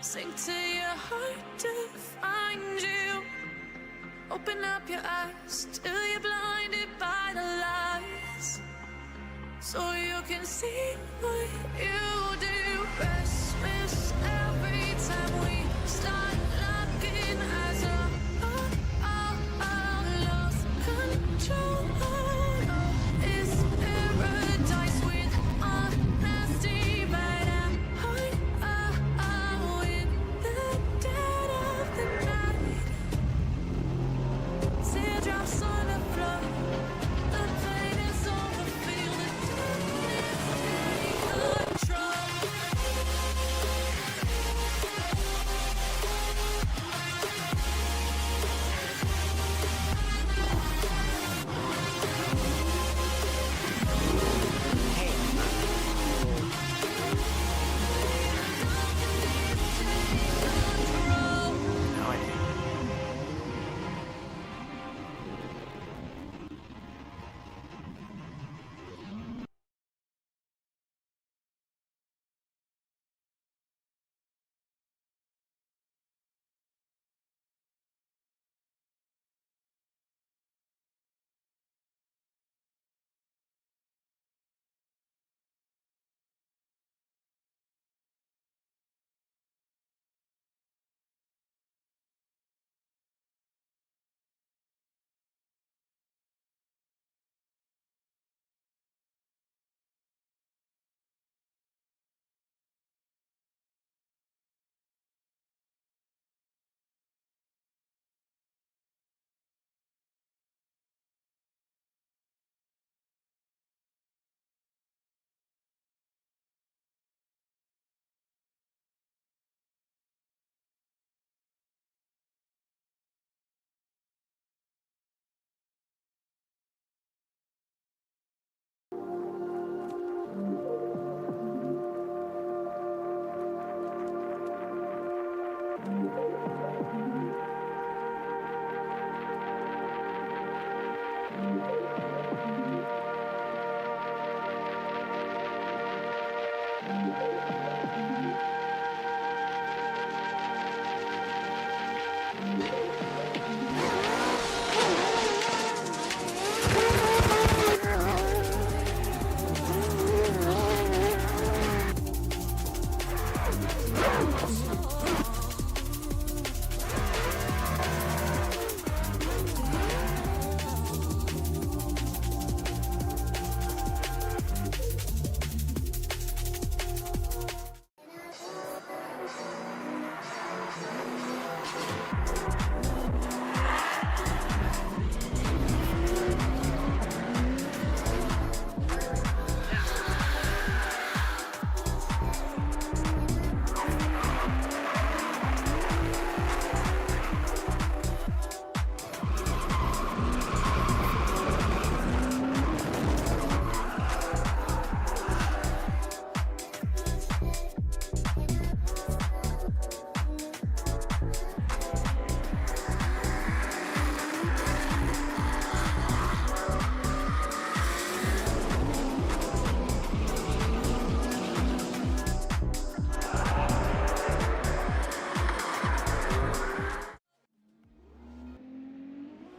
Sink to your heart to find you. Open up your eyes till you're blinded by the lies, so you can see what you do. Restless every time we start looking as a lost control. It's paradise with honesty, but I'm in the dead of the night. Teardrops on the floor. The pain is over. Feel the darkness take control.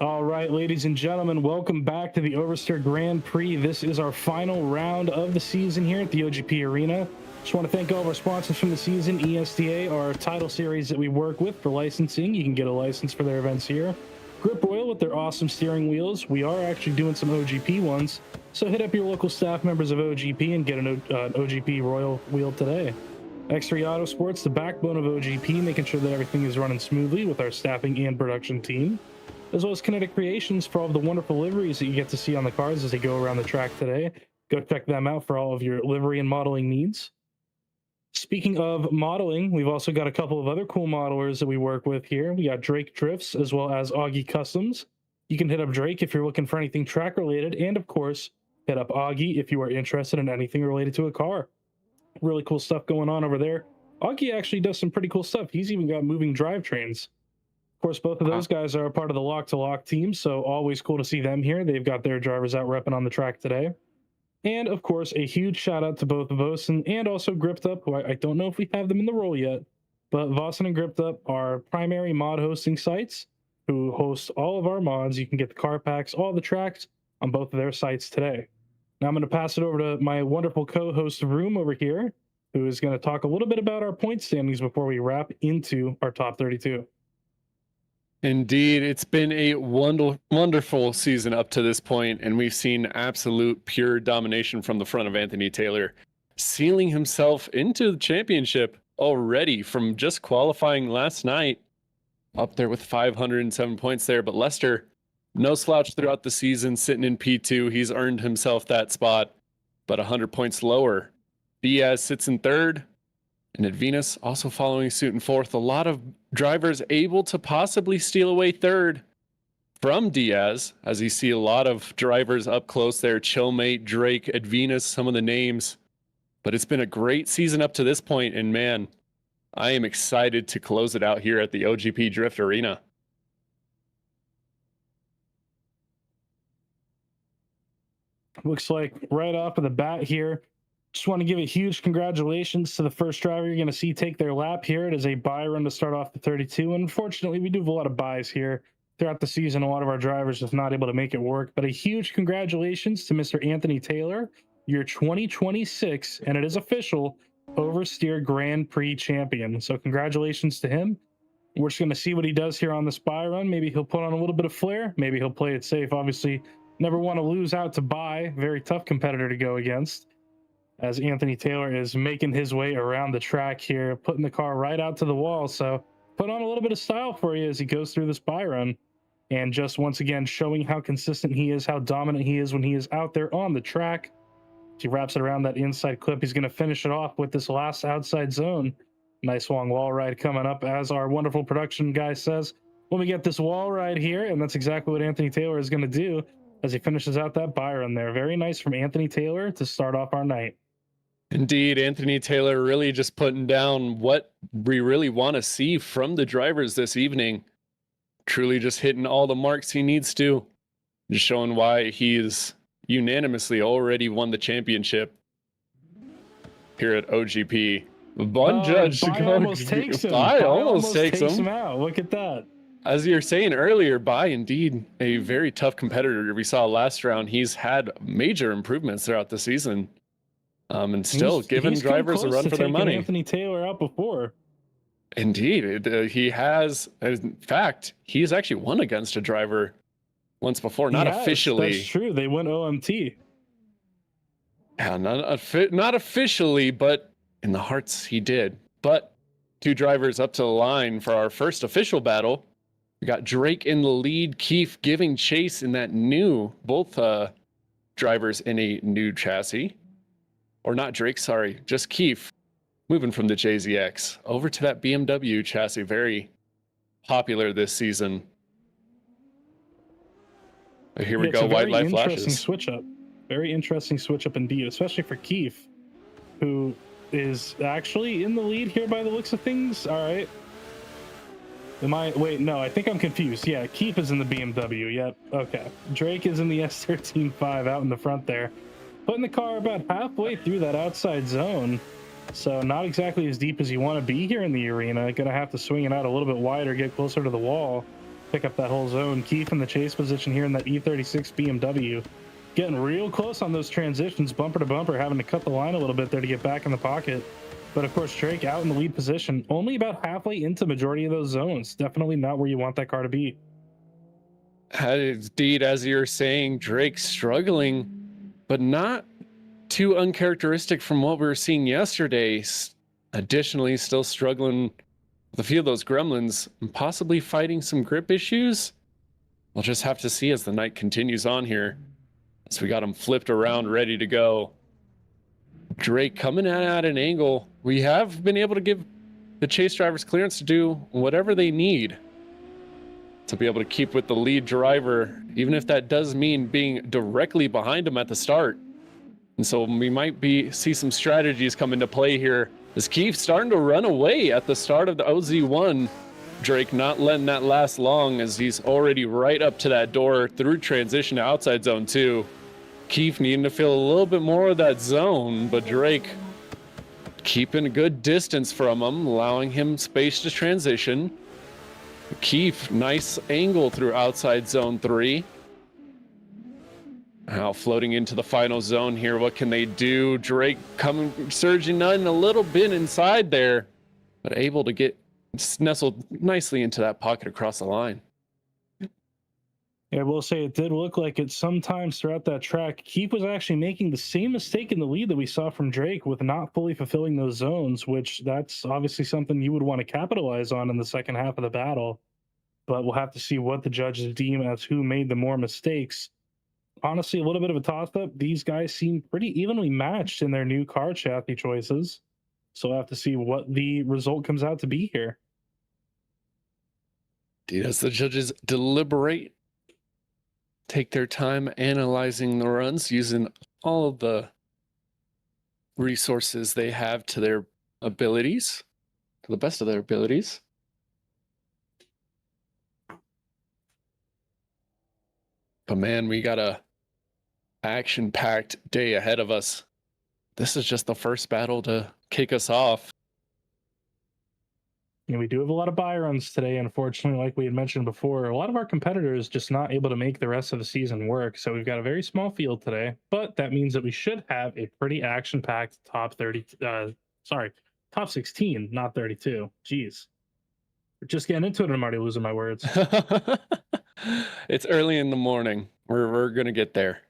All right, ladies and gentlemen, welcome back to the Oversteer Grand Prix. This is our final round of the season here at the OGP Arena. Just want to thank all of our sponsors from the season. ESDA, our title series that we work with for licensing. You can get a license for their events here. Grip Royal with their awesome steering wheels. We are actually doing some OGP ones, so hit up your local staff members of OGP and get an OGP Royal wheel today. X3 Auto Sports, the backbone of OGP, making sure that everything is running smoothly with our staffing and production team, as well as Kinetik Creations for all of the wonderful liveries that you get to see on the cars as they go around the track today. Go check them out for all of your livery and modeling needs. Speaking of modeling, we've also got a couple of other cool modelers that we work with here. We got Drake Drifts as well as Augie Customs. You can hit up Drake if you're looking for anything track related, and of course, hit up Augie if you are interested in anything related to a car. Really cool stuff going on over there. Augie actually does some pretty cool stuff. He's even got moving drivetrains. Of course, both of those guys are a part of the Lock to Lock team, so always cool to see them here. They've got their drivers out repping on the track today. And, of course, a huge shout-out to both Vosan and also Gripped Up, who I don't know if we have them in the role yet, but Vosan and GriptUp are primary mod hosting sites who host all of our mods. You can get the car packs, all the tracks on both of their sites today. Now I'm going to pass it over to my wonderful co-host Room over here, who is going to talk a little bit about our point standings before we wrap into our top 32. Indeed, it's been a wonderful season up to this point, and we've seen absolute pure domination from the front of Anthony Taylor, sealing himself into the championship already from just qualifying last night, up there with 507 points there. But Lester, no slouch throughout the season, sitting in P2. He's earned himself that spot, but 100 points lower. Diaz sits in third, and Advenus also following suit in fourth. A lot of drivers able to possibly steal away third from Diaz, as you see a lot of drivers up close there. Chillmate, Drake, Advenus, some of the names. But it's been a great season up to this point, and man, I am excited to close it out here at the OGP Drift Arena. Looks like right off of the bat here, just want to give a huge congratulations to the first driver you're going to see take their lap here. It is a bye run to start off the 32. Unfortunately, we do have a lot of buys here throughout the season. A lot of our drivers just not able to make it work. But a huge congratulations to Mr. Anthony Taylor, your 2026, and it is official, Oversteer Grand Prix champion. So congratulations to him. We're just going to see what he does here on this bye run. Maybe he'll put on a little bit of flair. Maybe he'll play it safe. Obviously, never want to lose out to bye. Very tough competitor to go against, as Anthony Taylor is making his way around the track here, putting the car right out to the wall. So put on a little bit of style for you as he goes through this bye run, and just once again showing how consistent he is, how dominant he is when he is out there on the track. He wraps it around that inside clip. He's going to finish it off with this last outside zone. Nice long wall ride coming up, as our wonderful production guy says. When we get this wall ride here, and that's exactly what Anthony Taylor is going to do as he finishes out that bye run there. Very nice from Anthony Taylor to start off our night. Indeed, Anthony Taylor really just putting down what we really want to see from the drivers this evening. Truly just hitting all the marks he needs to. Just showing why he's unanimously already won the championship here at OGP. One judge to go. Almost takes him. Almost takes him out. Look at that. As you're saying earlier, Bai, indeed, a very tough competitor. We saw last round, he's had major improvements throughout the season. And still giving drivers a run for their money. Anthony Taylor out before. Indeed, he has. In fact, he's actually won against a driver once before, not officially. That's true. They went OMT. Yeah, not officially, but in the hearts he did. But two drivers up to the line for our first official battle. We got Drake in the lead, Keith giving chase in that new, both drivers in a new chassis. Or not Drake, sorry, just Keith, moving from the JZX over to that BMW chassis, very popular this season. But here we go, white light flashes. Very interesting switch up indeed, especially for Keith, who is actually in the lead here by the looks of things. All right. Wait, no, I think I'm confused. Yeah, Keith is in the BMW. Yep. Okay. Drake is in the S13.5 out in the front there, putting the car about halfway through that outside zone. So not exactly as deep as you want to be here in the arena. Gonna have to swing it out a little bit wider, get closer to the wall, pick up that whole zone. Keith in the chase position here in that E36 BMW. Getting real close on those transitions, bumper to bumper, having to cut the line a little bit there to get back in the pocket. But of course, Drake out in the lead position, only about halfway into majority of those zones. Definitely not where you want that car to be. Indeed, as you're saying, Drake struggling, but not too uncharacteristic from what we were seeing yesterday. Additionally, still struggling with a few of those gremlins and possibly fighting some grip issues. We'll just have to see as the night continues on here. So we got him flipped around, ready to go. Drake coming at an angle. We have been able to give the chase drivers clearance to do whatever they need to be able to keep with the lead driver, even if that does mean being directly behind him at the start. And so we might see some strategies come into play here as Keith starting to run away at the start of the OZ1. Drake not letting that last long as he's already right up to that door through transition to outside zone 2. Keith needing to feel a little bit more of that zone, but Drake keeping a good distance from him, allowing him space to transition. Keith, nice angle through outside zone 3. Now floating into the final zone here. What can they do? Drake coming, surging in a little bit inside there, but able to get nestled nicely into that pocket across the line. Yeah, I will say it did look like it sometimes throughout that track. Keith was actually making the same mistake in the lead that we saw from Drake with not fully fulfilling those zones, which that's obviously something you would want to capitalize on in the second half of the battle. But we'll have to see what the judges deem as who made the more mistakes. Honestly, a little bit of a toss-up. These guys seem pretty evenly matched in their new car chassis choices. So we'll have to see what the result comes out to be here. As the judges deliberate, take their time analyzing the runs, using all of the resources they have to their abilities, to the best of their abilities. But man, we got a action-packed day ahead of us. This is just the first battle to kick us off. And we do have a lot of buy runs today, unfortunately, like we had mentioned before. A lot of our competitors just not able to make the rest of the season work. So we've got a very small field today, but that means that we should have a pretty action-packed top 16, not 32. Jeez. We're just getting into it and I'm already losing my words. It's early in the morning. We're going to get there.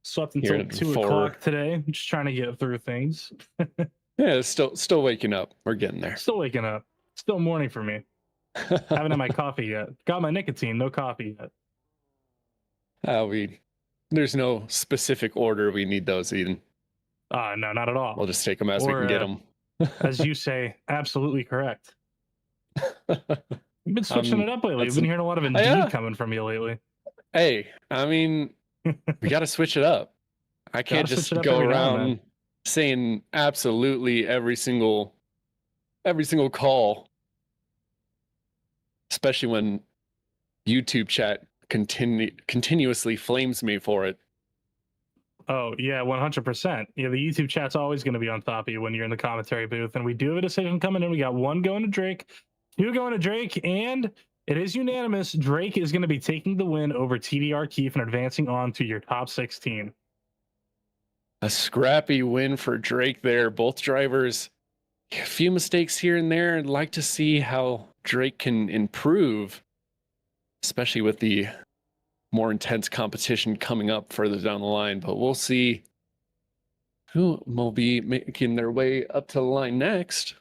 Slept until 2 o'clock today. Just trying to get through things. Yeah, still waking up. We're getting there. Still waking up. Still morning for me. Haven't had my coffee yet. Got my nicotine, no coffee yet. There's no specific order we need those in. No, not at all. We'll just take them as we can get them. As you say, absolutely correct. You've been switching it up lately. We've been hearing a lot of Indeed coming from you lately. Hey, I mean, we got to switch it up. I can't just go around saying absolutely every single call, especially when YouTube chat continuously flames me for it. Oh yeah, 100%. Yeah, the YouTube chat's always going to be on top of you when you're in the commentary booth. And we do have a decision coming in. We got 1 going to Drake, 2 going to Drake, and it is unanimous. Drake is going to be taking the win over TDR Keith and advancing on to your top 16. A scrappy win for Drake there. Both drivers, a few mistakes here and there. I'd like to see how Drake can improve, especially with the more intense competition coming up further down the line. But we'll see who will be making their way up to the line next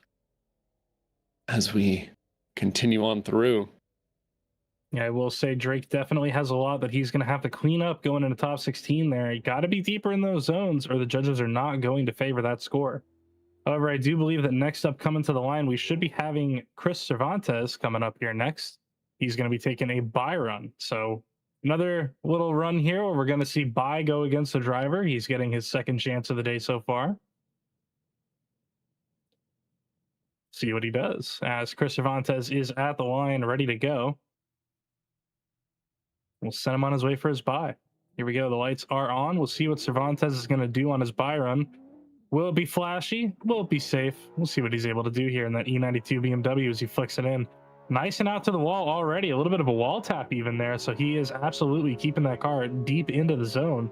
as we continue on through. Yeah, I will say Drake definitely has a lot that he's going to have to clean up going into top 16 there. You got to be deeper in those zones or the judges are not going to favor that score. However, I do believe that next up coming to the line, we should be having Chris Cervantes coming up here next. He's going to be taking a buy run. So another little run here where we're going to see buy go against the driver. He's getting his second chance of the day so far. See what he does as Chris Cervantes is at the line ready to go. We'll send him on his way for his buy. Here we go. The lights are on. We'll see what Cervantes is going to do on his buy run. Will it be flashy? Will it be safe? We'll see what he's able to do here in that E92 BMW as he flicks it in. Nice and out to the wall already. A little bit of a wall tap even there. So he is absolutely keeping that car deep into the zone.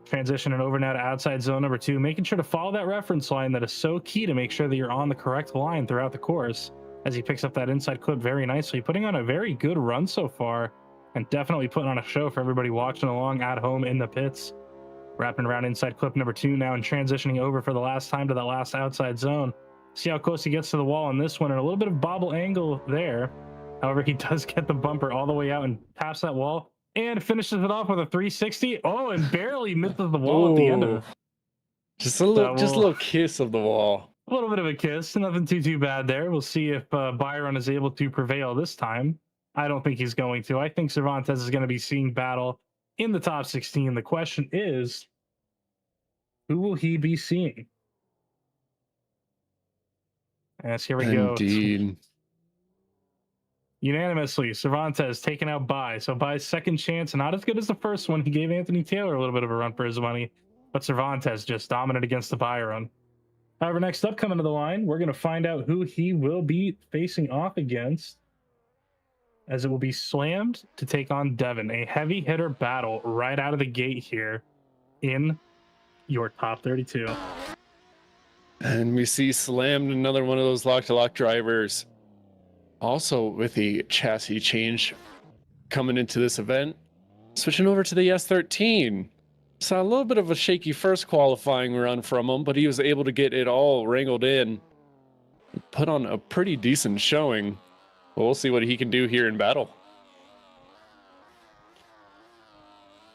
Transitioning over now to outside zone number 2. Making sure to follow that reference line that is so key to make sure that you're on the correct line throughout the course. As he picks up that inside clip very nicely. Putting on a very good run so far. And definitely putting on a show for everybody watching along at home in the pits. Wrapping around inside clip number 2 now and transitioning over for the last time to that last outside zone. See how close he gets to the wall on this one and a little bit of bobble angle there. However, he does get the bumper all the way out and taps that wall and finishes it off with a 360. Oh, and barely misses the wall at the end of it. Just a little kiss of the wall. A little bit of a kiss. Nothing too bad there. We'll see if Byron is able to prevail this time. I don't think he's going to. I think Cervantes is going to be seeing battle in the top 16. The question is, who will he be seeing? Yes, here we go. Indeed. Unanimously, Cervantes taking out Buy. So Buy's second chance, not as good as the first one. He gave Anthony Taylor a little bit of a run for his money, but Cervantes just dominant against the Buy run. However, next up coming to the line, we're going to find out who he will be facing off against, as it will be Slammed to take on Devin. A heavy hitter battle right out of the gate here in your top 32. And we see Slammed, another one of those lock-to-lock drivers, also with a chassis change coming into this event, switching over to the S13. Saw a little bit of a shaky first qualifying run from him, but he was able to get it all wrangled in, put on a pretty decent showing. Well, we'll see what he can do here in battle.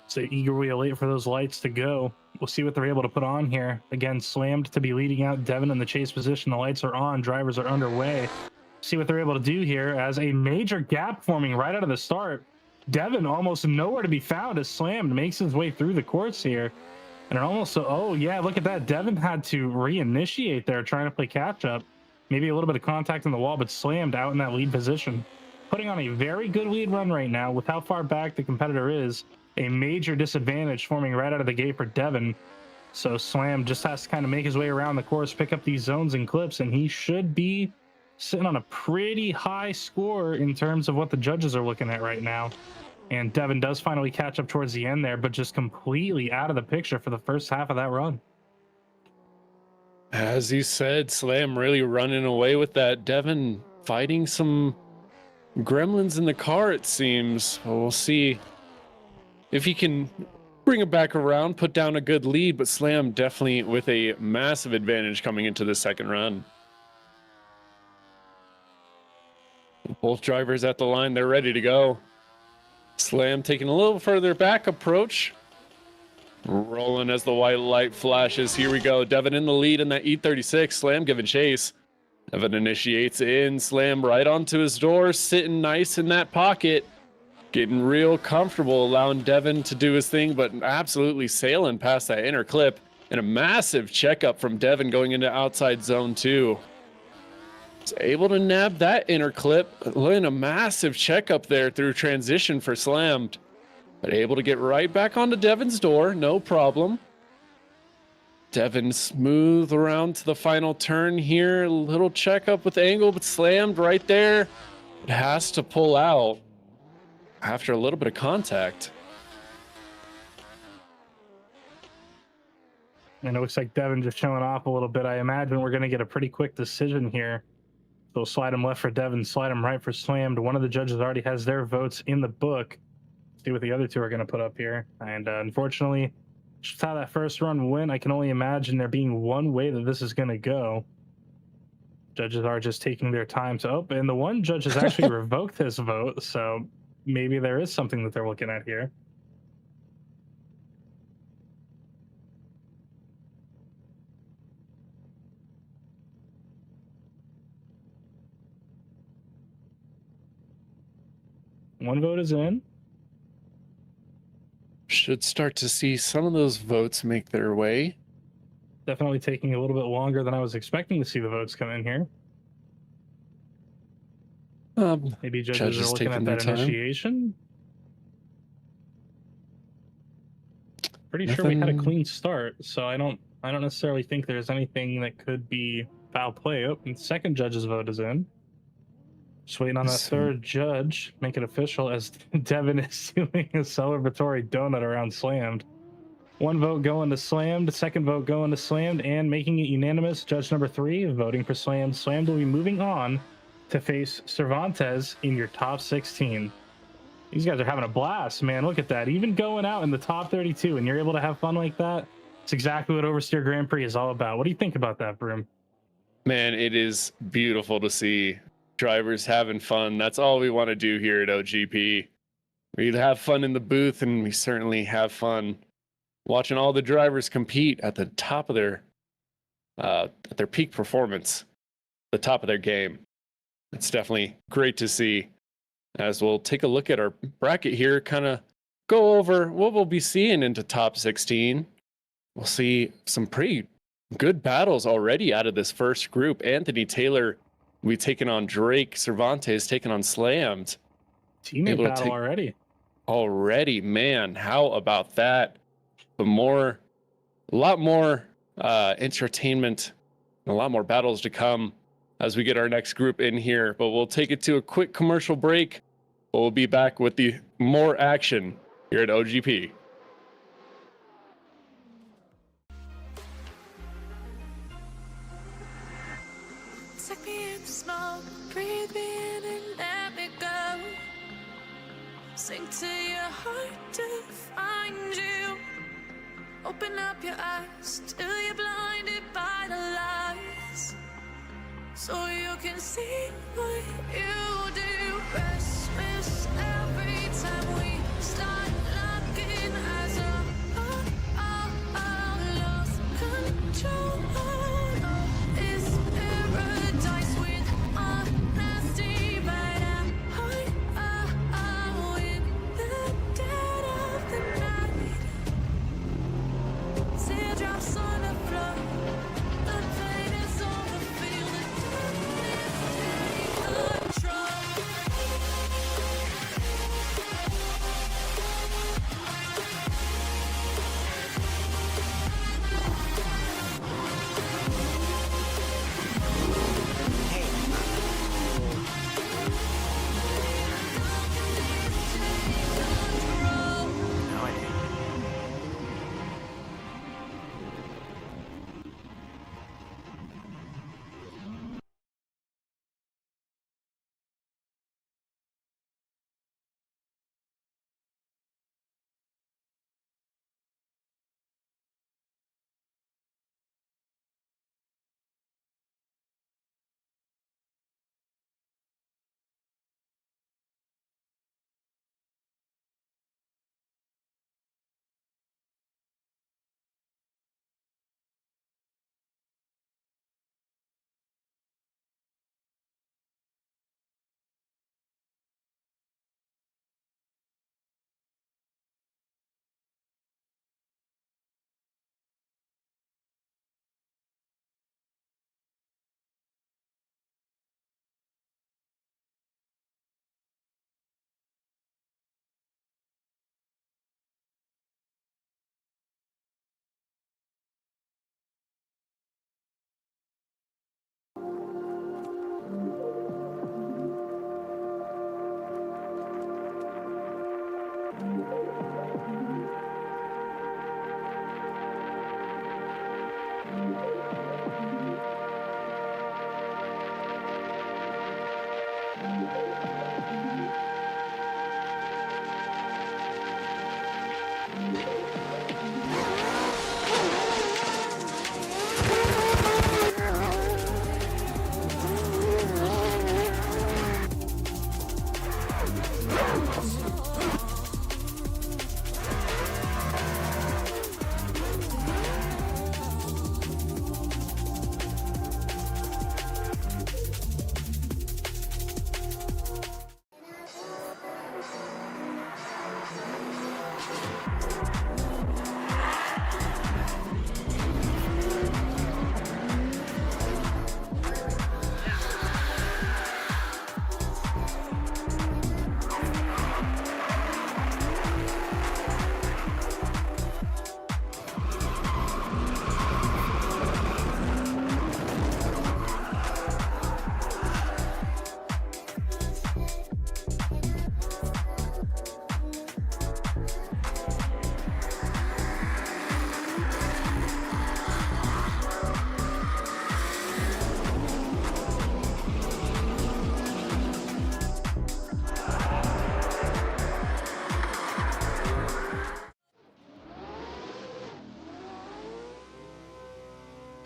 So eagerly await for those lights to go. We'll see what they're able to put on here. Again, Slammed to be leading out Devin in the chase position. The lights are on, drivers are underway. See what they're able to do here as a major gap forming right out of the start. Devin almost nowhere to be found as Slammed makes his way through the course here. And it almost, oh yeah, look at that. Devin had to reinitiate there, trying to play catch up. Maybe a little bit of contact in the wall, but Slammed out in that lead position. Putting on a very good lead run right now with how far back the competitor is. A major disadvantage forming right out of the gate for Devin. So Slam just has to kind of make his way around the course, pick up these zones and clips, and he should be sitting on a pretty high score in terms of what the judges are looking at right now. And Devin does finally catch up towards the end there, but just completely out of the picture for the first half of that run. As you said, Slam really running away with that. Devin fighting some gremlins in the car, it seems. Well, we'll see if he can bring it back around, put down a good lead, but Slam definitely with a massive advantage coming into the second run. Both drivers at the line, they're ready to go. Slam taking a little further back approach. Rolling as the white light flashes. Here we go. Devin in the lead in that E36. Slam giving chase. Devin initiates in. Slam right onto his door, sitting nice in that pocket. Getting real comfortable, allowing Devin to do his thing, but absolutely sailing past that inner clip. And a massive checkup from Devin going into outside zone 2. Was able to nab that inner clip, laying a massive checkup there through transition for Slammed. But able to get right back onto Devin's door, no problem. Devin smooth around to the final turn here. A little checkup with angle, but Slammed right there. It has to pull out after a little bit of contact. And it looks like Devin just showing off a little bit. I imagine we're going to get a pretty quick decision here. So slide him left for Devin, slide him right for Slammed. One of the judges already has their votes in the book. See what the other two are going to put up here. And unfortunately, just how that first run went, I can only imagine there being one way that this is going to go. Judges are just taking their time to open. And the one judge has actually revoked his vote, so maybe there is something that they're looking at here. One vote is in. Should start to see some of those votes make their way. Definitely taking a little bit longer than I was expecting to see the votes come in here. Maybe judges are looking at that initiation. Pretty sure we had a clean start, so I don't necessarily think there's anything that could be foul play. Oh, and second judge's vote is in. Just waiting on that third judge, make it official as Devin is doing a celebratory donut around Slammed. One vote going to Slammed, second vote going to Slammed, and making it unanimous, judge number 3 voting for Slammed. Slammed will be moving on to face Cervantes in your top 16. These guys are having a blast, man. Look at that. Even going out in the top 32 and you're able to have fun like that, it's exactly what Oversteer Grand Prix is all about. What do you think about that, Broom? Man, it is beautiful to see drivers having fun. That's all we want to do here at OGP. We have fun in the booth, and we certainly have fun watching all the drivers compete at the top of their peak performance, the top of their game. It's definitely great to see. As we'll take a look at our bracket here, kind of go over what we'll be seeing into top 16. We'll see some pretty good battles already out of this first group. Anthony Taylor will be taking on Drake. Cervantes taking on Slammed. Teammate battle already. Already, man. How about that? A lot more entertainment A lot more battles to come as we get our next group in here, but we'll take it to a quick commercial break. But we'll be back with the more action here at OGP. Take me in the smoke, breathe me in and let me go. Sink to your heart to find you. Open up your eyes till you're blinded by the lies, so you can see what you do. Restless every time we start looking as a lost control. This paradise with honesty, but I'm in the dead of the night. Teardrops on the floor, the pain is over, feel the darkness take control.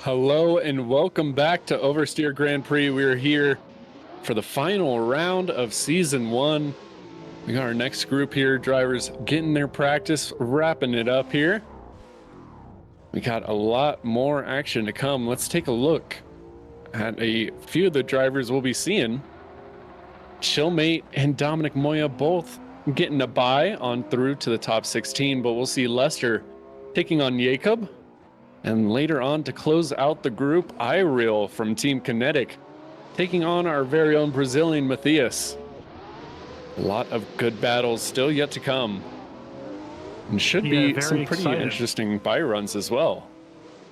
Hello and welcome back to Oversteer Grand Prix. We're here for the final round of Season 1. We got our next group here, drivers getting their practice, wrapping it up here. We got a lot more action to come. Let's take a look at a few of the drivers we'll be seeing. Chillmate and Dominic Moya both getting a bye on through to the top 16, but we'll see Lester taking on Jacob. And later on, to close out the group, Iril from Team Kinetik taking on our very own Brazilian Matthias. A lot of good battles still yet to come. And should be some pretty interesting buy runs as well.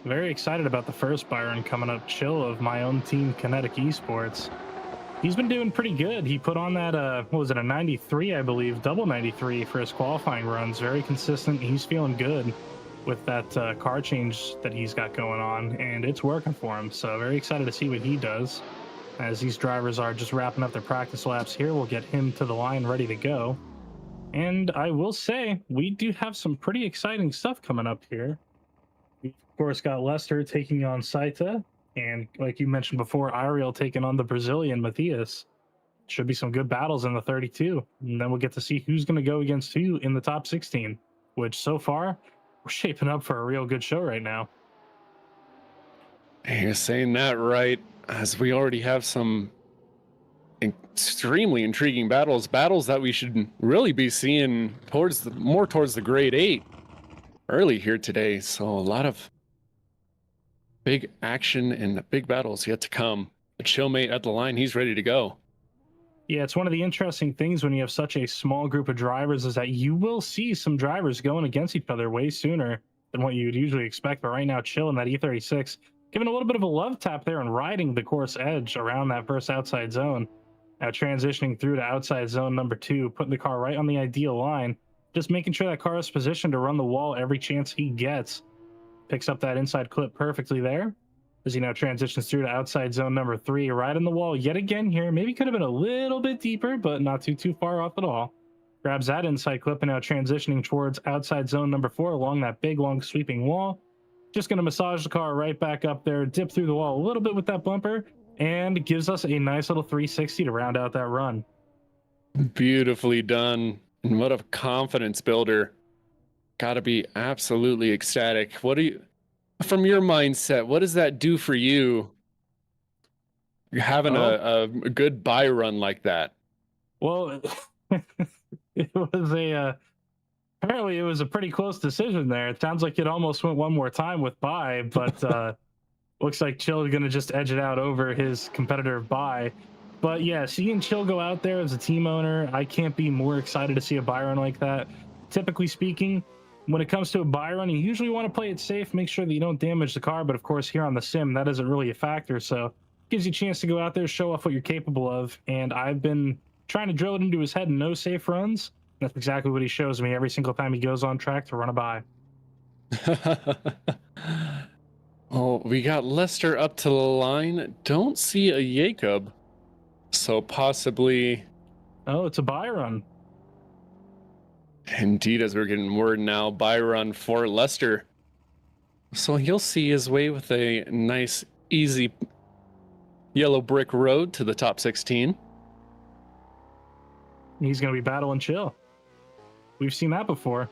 Very excited about the first Byron coming up, Chill of my own team, Kinetik Esports. He's been doing pretty good. He put on that, what was it, a 93, I believe, double 93 for his qualifying runs. Very consistent. He's feeling good with that car change that he's got going on, and it's working for him. So very excited to see what he does. As these drivers are just wrapping up their practice laps here, we'll get him to the line ready to go. And I will say, we do have some pretty exciting stuff coming up here. We, of course, got Lester taking on Saita, and like you mentioned before, Ariel taking on the Brazilian Matthias. Should be some good battles in the 32. And then we'll get to see who's going to go against who in the top 16, which so far, we're shaping up for a real good show right now. You're saying that right, as we already have some extremely intriguing battles that we should really be seeing more towards the grade 8 early here today. So a lot of big action and big battles yet to come. The Chillmate at the line, he's ready to go. Yeah, it's one of the interesting things when you have such a small group of drivers is that you will see some drivers going against each other way sooner than what you'd usually expect. But right now, Chill in that E36, giving a little bit of a love tap there and riding the course edge around that first outside zone. Now transitioning through to outside zone number 2, putting the car right on the ideal line, just making sure that car is positioned to run the wall every chance he gets. Picks up that inside clip perfectly there as he now transitions through to outside zone number 3, right on the wall yet again here. Maybe could have been a little bit deeper, but not too far off at all. Grabs that inside clip and now transitioning towards outside zone number 4 along that big long sweeping wall. Just going to massage the car right back up there, dip through the wall a little bit with that bumper, and gives us a nice little 360 to round out that run. Beautifully done. And what a confidence builder. Gotta be absolutely ecstatic. What do you, from your mindset, what does that do for you? You're having a good buy run like that. Well, it was apparently it was a pretty close decision there. It sounds like it almost went one more time with buy, but looks like Chill is going to just edge it out over his competitor buy. But yeah, seeing Chill go out there as a team owner, I can't be more excited to see a buy run like that. Typically speaking, when it comes to a buy run, you usually want to play it safe, make sure that you don't damage the car. But of course, here on the sim, that isn't really a factor. So it gives you a chance to go out there, show off what you're capable of. And I've been trying to drill it into his head, no safe runs. That's exactly what he shows me every single time he goes on track to run a buy. Oh, we got Lester up to the line. Don't see a Jacob. So possibly... Oh, it's a buy run. Indeed, as we're getting word now, buy run for Lester. So he'll see his way with a nice, easy yellow brick road to the top 16. He's going to be battling Chill. We've seen that before.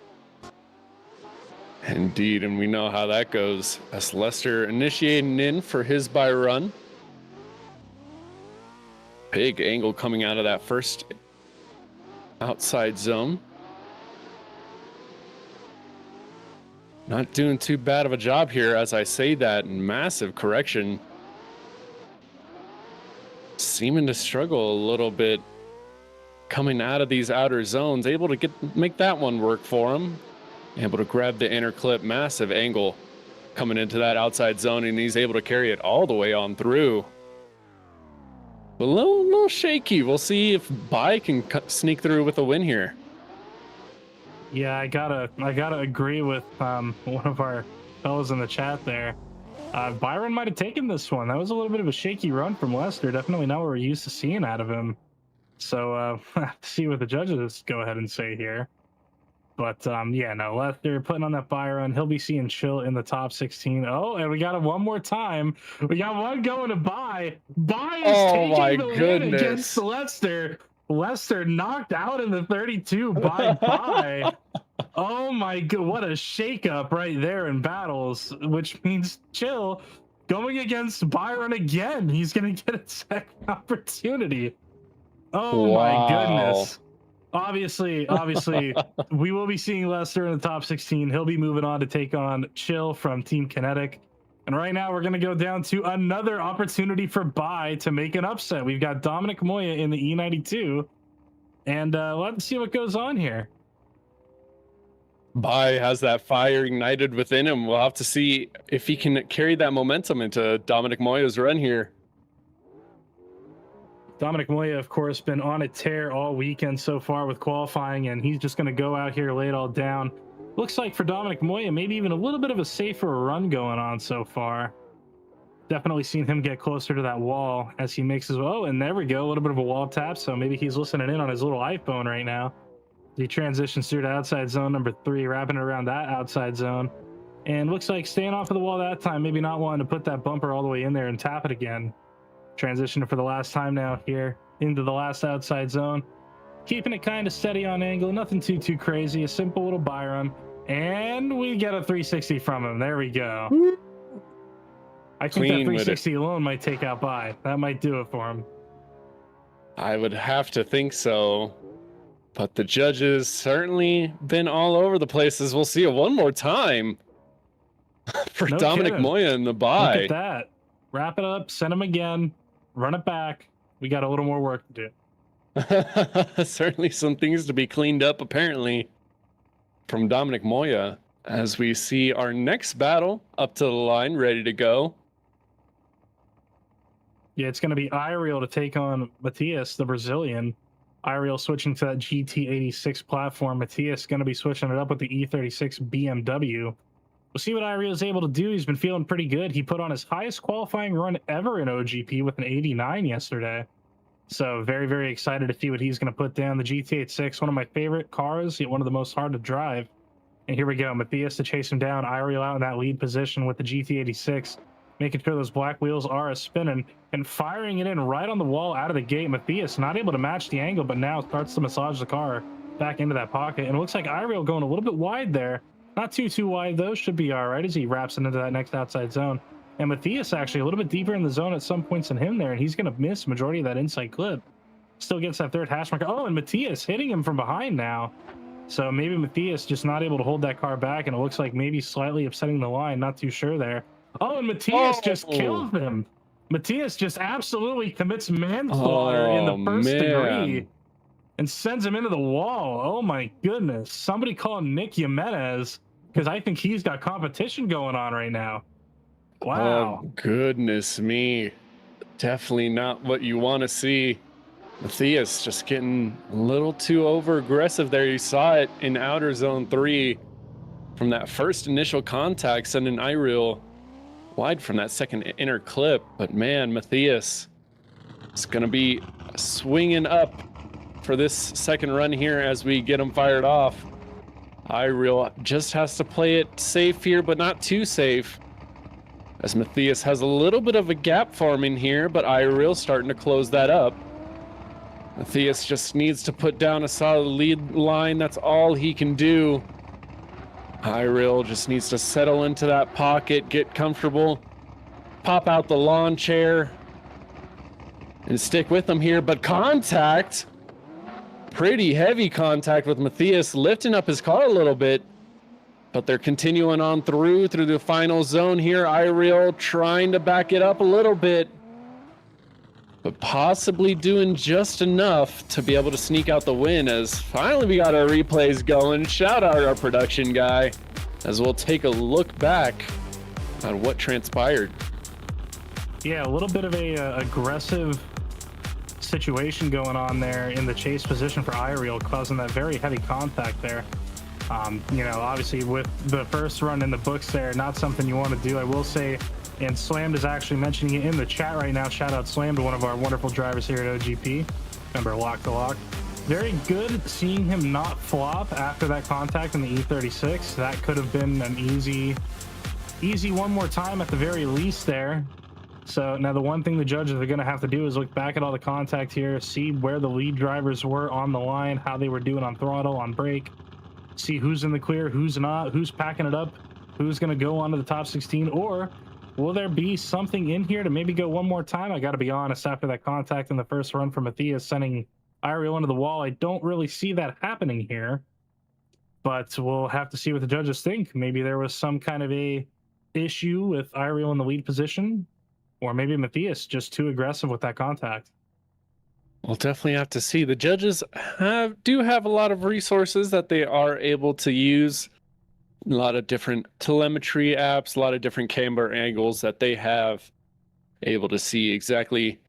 Indeed, and we know how that goes. As Lester initiating in for his buy run. Big angle coming out of that first outside zone. Not doing too bad of a job here as I say that. Massive correction. Seeming to struggle a little bit coming out of these outer zones. Able to make that one work for him. Able to grab the inner clip. Massive angle coming into that outside zone, and he's able to carry it all the way on through. A little shaky. We'll see if Bai can sneak through with a win here. Yeah, I gotta agree with one of our fellows in the chat there. Byron might have taken this one. That was a little bit of a shaky run from Lester. Definitely not what we're used to seeing out of him. So see what the judges go ahead and say here. But yeah, no, Lester putting on that buy run. He'll be seeing Chill in the top 16. Oh, and we got it one more time. We got one going to buy. Buy is taking the win against Lester. Lester knocked out in the 32 by buy. Oh my god, what a shakeup right there in battles, which means Chill going against Byron again. He's gonna get a second opportunity. Oh wow. My goodness. Obviously, we will be seeing Lester in the top 16. He'll be moving on to take on Chill from Team Kinetik. And right now, we're going to go down to another opportunity for Bai to make an upset. We've got Dominic Moya in the E92. And let's see what goes on here. Bai has that fire ignited within him. We'll have to see if he can carry that momentum into Dominic Moya's run here. Dominic Moya, of course, been on a tear all weekend so far with qualifying, and he's just going to go out here, lay it all down. Looks like for Dominic Moya, maybe even a little bit of a safer run going on so far. Definitely seen him get closer to that wall as he makes his... Oh, and there we go, a little bit of a wall tap, so maybe he's listening in on his little iPhone right now. He transitions through to outside zone number 3, wrapping it around that outside zone. And looks like staying off of the wall that time, maybe not wanting to put that bumper all the way in there and tap it again. Transitioning for the last time now here into the last outside zone. Keeping it kind of steady on angle, nothing too crazy, a simple little buy run. And we get a 360 from him. There we go. I think that 360 alone might take out Bai. That might do it for him. I would have to think so. But the judges certainly been all over the places. We'll see it one more time for No Dominic kidding. Moya in the Bai. Look at that. Wrap it up, send him again, run it back. We got a little more work to do. Certainly some things to be cleaned up, apparently, from Dominic Moya, as we see our next battle up to the line, ready to go. Yeah, it's going to be Iriel to take on Matthias, the Brazilian. Iriel switching to that GT86 platform. Matthias going to be switching it up with the E36 BMW. We'll see what Iriel is able to do. He's been feeling pretty good. He put on his highest qualifying run ever in OGP with an 89 yesterday. So very excited to see what he's going to put down. The GT86, one of my favorite cars, yet one of the most hard to drive. And here we go. Matthias to chase him down. Iriel out in that lead position with the GT86, making sure those black wheels are spinning and firing it in right on the wall out of the gate. Matthias not able to match the angle, but now starts to massage the car back into that pocket. And it looks like Iriel going a little bit wide there. Not too wide, though. Should be all right as he wraps it into that next outside zone. And Matthias actually a little bit deeper in the zone at some points than him there, and he's going to miss majority of that inside clip. Still gets that third hash mark. Oh, and Matthias hitting him from behind now. So maybe Matthias just not able to hold that car back, and it looks like maybe slightly upsetting the line. Not too sure there. Oh, and Matthias just kills him. Matthias just absolutely commits manslaughter in the first degree and sends him into the wall. Oh, my goodness. Somebody call Nick Jimenez, because I think he's got competition going on right now. Wow. Oh, goodness me. Definitely not what you want to see. Matthias just getting a little too over aggressive there. You saw it in outer zone 3 from that first initial contact, sending Iriel wide from that second inner clip. But man, Matthias is going to be swinging up for this second run here as we get him fired off. Iriel just has to play it safe here, but not too safe, as Matthias has a little bit of a gap forming here, but Iriel starting to close that up. Matthias just needs to put down a solid lead line. That's all he can do. Iriel just needs to settle into that pocket, get comfortable, pop out the lawn chair, and stick with him here. But contact, pretty heavy contact with Matthias, lifting up his car a little bit. But they're continuing on through the final zone here. Iriel trying to back it up a little bit, but possibly doing just enough to be able to sneak out the win, as finally we got our replays going. Shout out our production guy, as we'll take a look back on what transpired. Yeah, a little bit of a aggressive situation going on there in the chase position for Iriel, causing that very heavy contact there. You know, obviously with the first run in the books there, not something you want to do. I will say, and Slammed is actually mentioning it in the chat right now. Shout out Slammed, one of our wonderful drivers here at OGP. Remember, Lock to Lock. Very good seeing him not flop after that contact in the E36. That could have been an easy one more time at the very least there. So now the one thing the judges are going to have to do is look back at all the contact here, see where the lead drivers were on the line, how they were doing on throttle, on brake, see who's in the clear, who's not, who's packing it up, who's going to go onto the top 16, or will there be something in here to maybe go one more time? I got to be honest, after that contact in the first run for Matthias sending Iriel into the wall, I don't really see that happening here. But we'll have to see what the judges think. Maybe there was some kind of a issue with Iriel in the lead position, or maybe Matthias just too aggressive with that contact. We'll definitely have to see. The judges do have a lot of resources that they are able to use A lot of different telemetry apps, a lot of different camber angles that they have, able to see exactly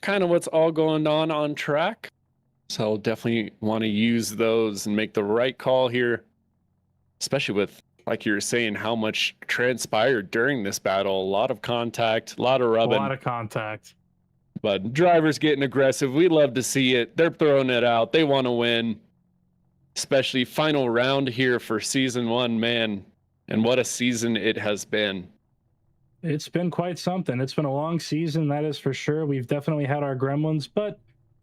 kind of what's all going on track. So I'll definitely want to use those and make the right call here, especially with, like you were saying, how much transpired during this battle. A lot of contact, a lot of rubbing. A lot of contact. But drivers getting aggressive. We love to see it. They're throwing it out. They want to win. Especially final round here for season 1, man. And what a season it has been. It's been quite something. It's been a long season, that is for sure. We've definitely had our gremlins, but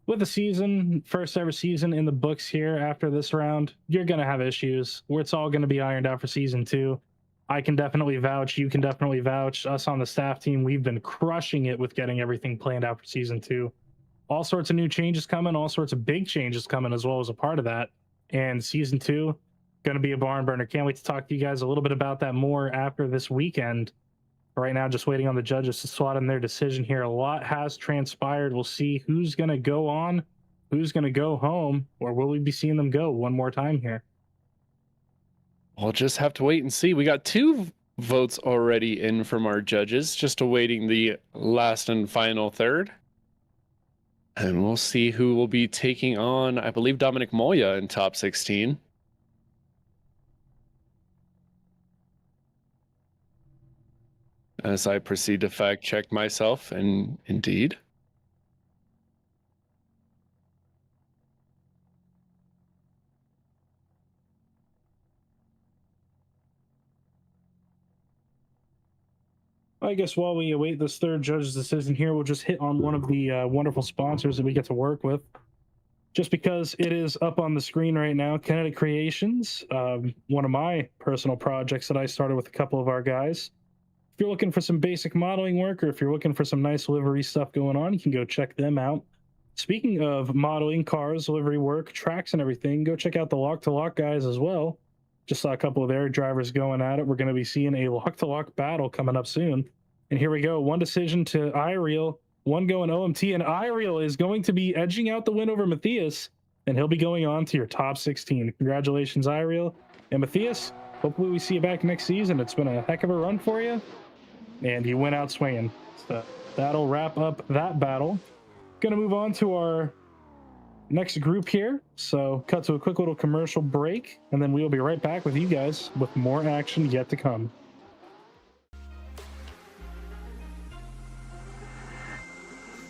with the season, first ever season in the books here after this round, you're going to have issues. It's all going to be ironed out for season 2. I can definitely vouch. You can definitely vouch. Us on the staff team, we've been crushing it with getting everything planned out for season 2. All sorts of new changes coming, all sorts of big changes coming as well as a part of that. And season 2, going to be a barn burner. Can't wait to talk to you guys a little bit about that more after this weekend. Right now, just waiting on the judges to slot in their decision here. A lot has transpired. We'll see who's going to go on, who's going to go home, or will we be seeing them go one more time here? We'll just have to wait and see. We got 2 votes already in from our judges, just awaiting the last and final third. And we'll see who will be taking on, I believe, Dominic Moya in top 16. As I proceed to fact check myself, and indeed. I guess while we await this third judge's decision here, we'll just hit on one of the wonderful sponsors that we get to work with. Just because it is up on the screen right now, Kinetik Creations, one of my personal projects that I started with a couple of our guys. If you're looking for some basic modeling work, or if you're looking for some nice livery stuff going on, you can go check them out. Speaking of modeling, cars, livery work, tracks, and everything, go check out the Lock to Lock guys as well. Just saw a couple of their drivers going at it. We're going to be seeing a Lock to Lock battle coming up soon. And here we go. One decision to iReal, one going OMT, and iReal is going to be edging out the win over Matthias, and he'll be going on to your top 16. Congratulations, iReal. And Matthias, hopefully we see you back next season. It's been a heck of a run for you, and you went out swinging. So that'll wrap up that battle. Going to move on to our next group here. So cut to a quick little commercial break, and then we'll be right back with you guys with more action yet to come.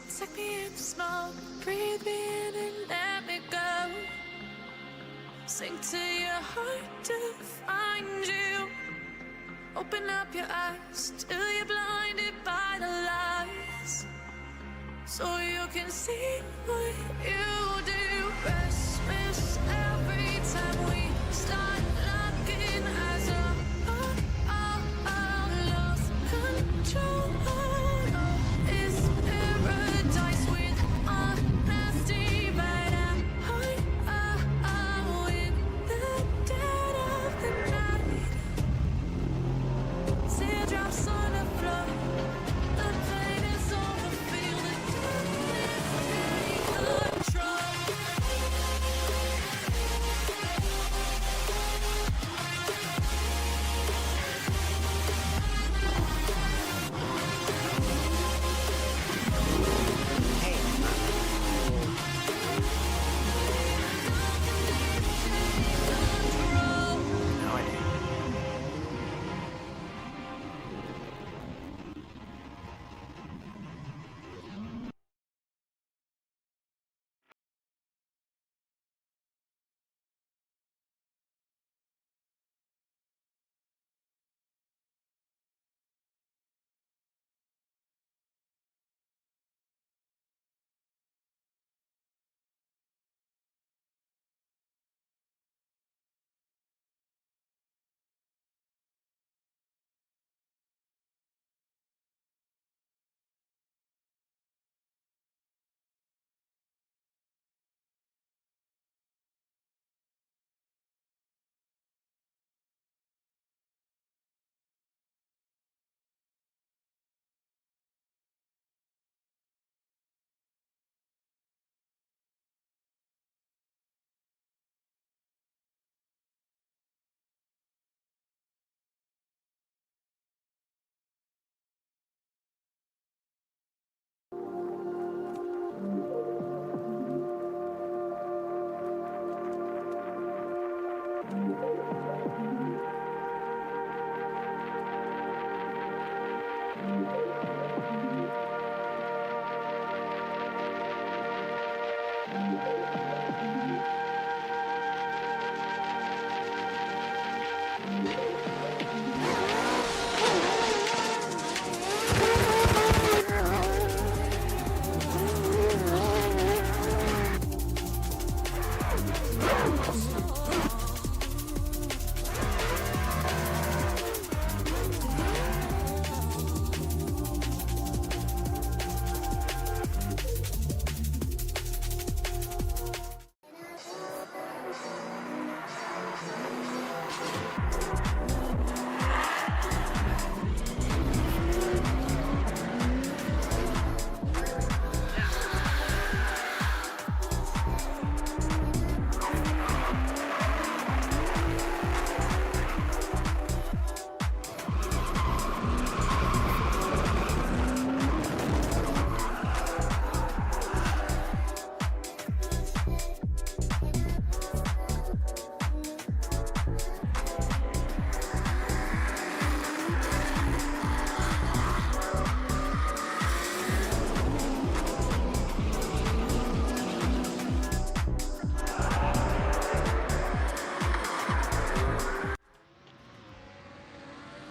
Suck me in the smoke, breathe me in and let me go. Sink to your heart to find you. Open up your eyes till you're blinded by the lies, so you can see what you do. Restless every time we start looking as a lost control. Is paradise with honesty, but I'm in the dead of the night. Teardrops on the floor. The pain is over. Feel the darkness take control.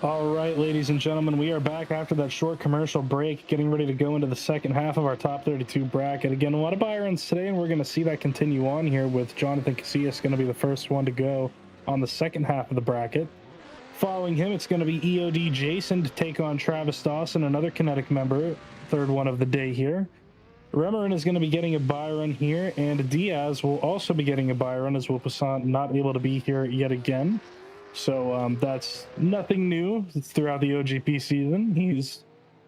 All right, ladies and gentlemen, we are back after that short commercial break, getting ready to go into the second half of our top 32 bracket. Again, a lot of buy-ins today, and we're going to see that continue on here with Jonathan Casillas going to be the first one to go on the second half of the bracket. Following him, it's going to be EOD Jason to take on Travis Dawson, another Kinetik member, third one of the day here. Remerin is going to be getting a buy run here, and Diaz will also be getting a buy run as Vosan not able to be here yet again. So that's nothing new. It's throughout the OGP season. He's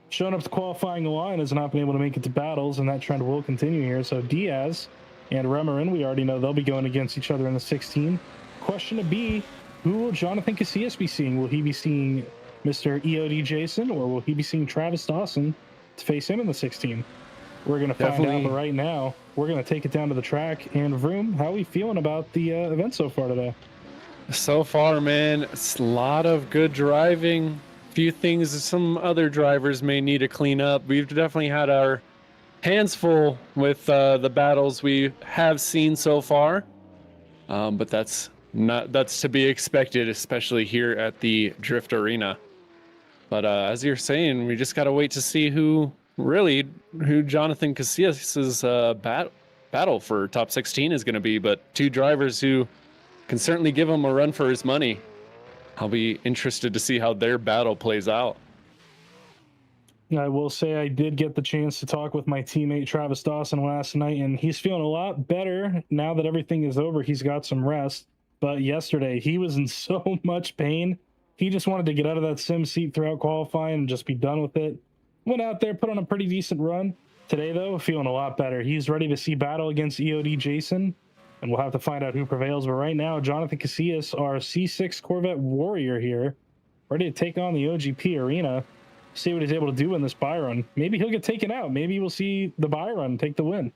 shown up to qualifying a lot and has not been able to make it to battles, and that trend will continue here. So Diaz and Remerin, we already know they'll be going against each other in the 16. Question to be, who will Jonathan Casillas be seeing? Will he be seeing Mr. EOD Jason, or will he be seeing Travis Dawson to face him in the 16? We're going to find out, but right now, we're going to take it down to the track. And Vroom, how are we feeling about the event so far today? So far, man, it's a lot of good driving. Few things some other drivers may need to clean up. We've definitely had our hands full with the battles we have seen so far, but that's to be expected, especially here at the Drift Arena. But as you're saying, we just got to wait to see who Jonathan Casillas' battle for top 16 is going to be. But two drivers who can certainly give him a run for his money. I'll be interested to see how their battle plays out. I will say I did get the chance to talk with my teammate Travis Dawson last night, and he's feeling a lot better now that everything is over. He's got some rest, but yesterday he was in so much pain. He just wanted to get out of that sim seat throughout qualifying and just be done with it. Went out there, put on a pretty decent run. Today, though, feeling a lot better. He's ready to see battle against EOD Jason, and we'll have to find out who prevails. But right now, Jonathan Casillas, our C6 Corvette Warrior here, ready to take on the OGP Arena, see what he's able to do in this buy run. Maybe he'll get taken out. Maybe we'll see the buy run take the win.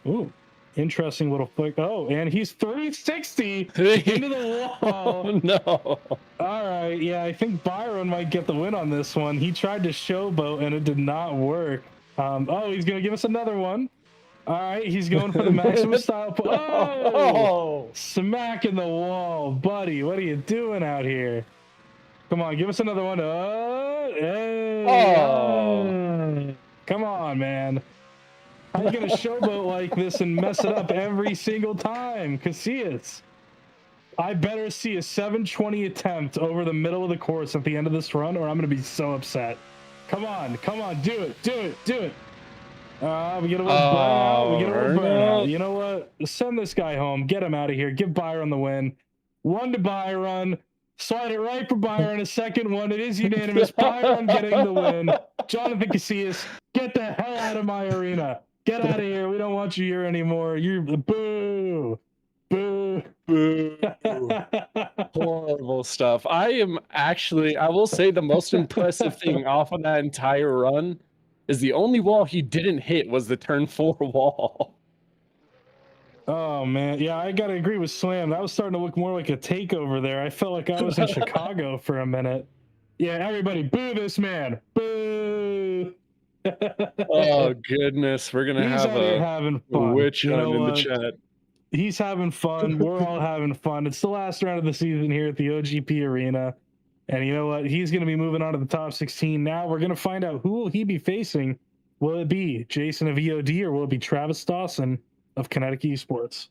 Ooh, interesting little flick. Oh, and he's 360 into the wall. Oh, no. All right, yeah, I think Byron might get the win on this one. He tried to showboat, and it did not work. Oh, he's going to give us another one. All right, he's going for the maximum style. Oh, smack in the wall. Buddy, what are you doing out here? Come on, give us another one. Hey, come on, man. How are you going to showboat like this and mess it up every single time? Casillas, I better see a 720 attempt over the middle of the course at the end of this run, or I'm going to be so upset. Come on, do it. We get a little burnout. You know what? Send this guy home. Get him out of here. Give Byron the win. One to Byron. Slide it right for Byron. A second one. It is unanimous. Byron getting the win. Jonathan Casillas, get the hell out of my arena. Get out of here. We don't want you here anymore. You're boo. Horrible stuff. I will say the most impressive thing off of that entire run is the only wall he didn't hit was the turn 4 wall. Oh, man. Yeah, I got to agree with Slam. That was starting to look more like a takeover there. I felt like I was in Chicago for a minute. Yeah, everybody, boo this man. Boo. Oh goodness, we're gonna He's have out here a having fun. witch You know hunt in the what? chat. He's having fun. We're all having fun. It's the last round of the season here at the OGP Arena. And you know what? He's going to be moving on to the top 16. Now we're going to find out who will he be facing. Will it be Jason of EOD or will it be Travis Dawson of Kinetik Esports?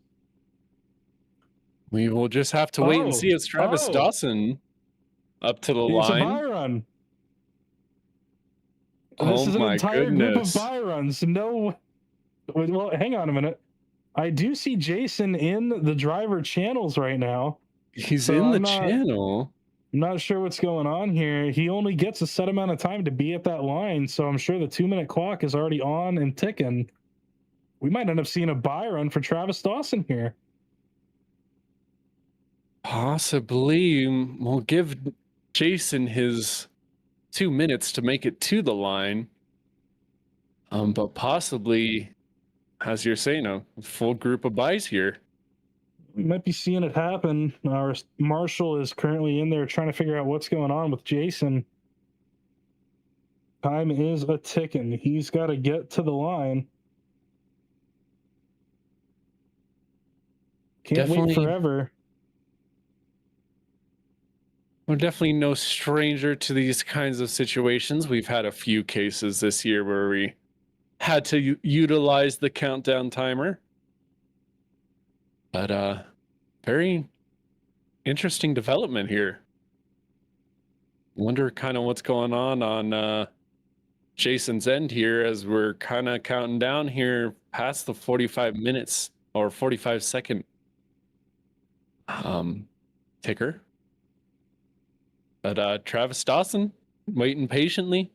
We will just have to wait and see. It's Travis Dawson up to the It's line. a buy run. Oh this is an my entire group of goodness. buy runs. No. Well, hang on a minute. I do see Jason in the driver channels right now. He's So in the I'm not- channel. I'm not sure what's going on here. He only gets a set amount of time to be at that line, so I'm sure the 2-minute clock is already on and ticking. We might end up seeing a buy run for Travis Dawson here. Possibly. We'll give Jason his 2 minutes to make it to the line. But possibly, as you're saying, a full group of buys here. We might be seeing it happen. Our Marshall is currently in there trying to figure out what's going on with Jason. Time is a ticking. He's got to get to the line. Can't wait forever. We're definitely no stranger to these kinds of situations. We've had a few cases this year where we had to utilize the countdown timer. But very interesting development here. Wonder kind of what's going on Jason's end here as we're kind of counting down here past the 45 minutes or 45-second ticker. But Travis Dawson waiting patiently.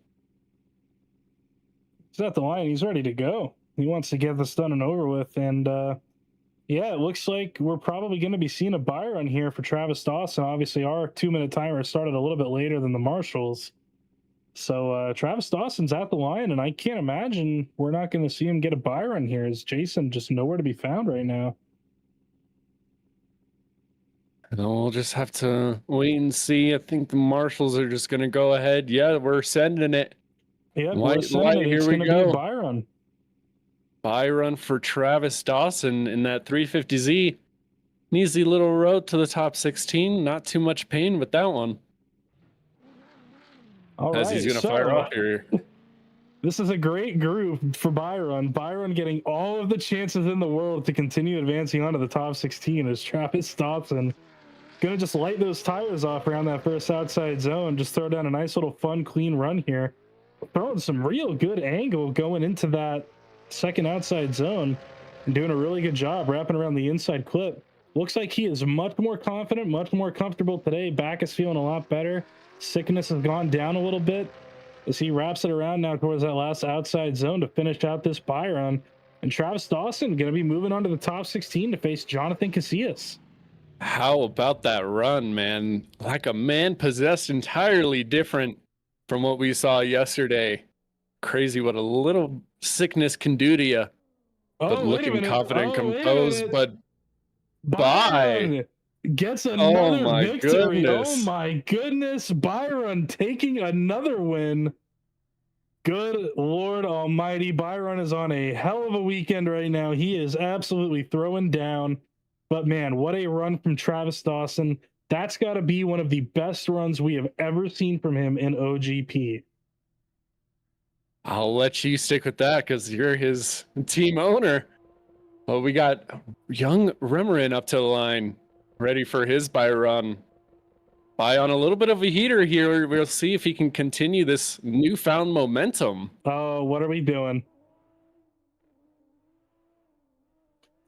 He's at the line. He's ready to go. He wants to get this done and over with. And yeah, it looks like we're probably going to be seeing a buy run here for Travis Dawson. Obviously, our 2-minute timer started a little bit later than the Marshalls. So Travis Dawson's at the line, and I can't imagine we're not going to see him get a buy run here. Is Jason just nowhere to be found right now? And we'll just have to wait and see. I think the Marshalls are just going to go ahead. Yeah, we're sending it. Yeah, we're sending it. It's going to be a buy run. Buy run for Travis Dawson in that 350Z. An easy little road to the top 16. Not too much pain with that one. All as right, he's going to fire up here. This is a great group for Byron. Byron getting all of the chances in the world to continue advancing onto the top 16 as Travis Dawson going to just light those tires off around that first outside zone. Just throw down a nice little fun, clean run here. Throwing some real good angle going into that second outside zone and doing a really good job wrapping around the inside clip. Looks like he is much more confident, much more comfortable today. Back is feeling a lot better. Sickness has gone down a little bit as he wraps it around now towards that last outside zone to finish out this buy run. And Travis Dawson going to be moving on to the top 16 to face Jonathan Casillas. How about that run, man? Like a man possessed, entirely different from what we saw yesterday. Crazy what a little sickness can do to you. But looking confident, composed, but bye. Gets another victory. Goodness. Oh my goodness. Byron taking another win. Good Lord Almighty. Byron is on a hell of a weekend right now. He is absolutely throwing down. But man, what a run from Travis Dawson. That's got to be one of the best runs we have ever seen from him in OGP. I'll let you stick with that because you're his team owner. Well, we got young Remerin up to the line, ready for his buy run. Buy on a little bit of a heater here. We'll see if he can continue this newfound momentum. Oh, what are we doing?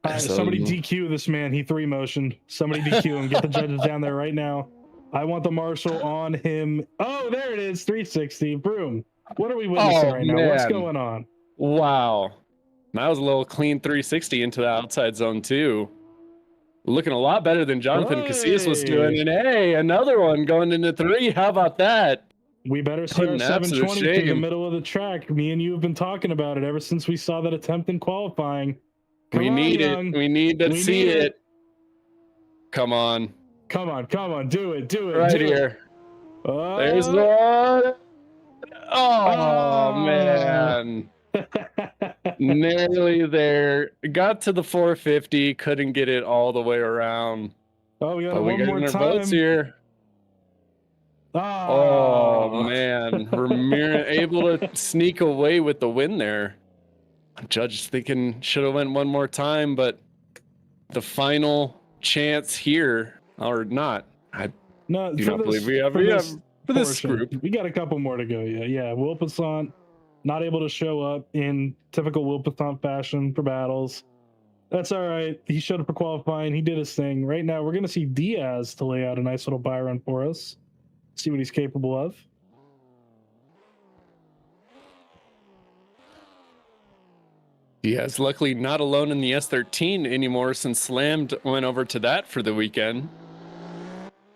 All right, somebody DQ this man. He 3-motioned. Somebody DQ him. Get the judges down there right now. I want the Marshall on him. Oh, there it is. 360. Boom. What are we witnessing right now? What's going on? Wow. That was a little clean 360 into the outside zone, too. Looking a lot better than Jonathan Casillas was doing. And hey, another one going into 3. How about that? We better see our 720 through the middle of the track. Me and you have been talking about it ever since we saw that attempt in qualifying. We need it. We need to see it. Come on. Come on. Do it. Right here. There's one. Oh, man. Nearly there. Got to the 450, couldn't get it all the way around. Oh, we got But it we one got more our votes time. here. Oh, man. Ramirez able to sneak away with the win there. Judge thinking should have went one more time, but the final chance here, or not. I No, do for not this, believe we have for this portion, group. we got a couple more to go. Yeah. Wilpasant not able to show up in typical Wilpasant fashion for battles. That's all right. He showed up for qualifying. He did his thing. Right now, we're going to see Diaz to lay out a nice little buy run for us. See what he's capable of. Diaz luckily not alone in the S13 anymore since Slammed went over to that for the weekend.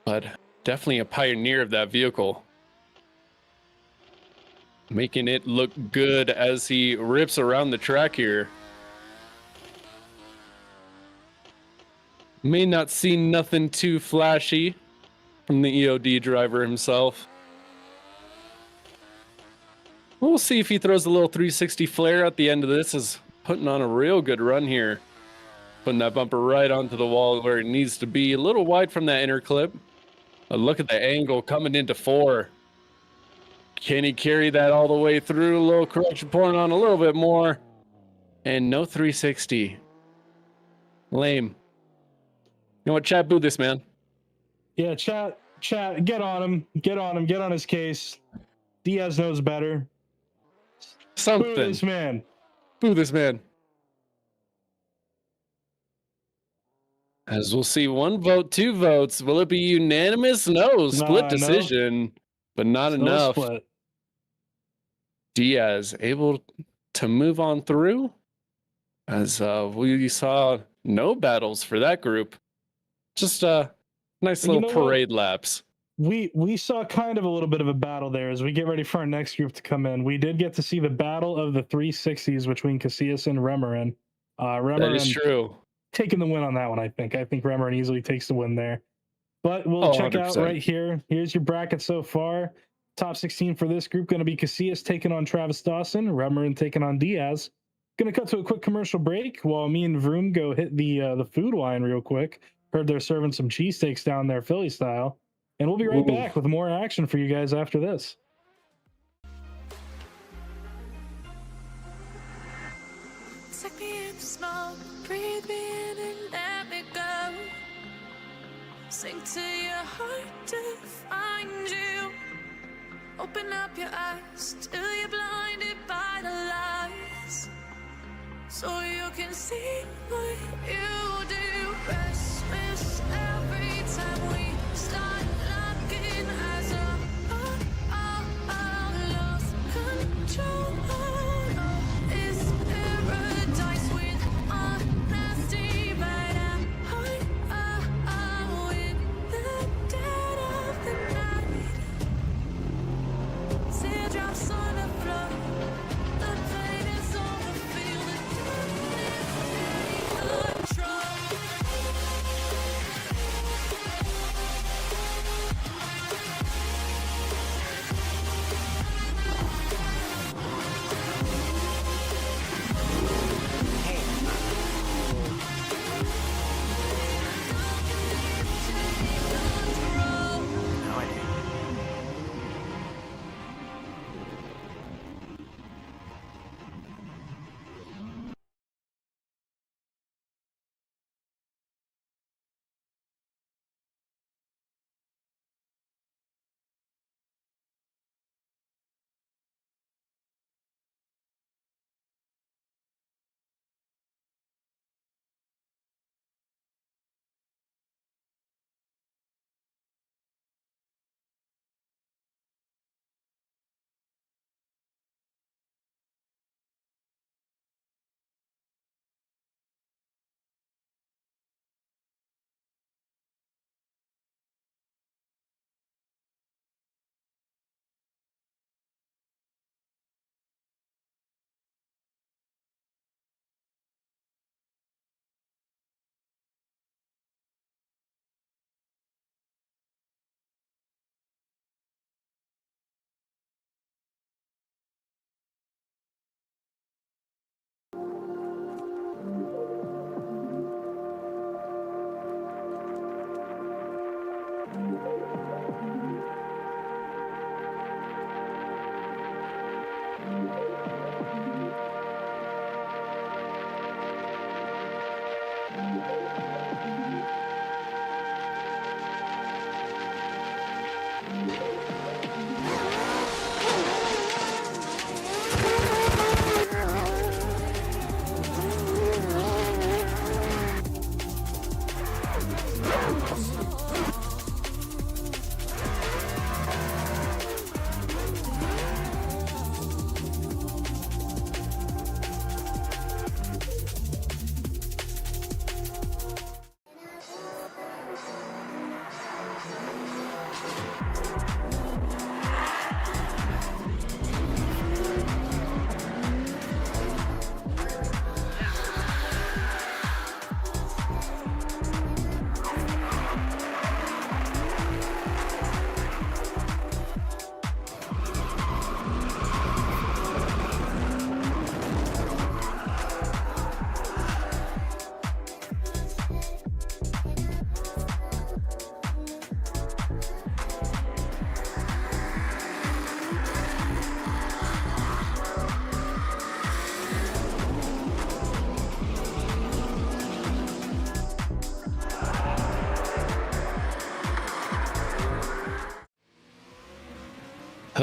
But definitely a pioneer of that vehicle. Making it look good as he rips around the track here. May not see nothing too flashy from the EOD driver himself. We'll see if he throws a little 360 flare at the end of this. Is putting on a real good run here. Putting that bumper right onto the wall where it needs to be. A little wide from that inner clip. But look at the angle coming into 4. Can he carry that all the way through? A little correction pouring on a little bit more. And no 360. Lame. You know what? Chat, boo this man. Yeah, chat, get on him. Get on his case. Diaz knows better. Something. Boo this man. Boo this man. As we'll see, 1 vote, 2 votes. Will it be unanimous? No, split decision, but not enough. Split. Diaz able to move on through, as we saw no battles for that group. Just a nice little parade laps. We saw kind of a little bit of a battle there as we get ready for our next group to come in. We did get to see the battle of the 360s between Casillas and Remeron. That is true. Taking the win on that one, I think. I think Remeron easily takes the win there. But we'll check 100%. out right here. Here's your bracket so far. Top 16 for this group going to be Casillas taking on Travis Dawson, Remeron taking on Diaz. Going to cut to a quick commercial break while me and Vroom go hit the food line real quick. Heard they're serving some cheesesteaks down there, Philly style. And we'll be right back with more action for you guys after this. Suck me in the smoke, breathe me in and let me go. Sink to your heart to find you. Open up your eyes till you're blinded by the lies, so you can see what you do. Restless every time we start looking as a lost control. It's paradise with honesty, but I'm in the dead of the night. Teardrops on the floor, the pain is over, feel the darkness take control.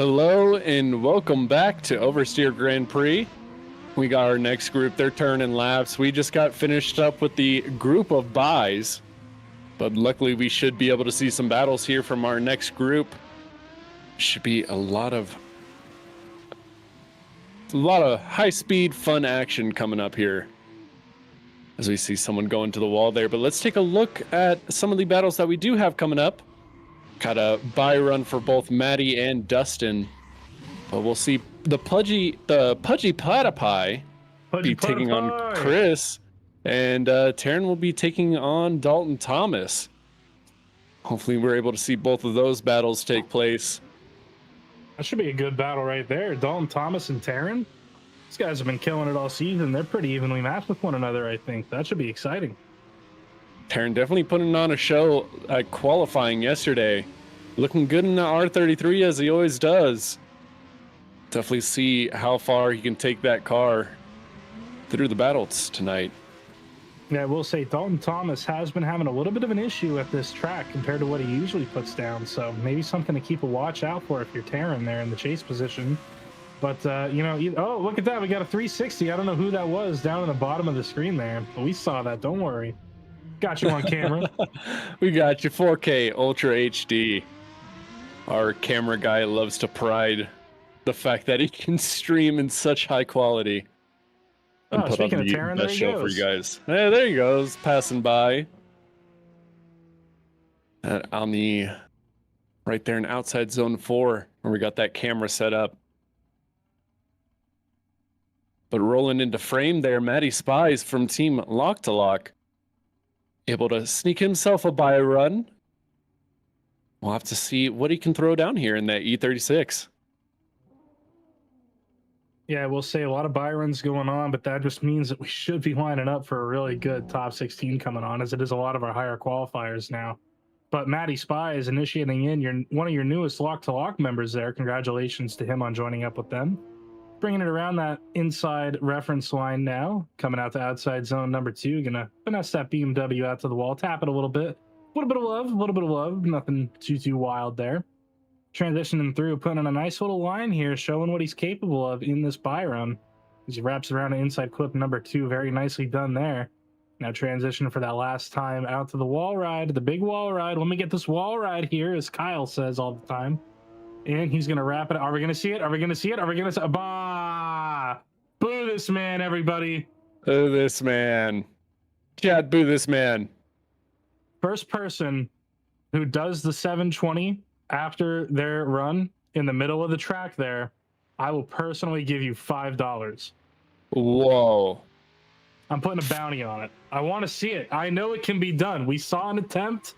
Hello and welcome back to Oversteer Grand Prix. We got our next group. They're turning laps. We just got finished up with the group of buys, but luckily we should be able to see some battles here from our next group. Should be a lot of high-speed fun action coming up here as we see someone go into the wall there. But let's take a look at some of the battles that we do have coming up. Got a buy run for both Maddie and Dustin, but we'll see the Pudgy Platypi be taking on Chris, and Taryn will be taking on Dalton Thomas. Hopefully we're able to see both of those battles take place. That should be a good battle right there. Dalton Thomas and Taryn. These guys have been killing it all season. They're pretty evenly matched with one another, I think. That should be exciting. Taryn definitely putting on a show at qualifying yesterday. Looking good in the R33 as he always does. Definitely see how far he can take that car through the battles tonight. Yeah, I will say Dalton Thomas has been having a little bit of an issue at this track compared to what he usually puts down. So maybe something to keep a watch out for if you're Taryn there in the chase position. But, oh, look at that. We got a 360. I don't know who that was down in the bottom of the screen there. But we saw that. Don't worry. Got you on camera. We got you 4K Ultra HD. Our camera guy loves to pride the fact that he can stream in such high quality and put on the Taryn, best show for you guys. Yeah, there he goes, passing by. On the right there in outside zone 4, where we got that camera set up. But rolling into frame there, Matty Spies from Team Lock to Lock, able to sneak himself a buy run. We'll have to see what he can throw down here in that E36. Yeah, we'll say a lot of buy runs going on, but that just means that we should be lining up for a really good top 16 coming on, as it is a lot of our higher qualifiers now. But Matty Spy is initiating in one of your newest Lock to Lock members there. Congratulations to him on joining up with them. Bringing it around that inside reference line now. Coming out to outside zone number 2. Gonna finesse that BMW out to the wall. Tap it a little bit. A little bit of love. Nothing too wild there. Transitioning through, putting on a nice little line here, showing what he's capable of in this buy run. As he wraps around an inside clip number 2. Very nicely done there. Now transition for that last time out to the wall ride, the big wall ride. Let me get this wall ride here, as Kyle says all the time. And he's going to wrap it. Are we going to see it? Are we going to see it? Are we going to see it? Bah! Boo this man, everybody. Boo this man. Chad, boo this man. First person who does the 720 after their run in the middle of the track there, I will personally give you $5. Whoa. I'm putting a bounty on it. I want to see it. I know it can be done. We saw an attempt.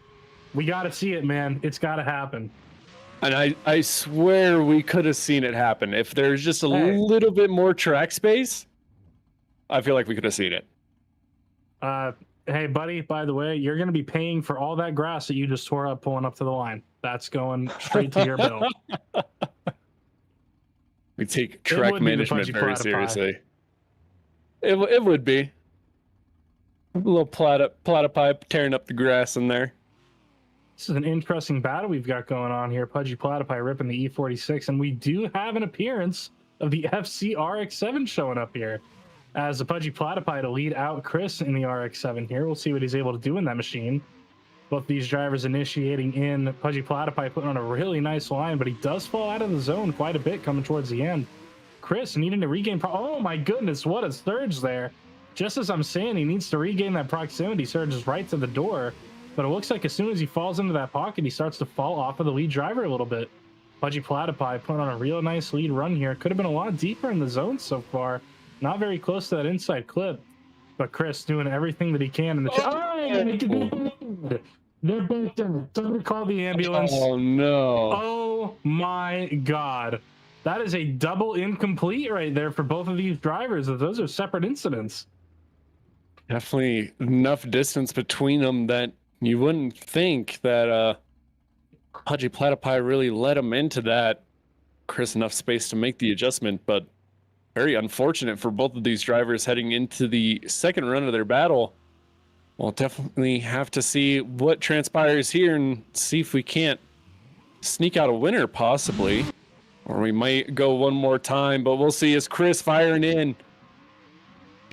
We got to see it, man. It's got to happen. And I swear we could have seen it happen. If there's just a little bit more track space, I feel like we could have seen it. Hey, buddy, by the way, you're going to be paying for all that grass that you just tore up pulling up to the line. That's going straight to your bill. We take track management very seriously. It would be. A little platypi tearing up the grass in there. This is an interesting battle we've got going on here. Pudgy Platypi ripping the E46, and we do have an appearance of the FC RX-7 showing up here. As the Pudgy Platypi to lead out Chris in the RX-7 here. We'll see what he's able to do in that machine. Both these drivers initiating in. Pudgy Platypi putting on a really nice line, but he does fall out of the zone quite a bit coming towards the end. Chris needing to regain... Oh my goodness, what a surge there. Just as I'm saying, he needs to regain that proximity. Surges right to the door. But it looks like as soon as he falls into that pocket, he starts to fall off of the lead driver a little bit. Pudgy Platypi putting on a real nice lead run here. Could have been a lot deeper in the zone so far. Not very close to that inside clip. But Chris doing everything that he can in the... They're both done. Somebody call the ambulance. Oh, no. Oh, my God. That is a double incomplete right there for both of these drivers. Those are separate incidents. Definitely enough distance between them that you wouldn't think that Pudgy Platypi really let him into that. Chris enough space to make the adjustment, but very unfortunate for both of these drivers heading into the second run of their battle. We'll definitely have to see what transpires here and see if we can't sneak out a winner, possibly. Or we might go one more time, but we'll see. As Chris firing in.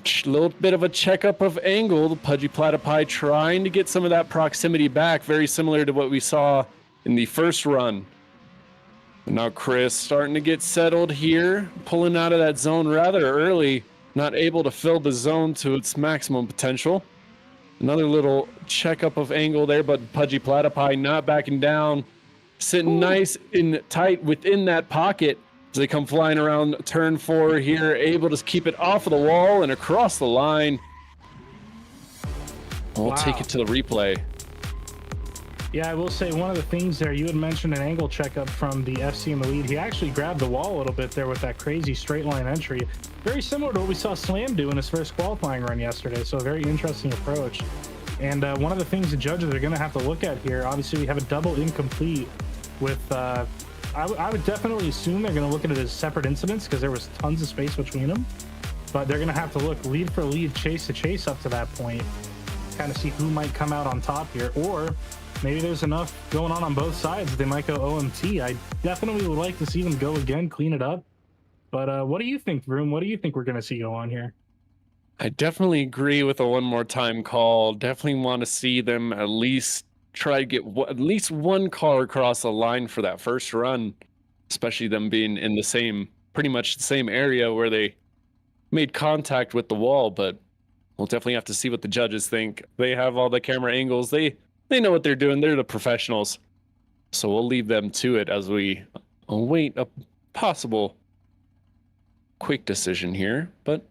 A little bit of a checkup of angle. The Pudgy Platypi trying to get some of that proximity back, very similar to what we saw in the first run. And now Chris starting to get settled here, pulling out of that zone rather early, not able to fill the zone to its maximum potential. Another little checkup of angle there, but Pudgy Platypi not backing down, sitting nice and tight within that pocket. As they come flying around turn 4 here, able to keep it off of the wall and across the line. We'll take it to the replay. Yeah, I will say one of the things there, you had mentioned an angle checkup from the FC in the lead. He actually grabbed the wall a little bit there with that crazy straight line entry. Very similar to what we saw Slam do in his first qualifying run yesterday. So a very interesting approach. And one of the things the judges are going to have to look at here, obviously we have a double incomplete with... I would definitely assume they're going to look at it as separate incidents because there was tons of space between them. But they're going to have to look lead for lead, chase to chase up to that point, kind of see who might come out on top here. Or maybe there's enough going on both sides that they might go OMT. I definitely would like to see them go again, clean it up. But what do you think, Vroom? What do you think we're going to see go on here? I definitely agree with a one more time call. Definitely want to see them at least try to get at least one car across the line for that first run, especially them being in the same, pretty much the same area where they made contact with the wall. But we'll definitely have to see what the judges think. They have all the camera angles. They know what they're doing. They're the professionals. So we'll leave them to it as we await a possible quick decision here. But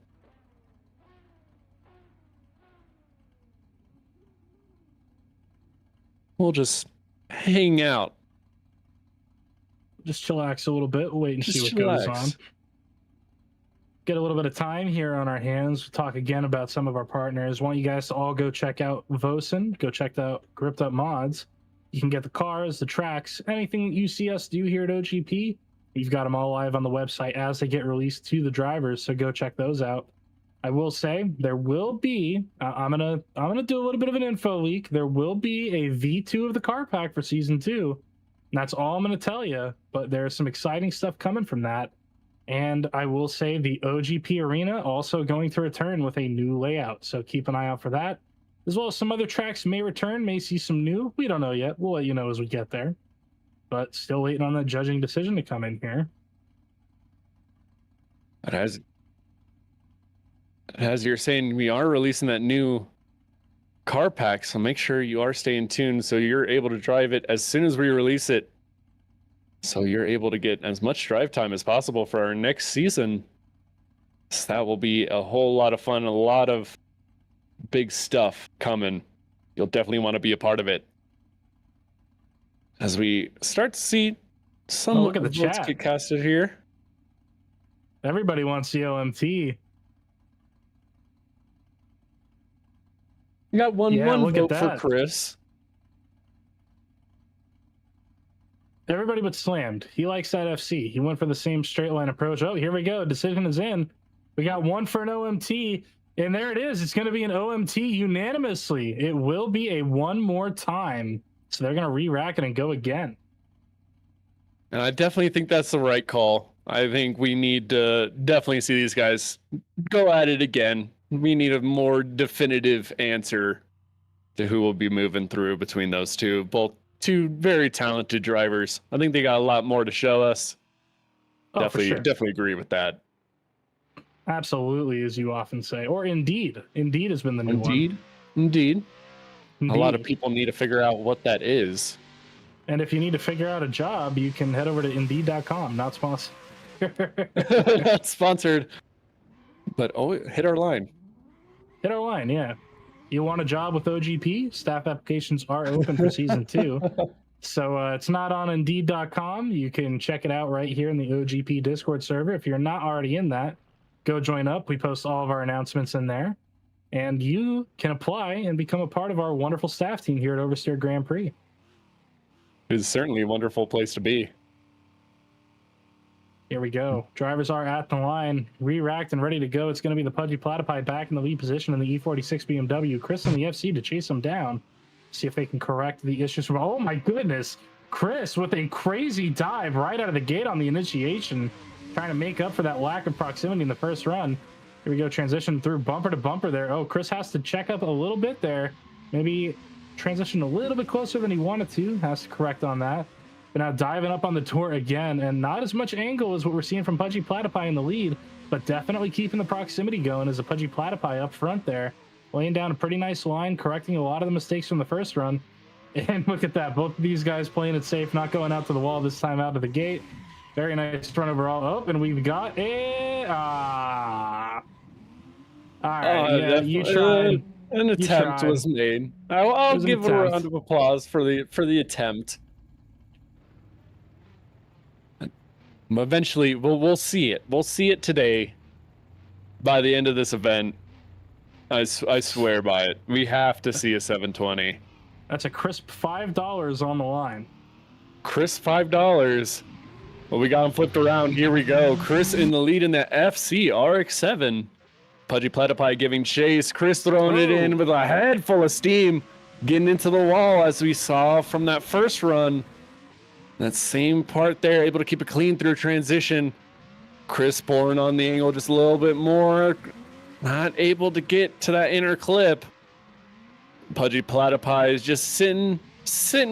we'll just hang out. Just chillax a little bit. We'll wait and see what goes on. Get a little bit of time here on our hands. We'll talk again about some of our partners. Want you guys to all go check out Vosan. Go check out Gripped Up Mods. You can get the cars, the tracks, anything that you see us do here at OGP. We've got them all live on the website as they get released to the drivers. So go check those out. I will say there will be, I'm gonna do a little bit of an info leak. There will be a V2 of the car pack for season 2. And that's all I'm gonna tell you. But there's some exciting stuff coming from that. And I will say the OGP Arena also going to return with a new layout. So keep an eye out for that. As well as some other tracks may return, may see some new. We don't know yet. We'll let you know as we get there. But still waiting on that judging decision to come in here. But as you're saying, we are releasing that new car pack, so make sure you are staying tuned so you're able to drive it as soon as we release it. So you're able to get as much drive time as possible for our next season. So that will be a whole lot of fun, a lot of big stuff coming. You'll definitely want to be a part of it. As we start to see some look at the chat get casted here. Everybody wants the OMT. You got one vote for that. Chris. Everybody but Slammed. He likes that FC. He went for the same straight line approach. Oh, here we go. Decision is in. We got one for an OMT, and there it is. It's going to be an OMT unanimously. It will be a one more time. So they're going to re-rack it and go again. And I definitely think that's the right call. I think we need to definitely see these guys go at it again. We need a more definitive answer to who will be moving through between those two. Both two very talented drivers. I think they got a lot more to show us. Oh, definitely agree with that. Absolutely, as you often say. Or Indeed. Indeed has been the new one. Indeed. A lot of people need to figure out what that is. And if you need to figure out a job, you can head over to Indeed.com. Not sponsored. Not sponsored. But hit our line. Hit our line, yeah. You want a job with OGP? Staff applications are open for season 2. So it's not on Indeed.com. You can check it out right here in the OGP Discord server. If you're not already in that, go join up. We post all of our announcements in there. And you can apply and become a part of our wonderful staff team here at Oversteer Grand Prix. It is certainly a wonderful place to be. Here we go. Drivers are at the line, re-racked and ready to go. It's going to be the Pudgy Platypi back in the lead position in the E46 BMW. Chris and the FC to chase them down. See if they can correct the issues from... Oh, my goodness. Chris with a crazy dive right out of the gate on the initiation, trying to make up for that lack of proximity in the first run. Here we go, transition through bumper to bumper there. Oh, Chris has to check up a little bit there. Maybe transition a little bit closer than he wanted to. Has to correct on that. But now diving up on the tour again, and not as much angle as what we're seeing from Pudgy Platypi in the lead, but definitely keeping the proximity going as a Pudgy Platypi up front there. Laying down a pretty nice line, correcting a lot of the mistakes from the first run. And look at that, both of these guys playing it safe, not going out to the wall this time out of the gate. Very nice run overall. Oh, and we've got a... All right, yeah, you tried. An attempt was made. I'll give a round of applause for the attempt. Eventually, we'll see it. We'll see it today. By the end of this event, I swear by it. We have to see a 720. That's a crisp $5 on the line. Crisp $5. Well, we got him flipped around. Here we go. Chris in the lead in the FC RX-7. Pudgy Platypi giving chase. Chris throwing it in with a head full of steam. Getting into the wall as we saw from that first run. That same part there, able to keep it clean through transition. Chris pouring on the angle just a little bit more. Not able to get to that inner clip. Pudgy Platypi is just sitting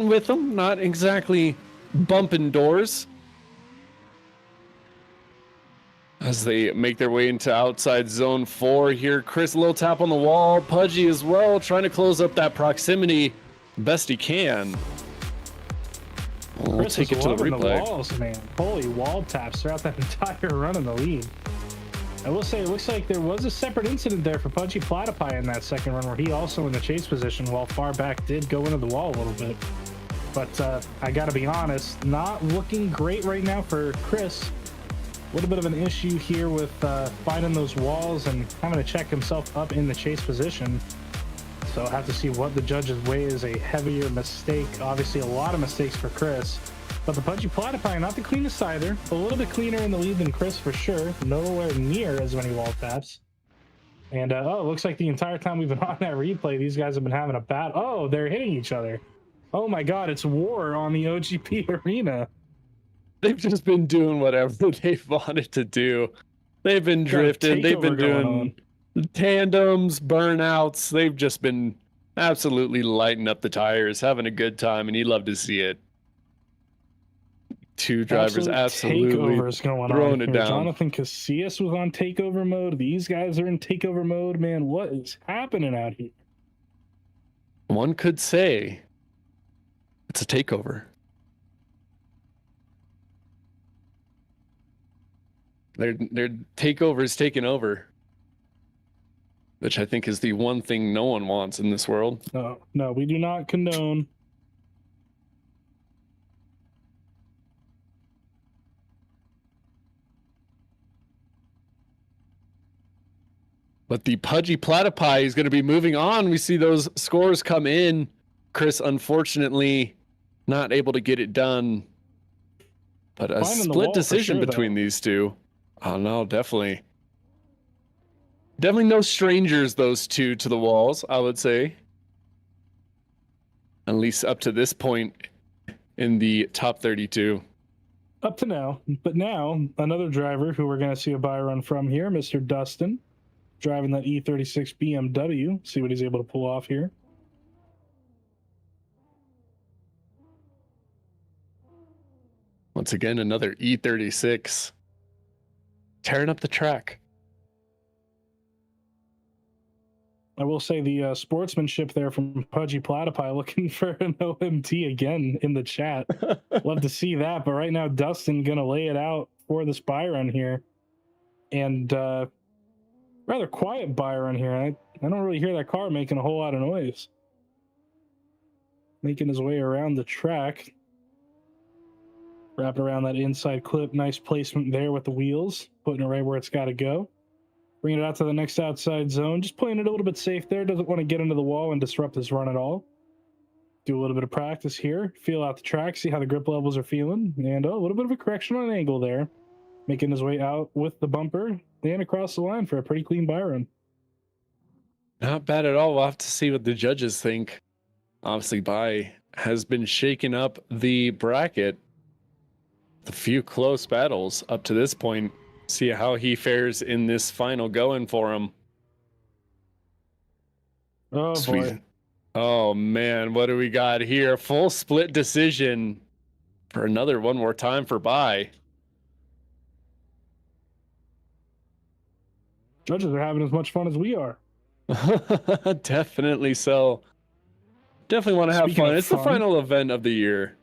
with them, not exactly bumping doors. As they make their way into outside zone 4 here. Chris, a little tap on the wall. Pudgy as well, trying to close up that proximity best he can. We'll take it to the replay. The walls, man. Holy wall taps throughout that entire run in the lead. I will say, it looks like there was a separate incident there for Pudgy Platypi in that second run, where he also in the chase position while far back did go into the wall a little bit. But I gotta be honest, not looking great right now for Chris. A little bit of an issue here with finding those walls and having to check himself up in the chase position. So I'll have to see what the judges weigh as a heavier mistake. Obviously, a lot of mistakes for Chris. But the Pudgy Platypi, not the cleanest either. A little bit cleaner in the lead than Chris for sure. Nowhere near as many wall taps. And, it looks like the entire time we've been on that replay, these guys have been having a battle. Oh, they're hitting each other. Oh my god, it's war on the OGP arena. They've just been doing whatever they've wanted to do. They've been drifting. They've been doing tandems, burnouts. They've just been absolutely lighting up the tires, having a good time, and you love to see it. Two drivers absolutely throwing it down. Jonathan Casillas was on takeover mode. These guys are in takeover mode. Man, what is happening out here? One could say it's a takeover. Their takeover is taking over, which I think is the one thing no one wants in this world. No, we do not condone. But the Pudgy Platypi is going to be moving on. We see those scores come in. Chris, unfortunately, not able to get it done. But a split decision between these two. Oh, no, definitely. Definitely no strangers, those two, to the walls, I would say. At least up to this point in the top 32. Up to now. But now, another driver who we're going to see a buy run from here, Mr. Dustin. Driving that E36 BMW. See what he's able to pull off here. Once again, another E36. Tearing up the track. I will say the sportsmanship there from Pudgy Platypi looking for an OMT again in the chat. Love to see that. But right now, Dustin going to lay it out for this buy run here. And rather quiet buy run here. I don't really hear that car making a whole lot of noise. Making his way around the track. Wrapping around that inside clip. Nice placement there with the wheels. Putting it right where it's got to go. Bringing it out to the next outside zone. Just playing it a little bit safe there. Doesn't want to get into the wall and disrupt his run at all. Do a little bit of practice here. Feel out the track. See how the grip levels are feeling. And a little bit of a correction on angle there. Making his way out with the bumper and across the line for a pretty clean buy run. Not bad at all. We'll have to see what the judges think. Obviously, by has been shaking up the bracket. A few close battles up to this point. See how he fares in this final going for him. Oh, Sweet. boy. Oh, man. What do we got here? Full split decision for another one more time for bye. Judges are having as much fun as we are. Definitely so. Definitely want to have Speaking fun. of It's the fun. final event of the year.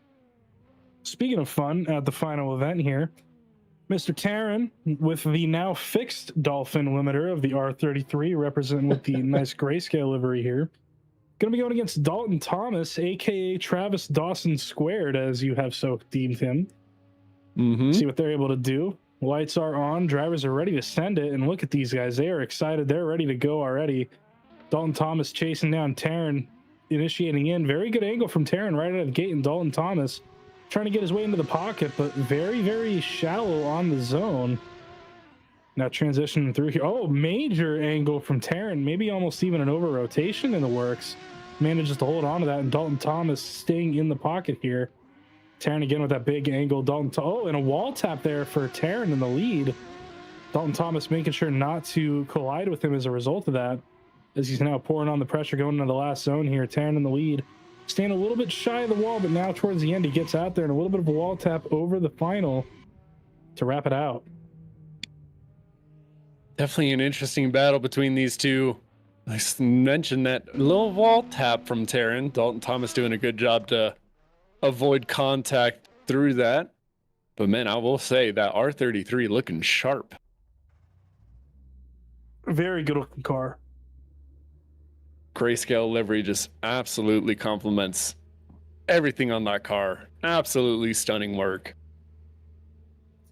Speaking of fun, at the final event here, Mr. Taryn with the now fixed Dolphin limiter of the R33, representing with the nice grayscale livery here. Going to be going against Dalton Thomas, aka Travis Dawson Squared, as you have so deemed him. See what they're able to do. Lights are on, drivers are ready to send it, and look at these guys. They are excited. They're ready to go already. Dalton Thomas chasing down Taryn, initiating in. Very good angle from Taryn right out of the gate, and Dalton Thomas trying to get his way into the pocket, but very, very shallow on the zone. Now transitioning through here. Oh, major angle from Taryn. Maybe almost even an over rotation in the works. Manages to hold on to that, and Dalton Thomas staying in the pocket here. Taryn again with that big angle. Oh, and a wall tap there for Taryn in the lead. Dalton Thomas making sure not to collide with him as a result of that, as he's now pouring on the pressure going into the last zone here. Taryn in the lead. Staying a little bit shy of the wall, but now towards the end, he gets out there and a little bit of a wall tap over the final to wrap it out. Definitely an interesting battle between these two. I mentioned that little wall tap from Taryn. Dalton Thomas doing a good job to avoid contact through that. But man, I will say that R33 looking sharp. Very good looking car. Grayscale livery just absolutely complements everything on that car. Absolutely stunning work.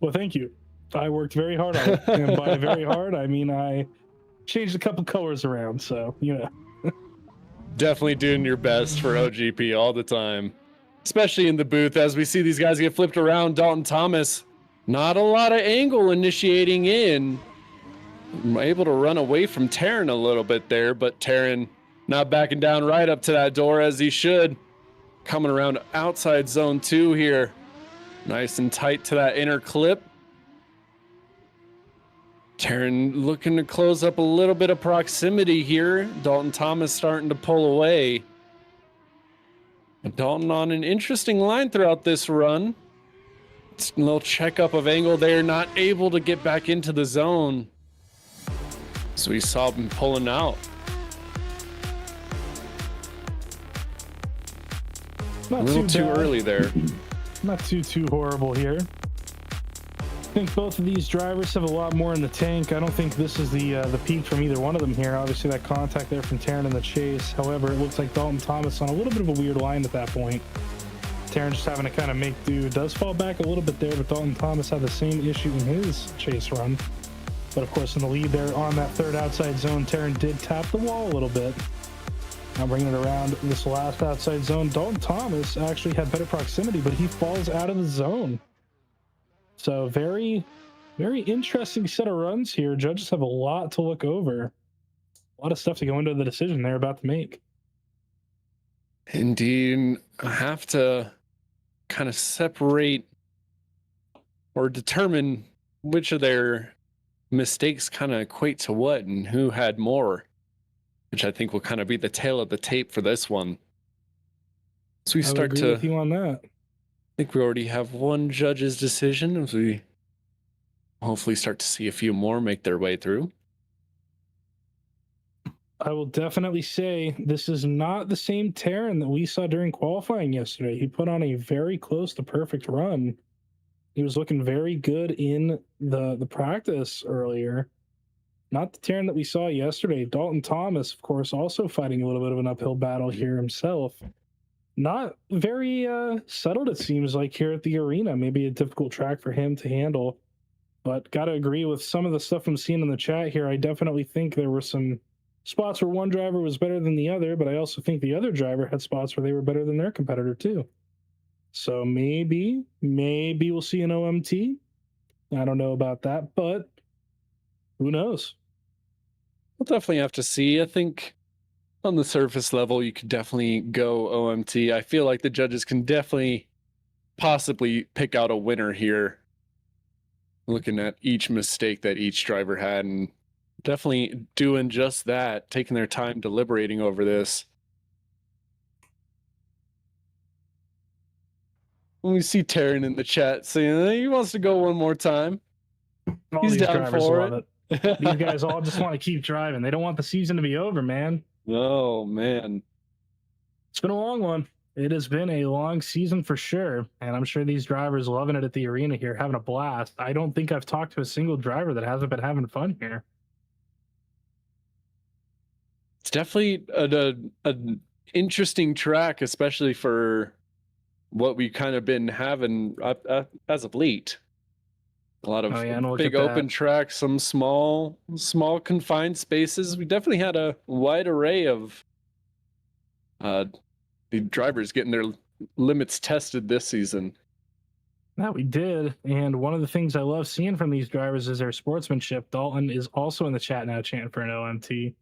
Well, thank you. I worked very hard on it. And by very hard, I mean I changed a couple colors around. So, you know. Definitely doing your best for OGP all the time. Especially in the booth as we see these guys get flipped around. Dalton Thomas, not a lot of angle initiating in. Able to run away from Taryn a little bit there, but Taryn not backing down right up to that door as he should. Coming around outside zone 2 here. Nice and tight to that inner clip. Taryn looking to close up a little bit of proximity here. Dalton Thomas starting to pull away. Dalton on an interesting line throughout this run. It's a little checkup of angle there, not able to get back into the zone. So we saw him pulling out. Not A little too bad. early there. Not too horrible here. I think both of these drivers have a lot more in the tank. I don't think this is the peak from either one of them here. Obviously that contact there from Taryn in the chase. However, it looks like Dalton Thomas on a little bit of a weird line at that point. Taryn just having to kind of make do. Does fall back a little bit there, but Dalton Thomas had the same issue in his chase run. But of course in the lead there on that third outside zone, Taryn did tap the wall a little bit. Now bringing it around this last outside zone, Dalton Thomas actually had better proximity, but he falls out of the zone. So very, very interesting set of runs here. Judges have a lot to look over. A lot of stuff to go into the decision they're about to make. Indeed, I have to kind of separate or determine which of their mistakes kind of equate to what and who had more, which I think will kind of be the tail of the tape for this one. So we I would start agree to, with you on that. I think we already have one judge's decision as we hopefully start to see a few more make their way through. I will definitely say this is not the same Taryn that we saw during qualifying yesterday. He put on a very close to perfect run. He was looking very good in the practice earlier. Not the Taryn that we saw yesterday. Dalton Thomas, of course, also fighting a little bit of an uphill battle here himself. Not very settled, it seems like, here at the arena. Maybe a difficult track for him to handle. But got to agree with some of the stuff I'm seeing in the chat here. I definitely think there were some spots where one driver was better than the other, but I also think the other driver had spots where they were better than their competitor too. So maybe we'll see an OMT. I don't know about that, but who knows? We'll definitely have to see. I think on the surface level, you could definitely go OMT. I feel like the judges can definitely possibly pick out a winner here, looking at each mistake that each driver had, and definitely doing just that, taking their time deliberating over this. We see Taryn in the chat saying he wants to go one more time. All He's these down drivers for love it. These guys all just want to keep driving. They don't want the season to be over, man. Oh, man. It's been a long one. It has been a long season for sure. And I'm sure these drivers loving it at the arena here, having a blast. I don't think I've talked to a single driver that hasn't been having fun here. It's definitely an interesting track, especially for what we kind of been having as of late. A lot of big open tracks, some small confined spaces. We definitely had a wide array of the drivers getting their limits tested this season. That we did. And one of the things I love seeing from these drivers is their sportsmanship. Dalton is also in the chat now chanting for an OMT.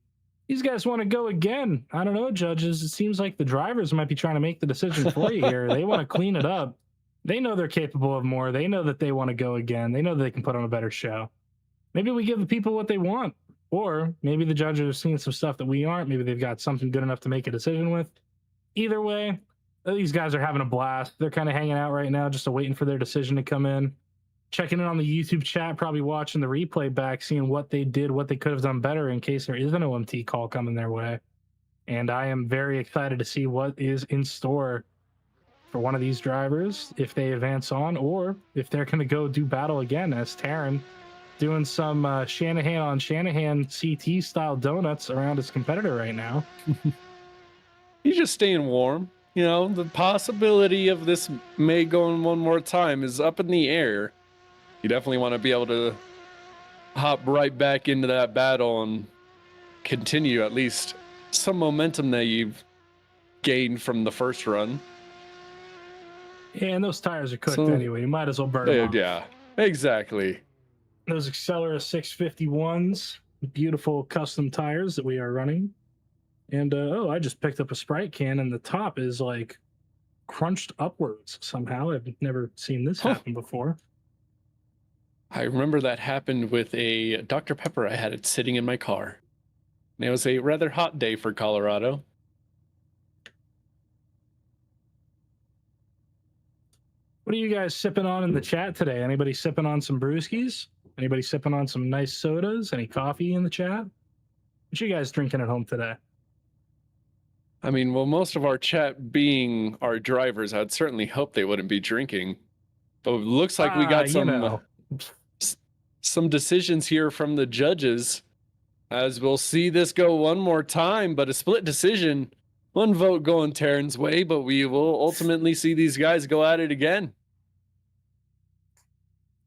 These guys want to go again. I don't know, judges. It seems like the drivers might be trying to make the decision for you here. They want to clean it up. They know they're capable of more. They know that they want to go again. They know that they can put on a better show. Maybe we give the people what they want. Or maybe the judges are seeing some stuff that we aren't. Maybe they've got something good enough to make a decision with. Either way, these guys are having a blast. They're kind of hanging out right now, just waiting for their decision to come in. Checking in on the YouTube chat, probably watching the replay back, seeing what they did, what they could have done better in case there is an OMT call coming their way. And I am very excited to see what is in store for one of these drivers, if they advance on, or if they're going to go do battle again, as Taryn doing some Shanahan on Shanahan CT style donuts around his competitor right now. He's just staying warm. You know, the possibility of this may going one more time is up in the air. You definitely want to be able to hop right back into that battle and continue at least some momentum that you've gained from the first run. Yeah, and those tires are cooked anyway. You might as well burn them off. Yeah, exactly. Those Accelera 651s, beautiful custom tires that we are running. And, I just picked up a Sprite can, and the top is, like, crunched upwards somehow. I've never seen this happen before. I remember that happened with a Dr. Pepper. I had it sitting in my car. And it was a rather hot day for Colorado. What are you guys sipping on in the chat today? Anybody sipping on some brewskis? Anybody sipping on some nice sodas? Any coffee in the chat? What you guys drinking at home today? I mean, well, most of our chat being our drivers, I'd certainly hope they wouldn't be drinking. But it looks like we got some decisions here from the judges, as we'll see this go one more time, but a split decision. One vote going Taryn's way, but we will ultimately see these guys go at it again.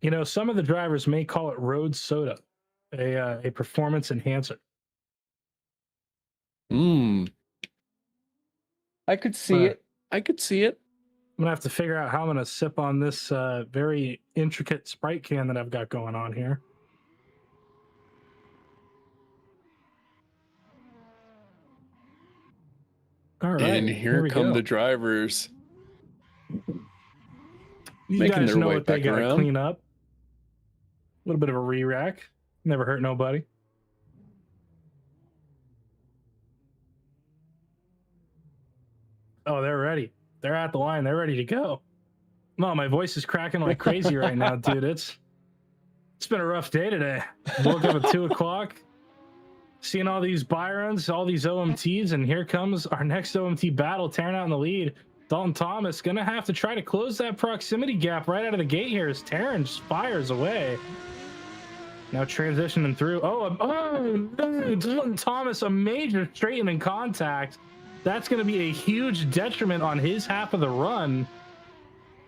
You know, some of the drivers may call it road soda, a performance enhancer. I could see it. I could see it. I'm going to have to figure out how I'm going to sip on this very intricate Sprite can that I've got going on here. All right. And here come the drivers. You guys know what they got to clean up. A little bit of a re-rack. Never hurt nobody. Oh, they're ready. They're at the line. They're ready to go. No, my voice is cracking like crazy right now, dude. It's been a rough day today. Woke up at 2 o'clock, seeing all these Byrons, all these OMTs, and here comes our next OMT battle, tearing out in the lead. Dalton Thomas gonna have to try to close that proximity gap right out of the gate here as Taryn just fires away. Now transitioning through. Oh, no, Dalton Thomas, a major straightening contact. That's going to be a huge detriment on his half of the run.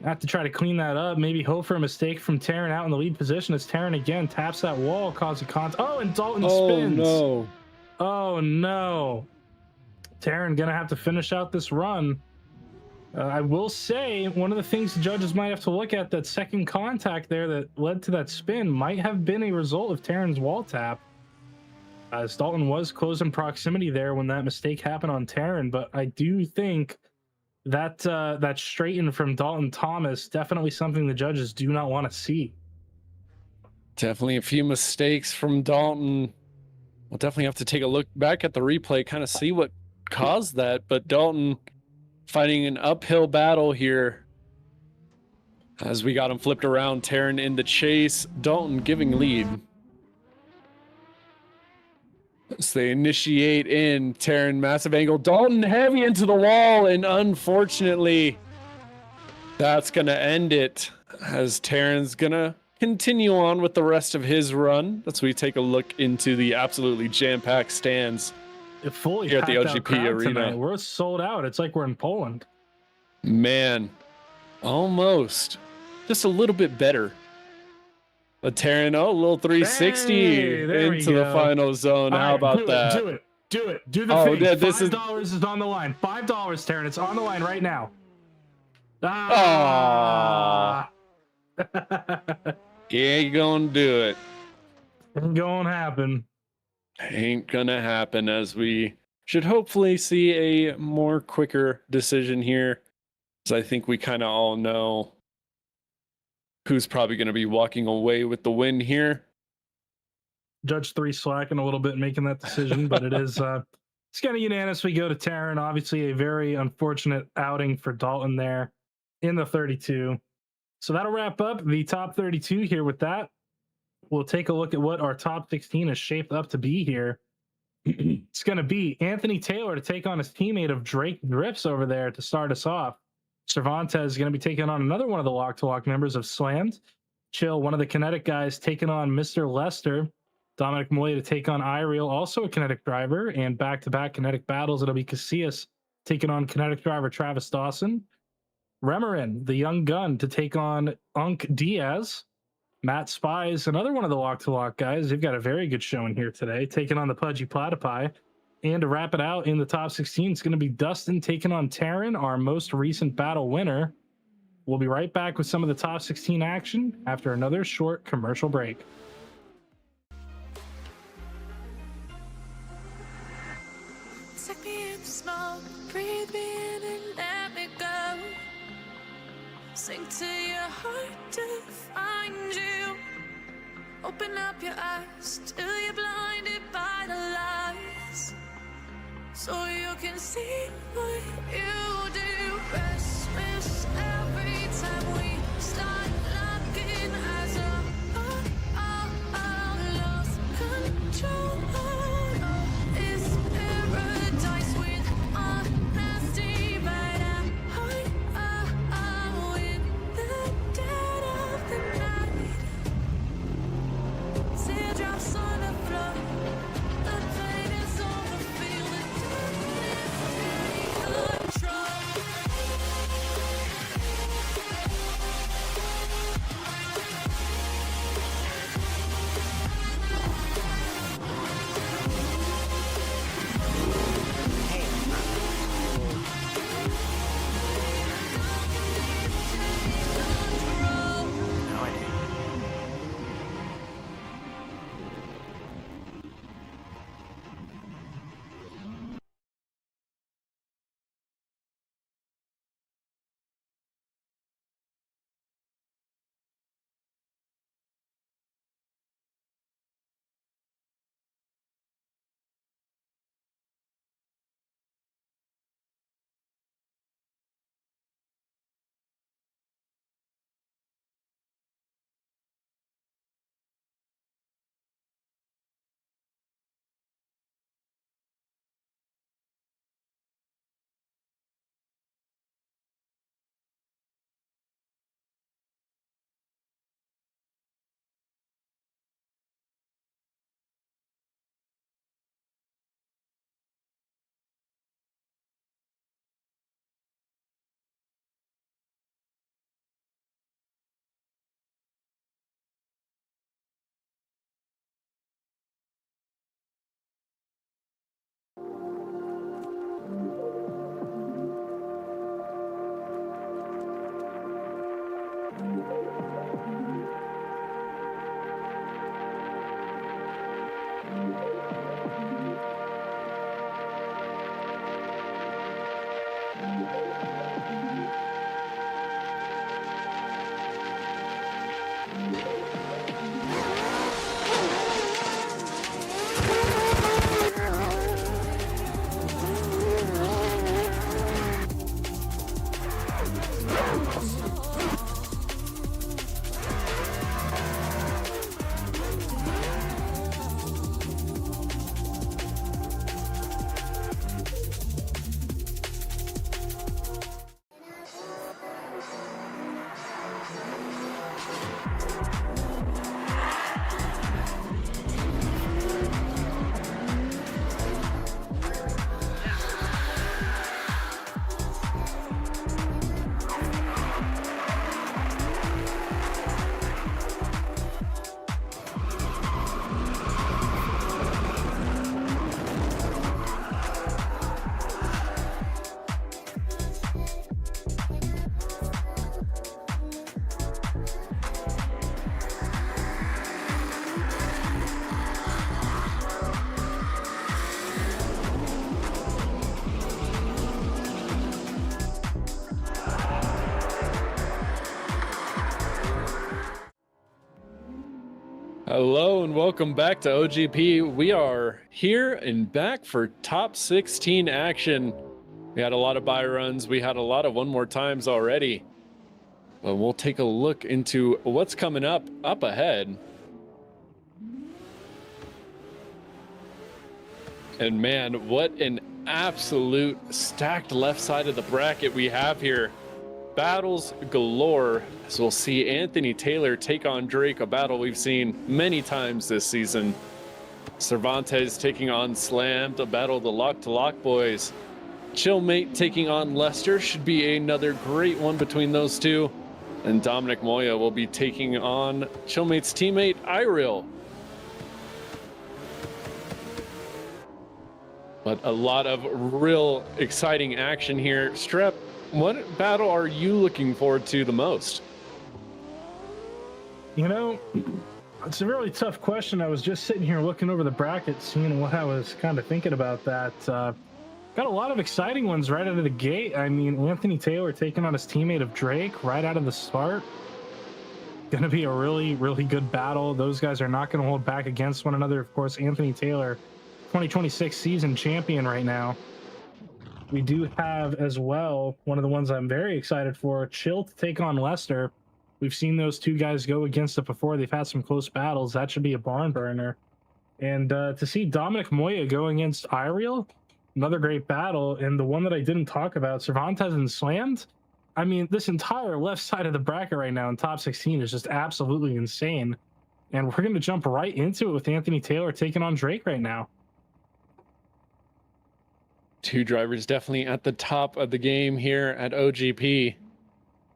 I have to try to clean that up. Maybe hope for a mistake from Taryn out in the lead position as Taryn again taps that wall, causing contact. Oh, and Dalton spins. No. Oh, no. Taryn going to have to finish out this run. I will say one of the things the judges might have to look at, that second contact there that led to that spin, might have been a result of Taryn's wall tap. As Dalton was close in proximity there when that mistake happened on Terran, but I do think that that straighten from Dalton Thomas definitely something the judges do not want to see. Definitely a few mistakes from Dalton. We'll definitely have to take a look back at the replay, kind of see what caused that. But Dalton fighting an uphill battle here as we got him flipped around. Terran in the chase, Dalton giving lead. As they initiate in, Terran massive angle, Dalton heavy into the wall, and unfortunately that's gonna end it as Terran's gonna continue on with the rest of his run. As we take a look into the absolutely jam-packed stands Fully here at the OGP arena. Tonight. We're sold out. It's like we're in Poland. Man, almost. Just a little bit better. A Terran, a little 360 into the final zone. How about that? Do it. Do the thing. $5 is on the line. $5, Terran. It's on the line right now. Ain't gonna do it. Ain't gonna happen. Ain't gonna happen, as we should hopefully see a more quicker decision here. So I think we kind of all know who's probably going to be walking away with the win here. Judge 3 slacking a little bit making that decision, but it is it's kind of unanimous. We go to Terran. Obviously a very unfortunate outing for Dalton there in the 32. So that'll wrap up the top 32 here. With that, we'll take a look at what our top 16 is shaped up to be here. It's going to be Anthony Taylor to take on his teammate of Drake Drifts over there to start us off. Cervantes is going to be taking on another one of the lock-to-lock members of Slammed. Chill, one of the Kinetik guys, taking on Mr. Lester. Dominic Moya to take on Ireal, also a Kinetik driver. And back-to-back Kinetik battles, it'll be Casillas taking on Kinetik driver Travis Dawson. Remerin, the young gun, to take on Unk Diaz. Matt Spies, another one of the lock-to-lock guys. They've got a very good showing here today, taking on the Pudgy Platypi. And to wrap it out in the top 16, it's going to be Dustin taking on Terran, our most recent battle winner. We'll be right back with some of the top 16 action after another short commercial break. Take me in the smoke, breathe me in and let me go. Sink to your heart to find you. Open up your eyes till you're blinded by the lies, so you can see what you do. Restless every time we start looking as a lost control. It's paradise with honesty, but I'm in the dead of the night. Teardrops on the floor. The pain is over, feel the darkness take control. Hello and welcome back to OGP. We are here and back for top 16 action. We had a lot of buy runs. We had a lot of one more times already. But we'll take a look into what's coming up ahead. And man, what an absolute stacked left side of the bracket we have here. Battles galore, as we'll see Anthony Taylor take on Drake, a battle we've seen many times this season. Cervantes taking on Slammed, a battle of the lock boys. Chillmate taking on Lester, should be another great one between those two. And Dominic Moya will be taking on Chillmate's teammate Iril. But a lot of real exciting action here. Strep, what battle are you looking forward to the most? You know, it's a really tough question. I was just sitting here looking over the bracket, seeing what I was kind of thinking about that. Got a lot of exciting ones right out of the gate. I mean, Anthony Taylor taking on his teammate of Drake right out of the start. Going to be a really, really good battle. Those guys are not going to hold back against one another. Of course, Anthony Taylor, 2026 season champion right now. We do have as well one of the ones I'm very excited for, Chill to take on Lester. We've seen those two guys go against it before. They've had some close battles. That should be a barn burner. And to see Dominic Moya go against Iril, another great battle. And the one that I didn't talk about, Cervantes and Slammed. I mean, this entire left side of the bracket right now in top 16 is just absolutely insane. And we're going to jump right into it with Anthony Taylor taking on Drake right now. Two drivers definitely at the top of the game here at OGP.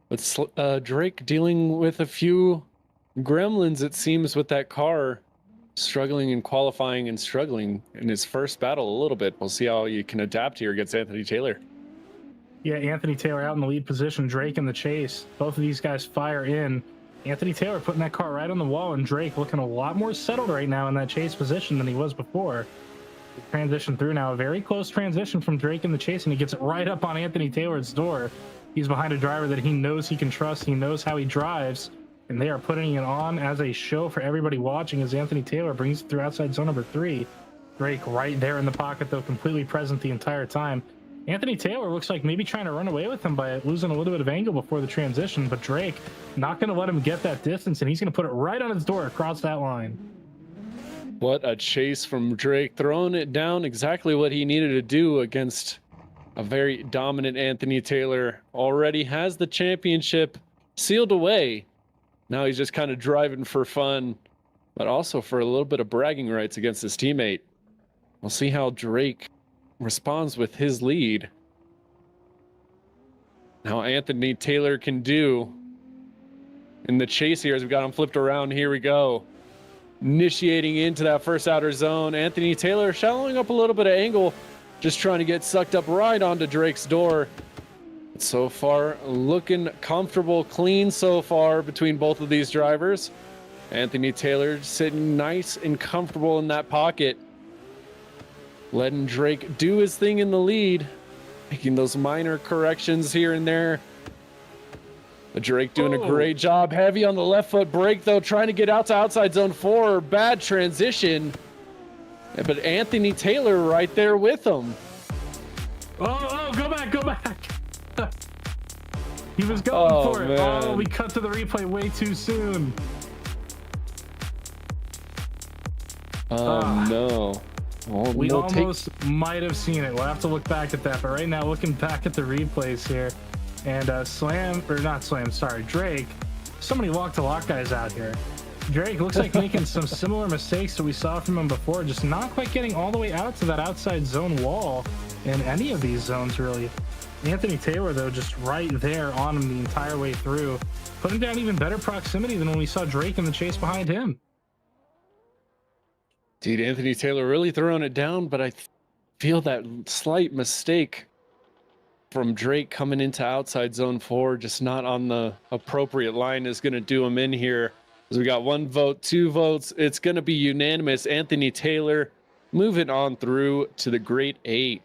With Drake dealing with a few gremlins, it seems, with that car. Struggling in qualifying and struggling in his first battle a little bit. We'll see how you can adapt here against Anthony Taylor. Yeah, Anthony Taylor out in the lead position, Drake in the chase. Both of these guys fire in. Anthony Taylor putting that car right on the wall, and Drake looking a lot more settled right now in that chase position than he was before. Transition through now, a very close transition from Drake in the chase, and he gets it right up on Anthony Taylor's door. He's behind a driver that he knows he can trust. He knows how he drives, and they are putting it on as a show for everybody watching as Anthony Taylor brings it through outside zone number 3. Drake right there in the pocket, though, completely present the entire time. Anthony Taylor looks like maybe trying to run away with him by losing a little bit of angle before the transition, but Drake not going to let him get that distance, and he's going to put it right on his door across that line. What a chase from Drake, throwing it down exactly what he needed to do against a very dominant Anthony Taylor. Already has the championship sealed away. Now he's just kind of driving for fun, but also for a little bit of bragging rights against his teammate. We'll see how Drake responds with his lead. Now Anthony Taylor can do in the chase here as we got him flipped around. Here we go. Initiating into that first outer zone. Anthony Taylor shallowing up a little bit of angle, just trying to get sucked up right onto Drake's door. But so far, looking comfortable, clean so far between both of these drivers. Anthony Taylor sitting nice and comfortable in that pocket, letting Drake do his thing in the lead, making those minor corrections here and there. But Drake doing a great job. Heavy on the left foot brake, though, trying to get out to outside zone 4. Bad transition. But Anthony Taylor right there with him. Oh, go back. He was going for it. Man. Oh, we cut to the replay way too soon. No. Oh, We no, almost might have seen it. We'll have to look back at that. But right now, looking back at the replays here, and Drake. So many lock-to-lock guys out here. Drake looks like making some similar mistakes that we saw from him before, just not quite getting all the way out to that outside zone wall in any of these zones, really. Anthony Taylor, though, just right there on him the entire way through, putting down even better proximity than when we saw Drake in the chase behind him. Dude, Anthony Taylor really throwing it down, but I feel that slight mistake from Drake coming into outside zone 4, just not on the appropriate line, is going to do him in here. As we got 1 vote, 2 votes. It's going to be unanimous. Anthony Taylor moving on through to the Great 8.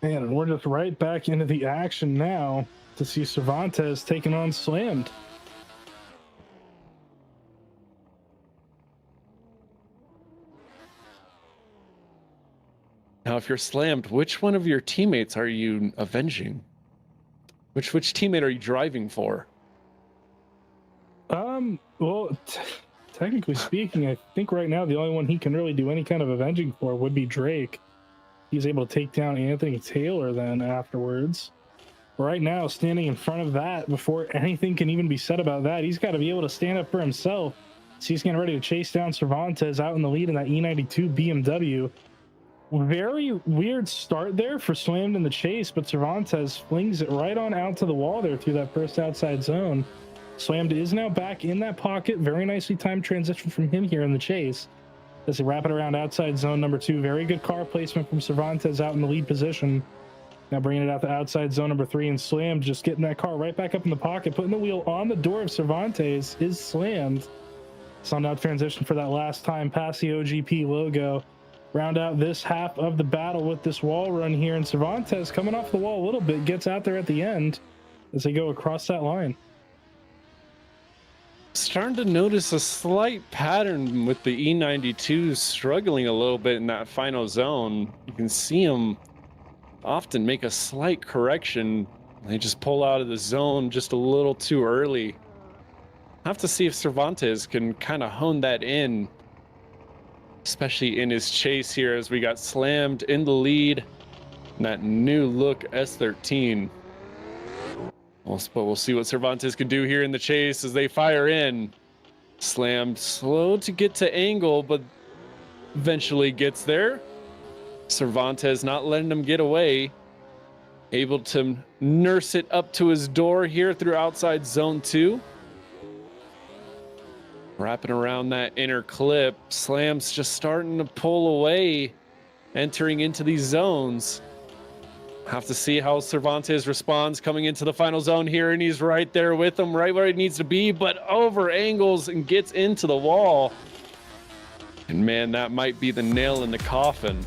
And we're just right back into the action now. to see Cervantes taking on Slammed. Now, if you're Slammed, which one of your teammates are you avenging? Which teammate are you driving for? Well, technically speaking, I think right now the only one he can really do any kind of avenging for would be Drake. He's able to take down Anthony Taylor then afterwards. Right now, standing in front of that, before anything can even be said about that, he's got to be able to stand up for himself. So he's getting ready to chase down Cervantes out in the lead in that E92 BMW. Very weird start there for Slammed in the chase, but Cervantes flings it right on out to the wall there through that first outside zone. Slammed is now back in that pocket. Very nicely timed transition from him here in the chase as they wrap it around outside zone number 2. Very good car placement from Cervantes out in the lead position. Now bringing it out to outside zone number 3, and Slammed just getting that car right back up in the pocket, putting the wheel on the door of Cervantes is Slammed. So now transition for that last time past the OGP logo. Round out this half of the battle with this wall run here, and Cervantes coming off the wall a little bit, gets out there at the end as they go across that line. Starting to notice a slight pattern with the E92 struggling a little bit in that final zone. You can see them often make a slight correction. They just pull out of the zone just a little too early. I have to see if Cervantes can kind of hone that in, especially in his chase here as we got Slammed in the lead in that new look S13. But we'll see what Cervantes can do here in the chase as they fire in. Slammed slow to get to angle, but eventually gets there. Cervantes not letting him get away. Able to nurse it up to his door here through outside zone 2. Wrapping around that inner clip. Slam's just starting to pull away, entering into these zones. Have to see how Cervantes responds coming into the final zone here, and he's right there with him, right where he needs to be, but over angles and gets into the wall. And man, that might be the nail in the coffin.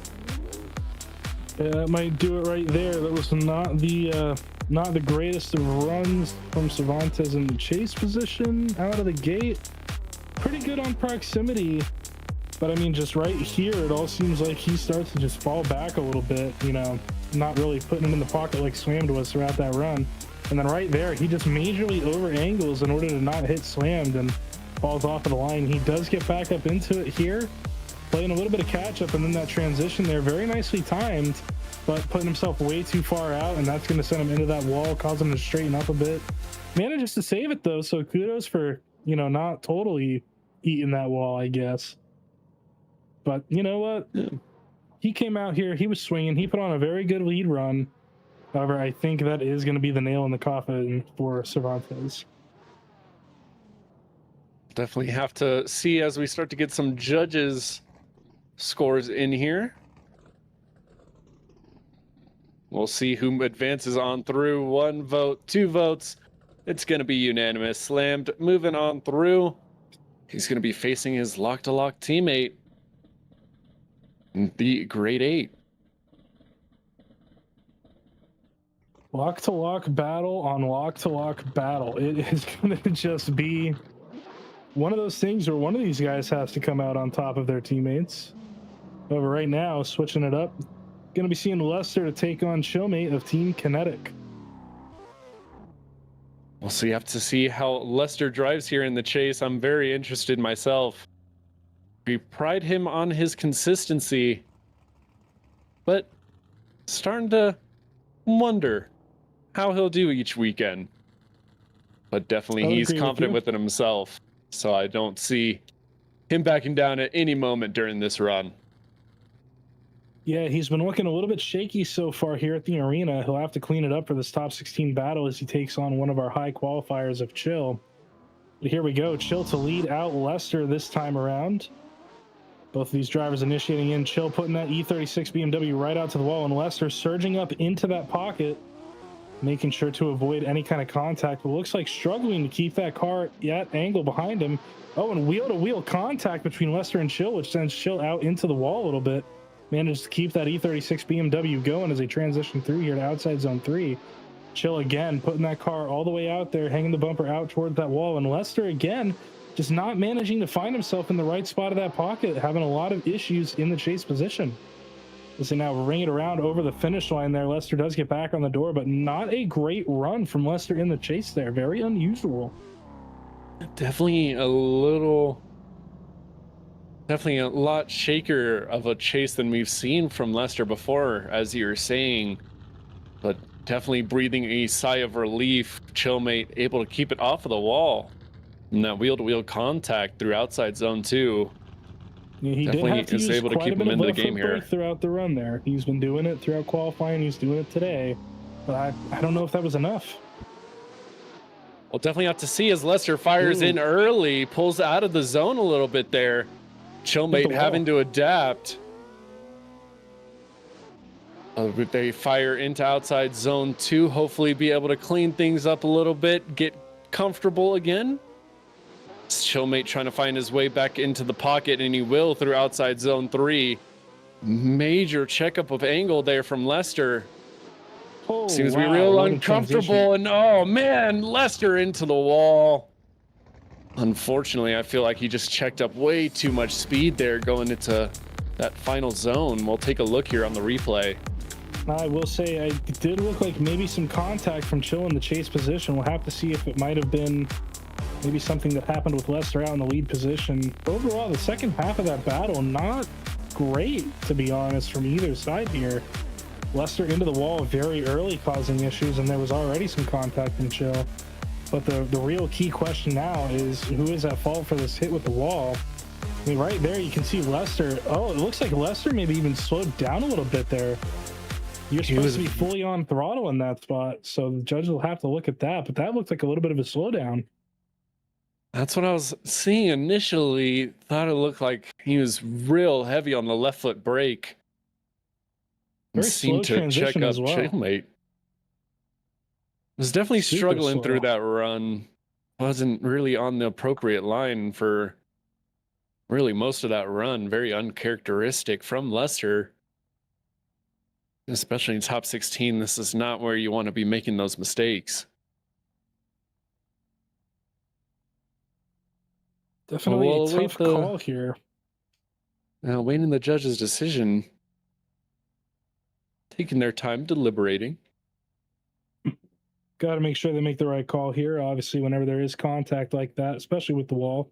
Yeah, that might do it right there. That was not the greatest of runs from Cervantes in the chase position out of the gate. Pretty good on proximity, but I mean, just right here, it all seems like he starts to just fall back a little bit, you know, not really putting him in the pocket like Slammed was throughout that run. And then right there, he just majorly over angles in order to not hit Slammed and falls off of the line. He does get back up into it here, playing a little bit of catch up, and then that transition there, very nicely timed, but putting himself way too far out, and that's going to send him into that wall, cause him to straighten up a bit. Manages to save it though, so kudos for, you know, not totally eating that wall, I guess. But you know what? Yeah. He came out here, he was swinging, he put on a very good lead run. However, I think that is going to be the nail in the coffin for Cervantes. Definitely have to see as we start to get some judges' scores in here. We'll see who advances on through. 1 vote, 2 votes. It's going to be unanimous. Slammed moving on through. He's going to be facing his lock-to-lock teammate in the grade 8. Lock-to-lock battle on lock-to-lock battle. It is going to just be one of those things where one of these guys has to come out on top of their teammates. However, right now, switching it up, going to be seeing Lester to take on Chillmate of Team Kinetik. We'll see. Have to see how Lester drives here in the chase. I'm very interested myself. We pride him on his consistency, but starting to wonder how he'll do each weekend. But definitely he's confident within himself, so I don't see him backing down at any moment during this run. Yeah, he's been looking a little bit shaky so far here at the arena. He'll have to clean it up for this top 16 battle as he takes on one of our high qualifiers of Chill. But here we go, Chill to lead out Lester this time around. Both of these drivers initiating in. Chill putting that E36 BMW right out to the wall, and Lester surging up into that pocket, making sure to avoid any kind of contact. But looks like struggling to keep that car at angle behind him. Oh, and wheel-to-wheel contact between Lester and Chill, which sends Chill out into the wall a little bit. Managed to keep that E36 BMW going as they transition through here to outside zone 3. Chill again, putting that car all the way out there, hanging the bumper out towards that wall. And Lester again, just not managing to find himself in the right spot of that pocket, having a lot of issues in the chase position. As they now ring it around over the finish line there, Lester does get back on the door, but not a great run from Lester in the chase there. Very unusual. Definitely a lot shaker of a chase than we've seen from Lester before, as you were saying, but definitely breathing a sigh of relief. Chillmate able to keep it off of the wall, and that wheel-to-wheel contact through outside zone 2. Yeah, he Definitely did have to is use able to quite keep a bit him of into the left game foot here. brake throughout the run there. He's been doing it throughout qualifying. He's doing it today, but I don't know if that was enough. We'll definitely have to see as Lester fires in early, pulls out of the zone a little bit there. Chillmate having to adapt. They fire into outside zone 2, hopefully be able to clean things up a little bit, get comfortable again. Chillmate trying to find his way back into the pocket, and he will through outside zone 3. Major checkup of angle there from Lester. Oh, Seems to be wow, real what a uncomfortable, and oh man, Lester into the wall. Unfortunately, I feel like he just checked up way too much speed there going into that final zone. We'll take a look here on the replay. I will say it did look like maybe some contact from Chill in the chase position. We'll have to see if it might have been maybe something that happened with Lester out in the lead position. Overall, the second half of that battle, not great, to be honest, from either side here. Lester into the wall very early, causing issues, and there was already some contact from Chill. But the real key question now is, who is at fault for this hit with the wall? I mean, right there, you can see Lester. Oh, it looks like Lester maybe even slowed down a little bit there. You're supposed to be fully on throttle in that spot, so the judge will have to look at that. But that looked like a little bit of a slowdown. That's what I was seeing initially. Thought it looked like he was real heavy on the left foot brake. Very Seemed slow to check transition up as well. Chillmate. Was definitely Super struggling through slow. that run. Wasn't really on the appropriate line for really most of that run. Very uncharacteristic from Lester. Especially in top 16, this is not where you want to be making those mistakes. Definitely a tough call here. Now, waiting the judge's decision. Taking their time, deliberating. Got to make sure they make the right call here. Obviously, whenever there is contact like that, especially with the wall,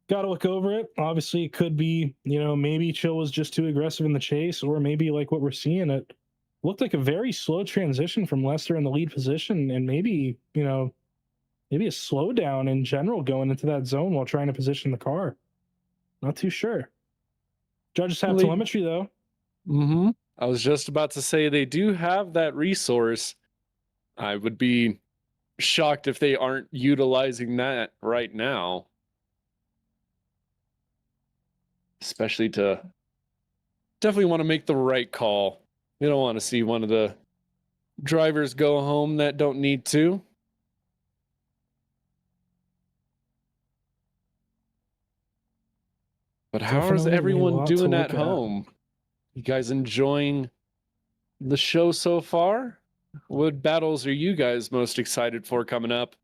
got to look over it. Obviously, it could be, maybe Chill was just too aggressive in the chase, or maybe like what we're seeing, it looked like a very slow transition from Lester in the lead position, and maybe, maybe a slowdown in general going into that zone while trying to position the car. Not too sure. Judges have telemetry, though. Mm-hmm. I was just about to say they do have that resource. I would be shocked if they aren't utilizing that right now. Especially to definitely want to make the right call. You don't want to see one of the drivers go home that don't need to. But how is everyone doing at home? You guys enjoying the show so far? What battles are you guys most excited for coming up?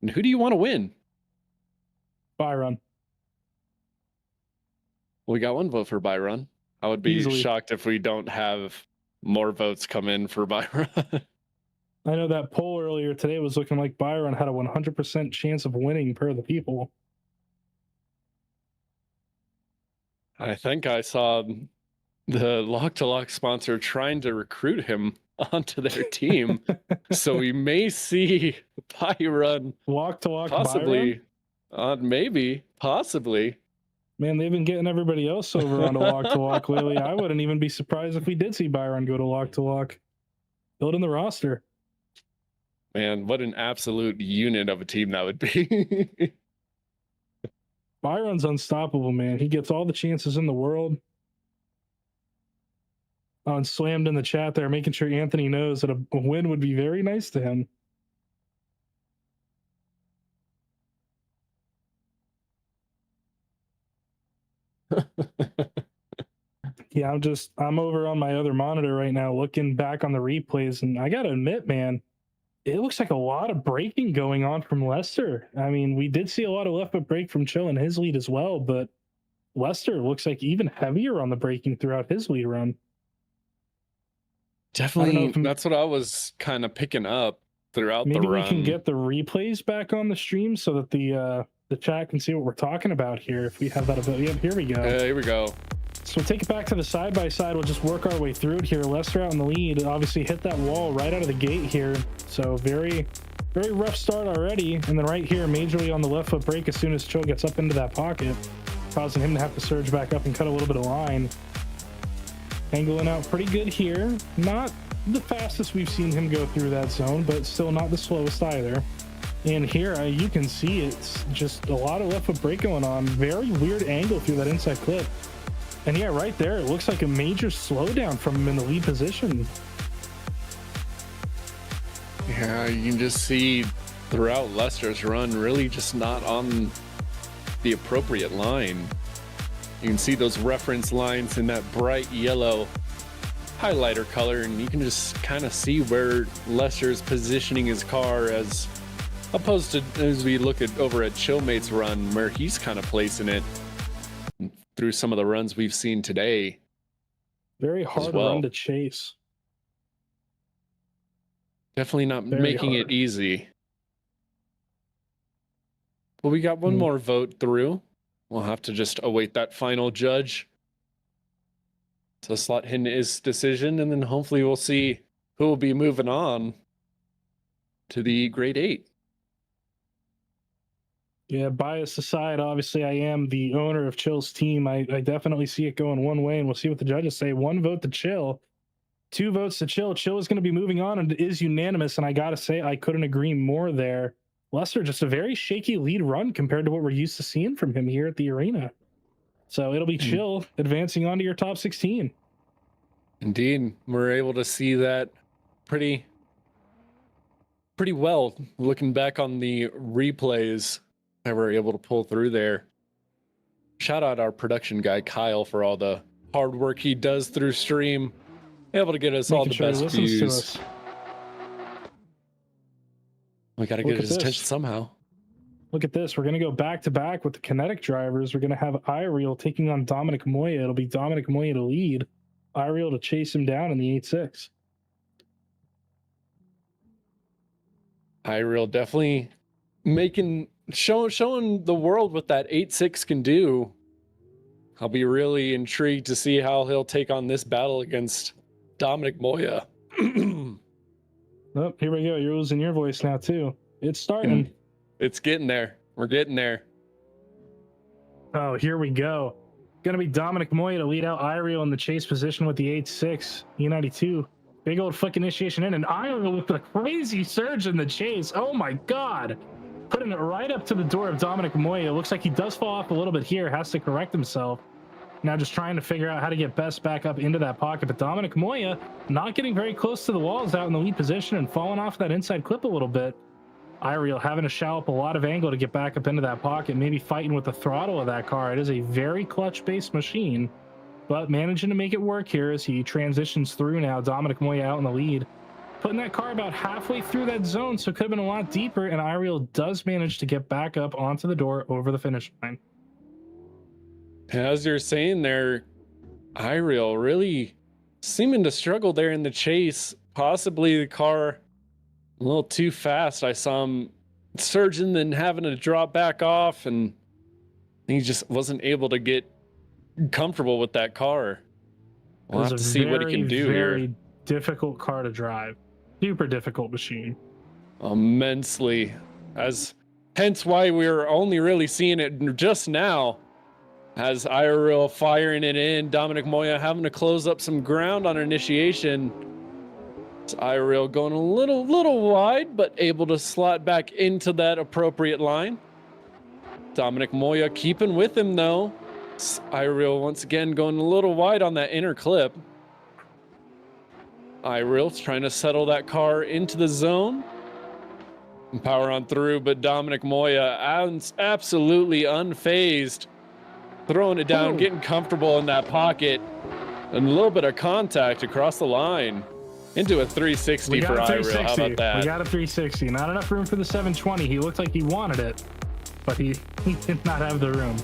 And who do you want to win? Byron. We got one vote for Byron. I would be shocked if we don't have more votes come in for Byron. I know that poll earlier today was looking like Byron had a 100% chance of winning per the people. I think I saw the lock-to-lock sponsor trying to recruit him onto their team. So we may see Byron lock-to-lock possibly. Maybe, possibly. Man, they've been getting everybody else over onto lock-to-lock lately. I wouldn't even be surprised if we did see Byron go to lock-to-lock. Building the roster. Man, what an absolute unit of a team that would be. Byron's unstoppable, man. He gets all the chances in the world. And slammed in the chat there, making sure Anthony knows that a win would be very nice to him. Yeah, I'm over on my other monitor right now looking back on the replays, and I gotta admit, man, it looks like a lot of braking going on from Lester. I mean, we did see a lot of left foot brake from Chill in his lead as well, but Lester looks like even heavier on the braking throughout his lead run. Definitely, that's what I was kind of picking up throughout the run. Maybe we can get the replays back on the stream so that the chat can see what we're talking about here. If we have that available. Yep, here we go. Here we go. So we'll take it back to the side-by-side. We'll just work our way through it here. Lester out in the lead. Obviously hit that wall right out of the gate here. So very, very rough start already. And then right here, majorly on the left foot brake as soon as Chill gets up into that pocket, causing him to have to surge back up and cut a little bit of line. Angling out pretty good here. Not the fastest we've seen him go through that zone, but still not the slowest either. And here you can see it's just a lot of left foot brake going on. Very weird angle through that inside clip. And yeah, right there, it looks like a major slowdown from him in the lead position. Yeah, you can just see throughout Lester's run, really just not on the appropriate line. You can see those reference lines in that bright yellow highlighter color, and you can just kind of see where Lester's positioning his car as opposed to as we look at over at Chillmate's run, where he's kind of placing it through some of the runs we've seen today. Very hard run to chase. Definitely not making it easy. Well, we got one more vote through. We'll have to just await that final judge to slot in his decision, and then hopefully we'll see who will be moving on to the grade 8. Yeah, bias aside, obviously I am the owner of Chill's team. I definitely see it going one way, and we'll see what the judges say. 1 vote to Chill, 2 votes to Chill. Chill is going to be moving on, and it is unanimous, and I got to say, I couldn't agree more there. Lester, just a very shaky lead run compared to what we're used to seeing from him here at the arena. So it'll be Chill advancing onto your top 16. Indeed, we're able to see that pretty well looking back on the replays that we're able to pull through there. Shout out our production guy Kyle for all the hard work he does through stream, able to get us all the best views. We got to get his attention somehow. Look at this. We're going to go back to back with the Kinetik drivers. We're going to have Ireal taking on Dominic Moya. It'll be Dominic Moya to lead, Ireal to chase him down in the 8-6. Ireal definitely showing the world what that 8-6 can do. I'll be really intrigued to see how he'll take on this battle against Dominic Moya. Oh, here we go. You're losing your voice now, too. It's starting. It's getting there. We're getting there. Oh, here we go. Going to be Dominic Moya to lead out Ireal in the chase position with the 8-6 E92. Big old flick initiation in, and Ireal with a crazy surge in the chase. Oh, my God. Putting it right up to the door of Dominic Moya. It looks like he does fall off a little bit here. Has to correct himself. Now just trying to figure out how to get best back up into that pocket. But Dominic Moya not getting very close to the walls out in the lead position and falling off that inside clip a little bit. Ireal having to shout up a lot of angle to get back up into that pocket, maybe fighting with the throttle of that car. It is a very clutch-based machine, but managing to make it work here as he transitions through now. Dominic Moya out in the lead, putting that car about halfway through that zone, so it could have been a lot deeper, and Ireal does manage to get back up onto the door over the finish line. As you're saying there, Ireal really seeming to struggle there in the chase. Possibly the car a little too fast. I saw him surging, then having to drop back off, and he just wasn't able to get comfortable with that car. We'll have to see what he can do here. Very difficult car to drive. Super difficult machine. Immensely. Hence why we're only really seeing it just now. As Ireal firing it in, Dominic Moya having to close up some ground on initiation. It's Ireal going a little wide, but able to slot back into that appropriate line. Dominic Moya keeping with him though. It's Ireal once again going a little wide on that inner clip. Ireal's trying to settle that car into the zone. And power on through, but Dominic Moya absolutely unfazed. Throwing it down, getting comfortable in that pocket, and a little bit of contact across the line. Into a 360 for Ireal. How about that? We got a 360. Not enough room for the 720. He looked like he wanted it, but he did not have the room.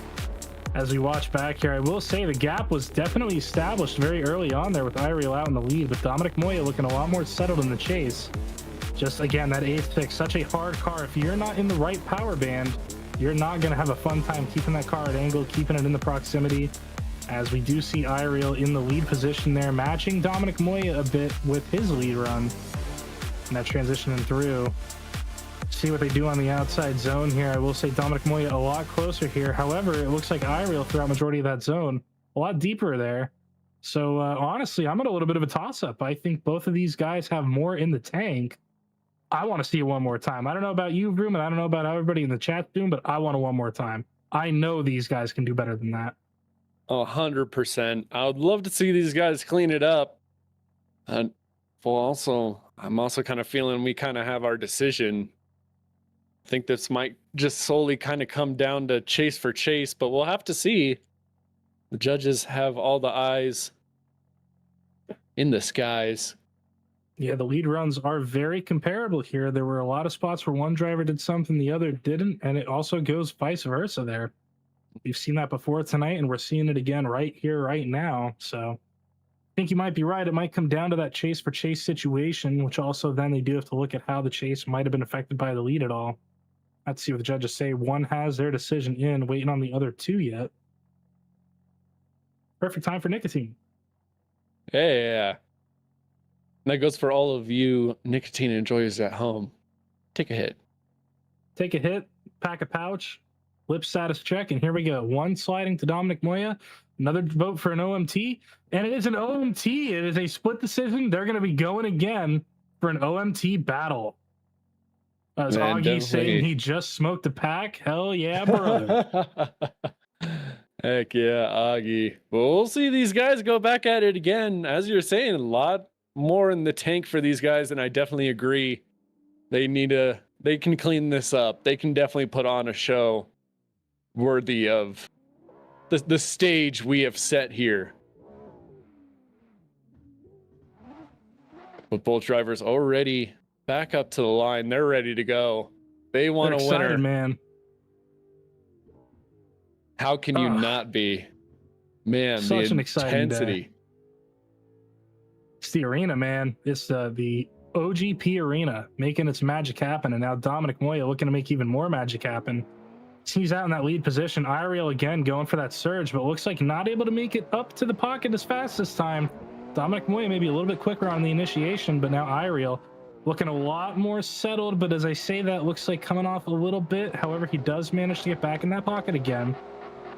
As we watch back here, I will say the gap was definitely established very early on there with Ireal out in the lead, but Dominic Moya looking a lot more settled in the chase. Just again, that 8.6, such a hard car. If you're not in the right power band, you're not going to have a fun time keeping that car at angle, keeping it in the proximity. As we do see Ireal in the lead position there, matching Dominic Moya a bit with his lead run. And that transitioning through. See what they do on the outside zone here. I will say Dominic Moya a lot closer here. However, it looks like Ireal throughout majority of that zone, a lot deeper there. So honestly, I'm at a little bit of a toss-up. I think both of these guys have more in the tank. I want to see it one more time. I don't know about you, Vroom, and I don't know about everybody in the chat doing, but I want it one more time. I know these guys can do better than that. 100%. I would love to see these guys clean it up. And well, I'm also kind of feeling we kind of have our decision. I think this might just solely kind of come down to chase for chase, but we'll have to see. The judges have all the eyes in the skies. Yeah, the lead runs are very comparable here. There were a lot of spots where one driver did something the other didn't, and it also goes vice versa there. We've seen that before tonight, and we're seeing it again right here, right now. So I think you might be right. It might come down to that chase for chase situation, which also then they do have to look at how the chase might have been affected by the lead at all. Let's see what the judges say. One has their decision in, waiting on the other two yet. Perfect time for nicotine. Yeah. And that goes for all of you nicotine enjoyers at home. Take a hit. Take a hit, pack a pouch, lip status check, and here we go. One sliding to Dominic Moya, another vote for an OMT, and it is an OMT. It is a split decision. They're going to be going again for an OMT battle. As Augie saying he just smoked a pack. Hell yeah, brother. Heck yeah, Augie. Well, we'll see these guys go back at it again. As you're saying, a lot more in the tank for these guys, and I definitely agree. They can clean this up. They can definitely put on a show worthy of the stage we have set here. With both drivers already back up to the line, they're ready to go. They want a winner, man. How can you not be? Man, such the an exciting intensity. Day. It's the arena, man. It's the OGP arena making its magic happen, and now Dominic Moya looking to make even more magic happen. He's out in that lead position. Ireal again going for that surge, but looks like not able to make it up to the pocket as fast this time. Dominic Moya maybe a little bit quicker on the initiation, but now Ireal looking a lot more settled, but as I say that, looks like coming off a little bit. However, he does manage to get back in that pocket again.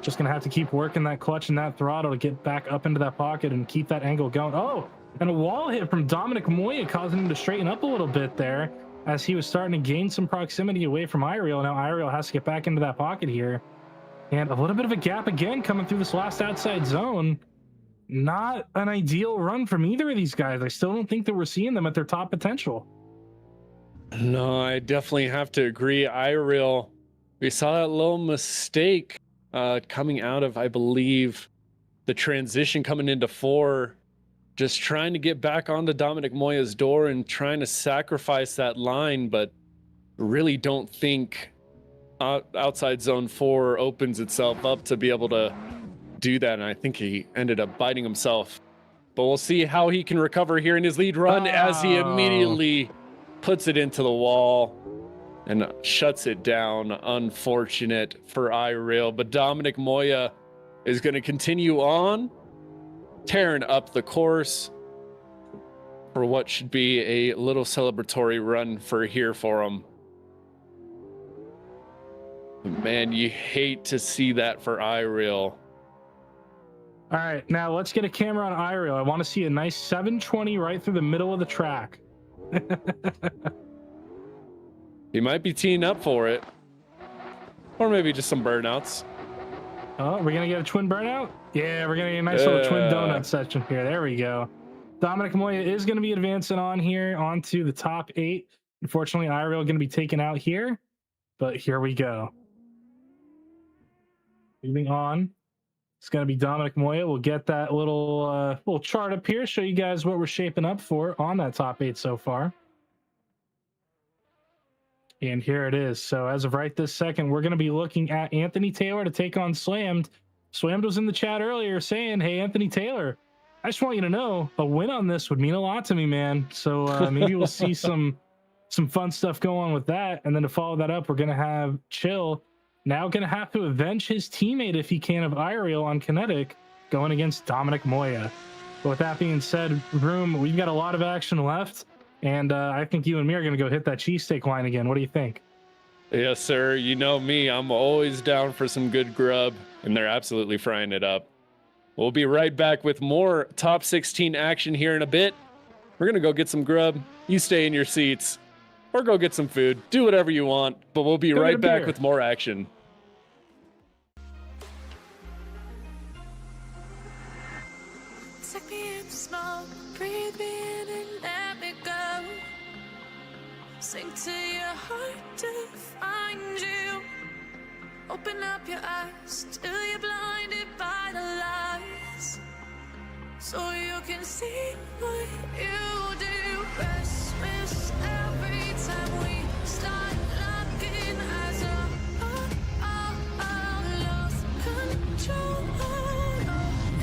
Just going to have to keep working that clutch and that throttle to get back up into that pocket and keep that angle going. Oh, and a wall hit from Dominic Moya causing him to straighten up a little bit there as he was starting to gain some proximity away from Ireal. Now Ireal has to get back into that pocket here. And a little bit of a gap again coming through this last outside zone. Not an ideal run from either of these guys. I still don't think that we're seeing them at their top potential. No, I definitely have to agree. Ireal, we saw that little mistake coming out of, I believe, the transition coming into 4, just trying to get back onto Dominic Moya's door and trying to sacrifice that line, but really don't think outside zone 4 opens itself up to be able to do that, and I think he ended up biting himself. But we'll see how he can recover here in his lead run as he immediately puts it into the wall and shuts it down. Unfortunate for Ireal, but Dominic Moya is going to continue on, tearing up the course for what should be a little celebratory run for him. Man, you hate to see that for Ireal. All right, now let's get a camera on Ireal. I want to see a nice 720 right through the middle of the track. He might be teeing up for it, or maybe just some burnouts. Oh, we're gonna get a twin burnout? Yeah, we're gonna get a nice little twin donut section here. There we go. Dominic Moya is gonna be advancing on here onto the top 8. Unfortunately, Ireal gonna be taken out here, but here we go. Moving on. It's going to be Dominic Moya. We'll get that little chart up here, show you guys what we're shaping up for on that top 8 so far. And here it is. So as of right this second, we're going to be looking at Anthony Taylor to take on Slammed. Slammed was in the chat earlier saying, hey, Anthony Taylor, I just want you to know a win on this would mean a lot to me, man. So maybe we'll see some fun stuff go on with that. And then to follow that up, we're going to have Chill now going to have to avenge his teammate, if he can, of Iriel on Kinetik, going against Dominic Moya. But with that being said, Room, we've got a lot of action left, and I think you and me are going to go hit that cheesesteak line again. What do you think? Yes, sir. You know me. I'm always down for some good grub, and they're absolutely frying it up. We'll be right back with more top 16 action here in a bit. We're going to go get some grub. You stay in your seats, or go get some food. Do whatever you want, but we'll be right back with more action. Take me in the smoke, breathe me in and let me go. Sink to your heart to find you. Open up your eyes till you're blinded by the lies, so you can see what you do. Restless every time we start looking as a lost control.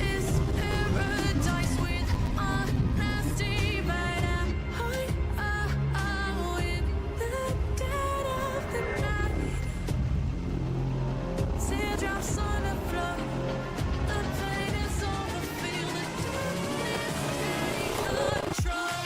Is paradise with honesty, but I'm in the dead of the night. Teardrops on the floor, the pain is over, feel the darkness take control.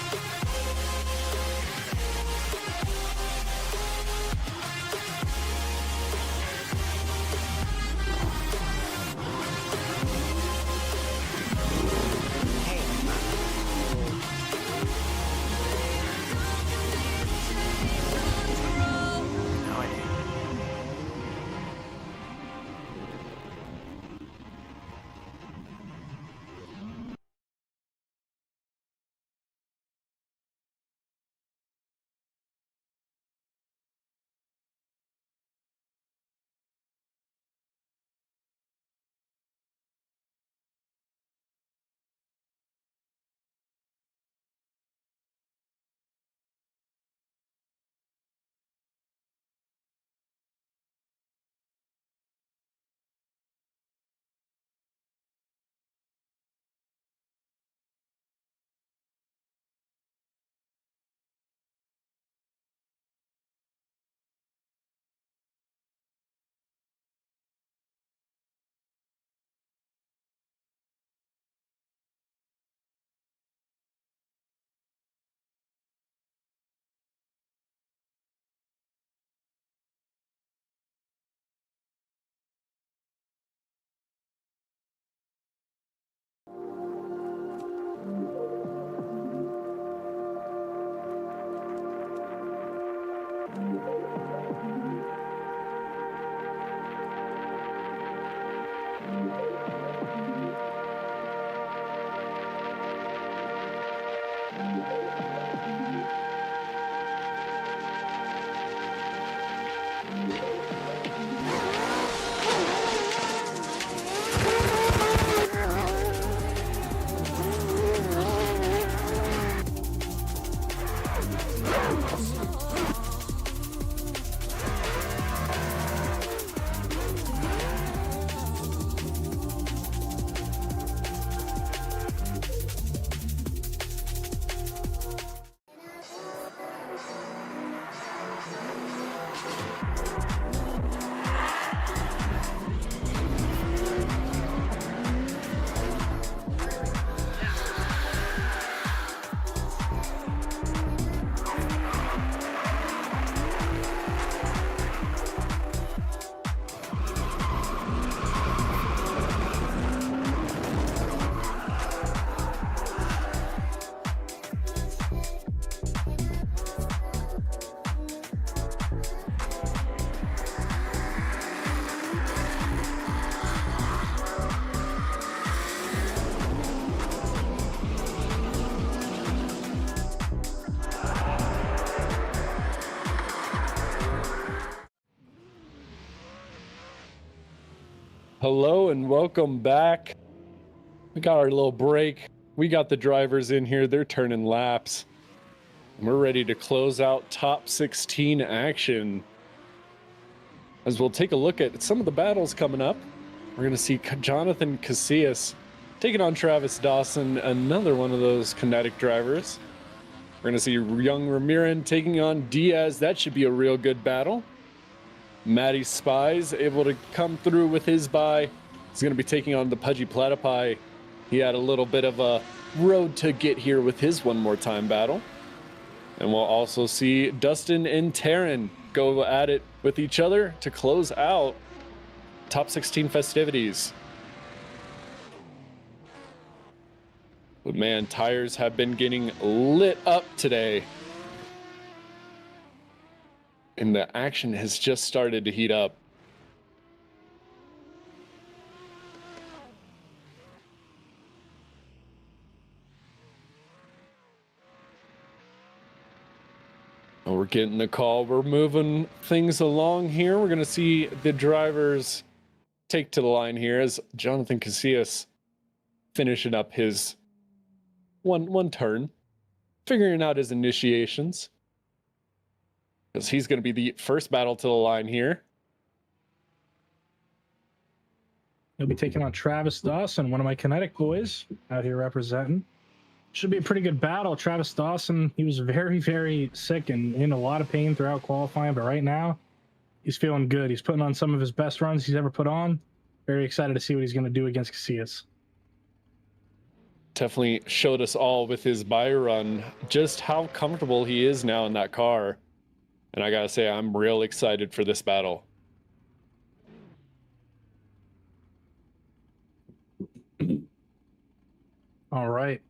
Hello and welcome back. We got our little break. We got the drivers in here. They're turning laps. We're ready to close out top 16 action. As we'll take a look at some of the battles coming up. We're going to see Jonathan Casillas taking on Travis Dawson, another one of those Kinetik drivers. We're going to see young Ramirin taking on Diaz. That should be a real good battle. Matty Spies able to come through with his bye. He's going to be taking on the Pudgy Platypi. He had a little bit of a road to get here with his one more time battle. And we'll also see Dustin and Taryn go at it with each other to close out top 16 festivities. But man, tires have been getting lit up today. And the action has just started to heat up. We're getting the call. We're moving things along here. We're going to see the drivers take to the line here as Jonathan Casillas finishing up his one turn, figuring out his initiations. Because he's going to be the first battle to the line here. He'll be taking on Travis Dawson, one of my Kinetik boys out here representing. Should be a pretty good battle. Travis Dawson, he was very, very sick and in a lot of pain throughout qualifying, but right now he's feeling good. He's putting on some of his best runs he's ever put on. Very excited to see what he's going to do against Casillas. Definitely showed us all with his bye run just how comfortable he is now in that car. And I gotta say, I'm real excited for this battle. All right.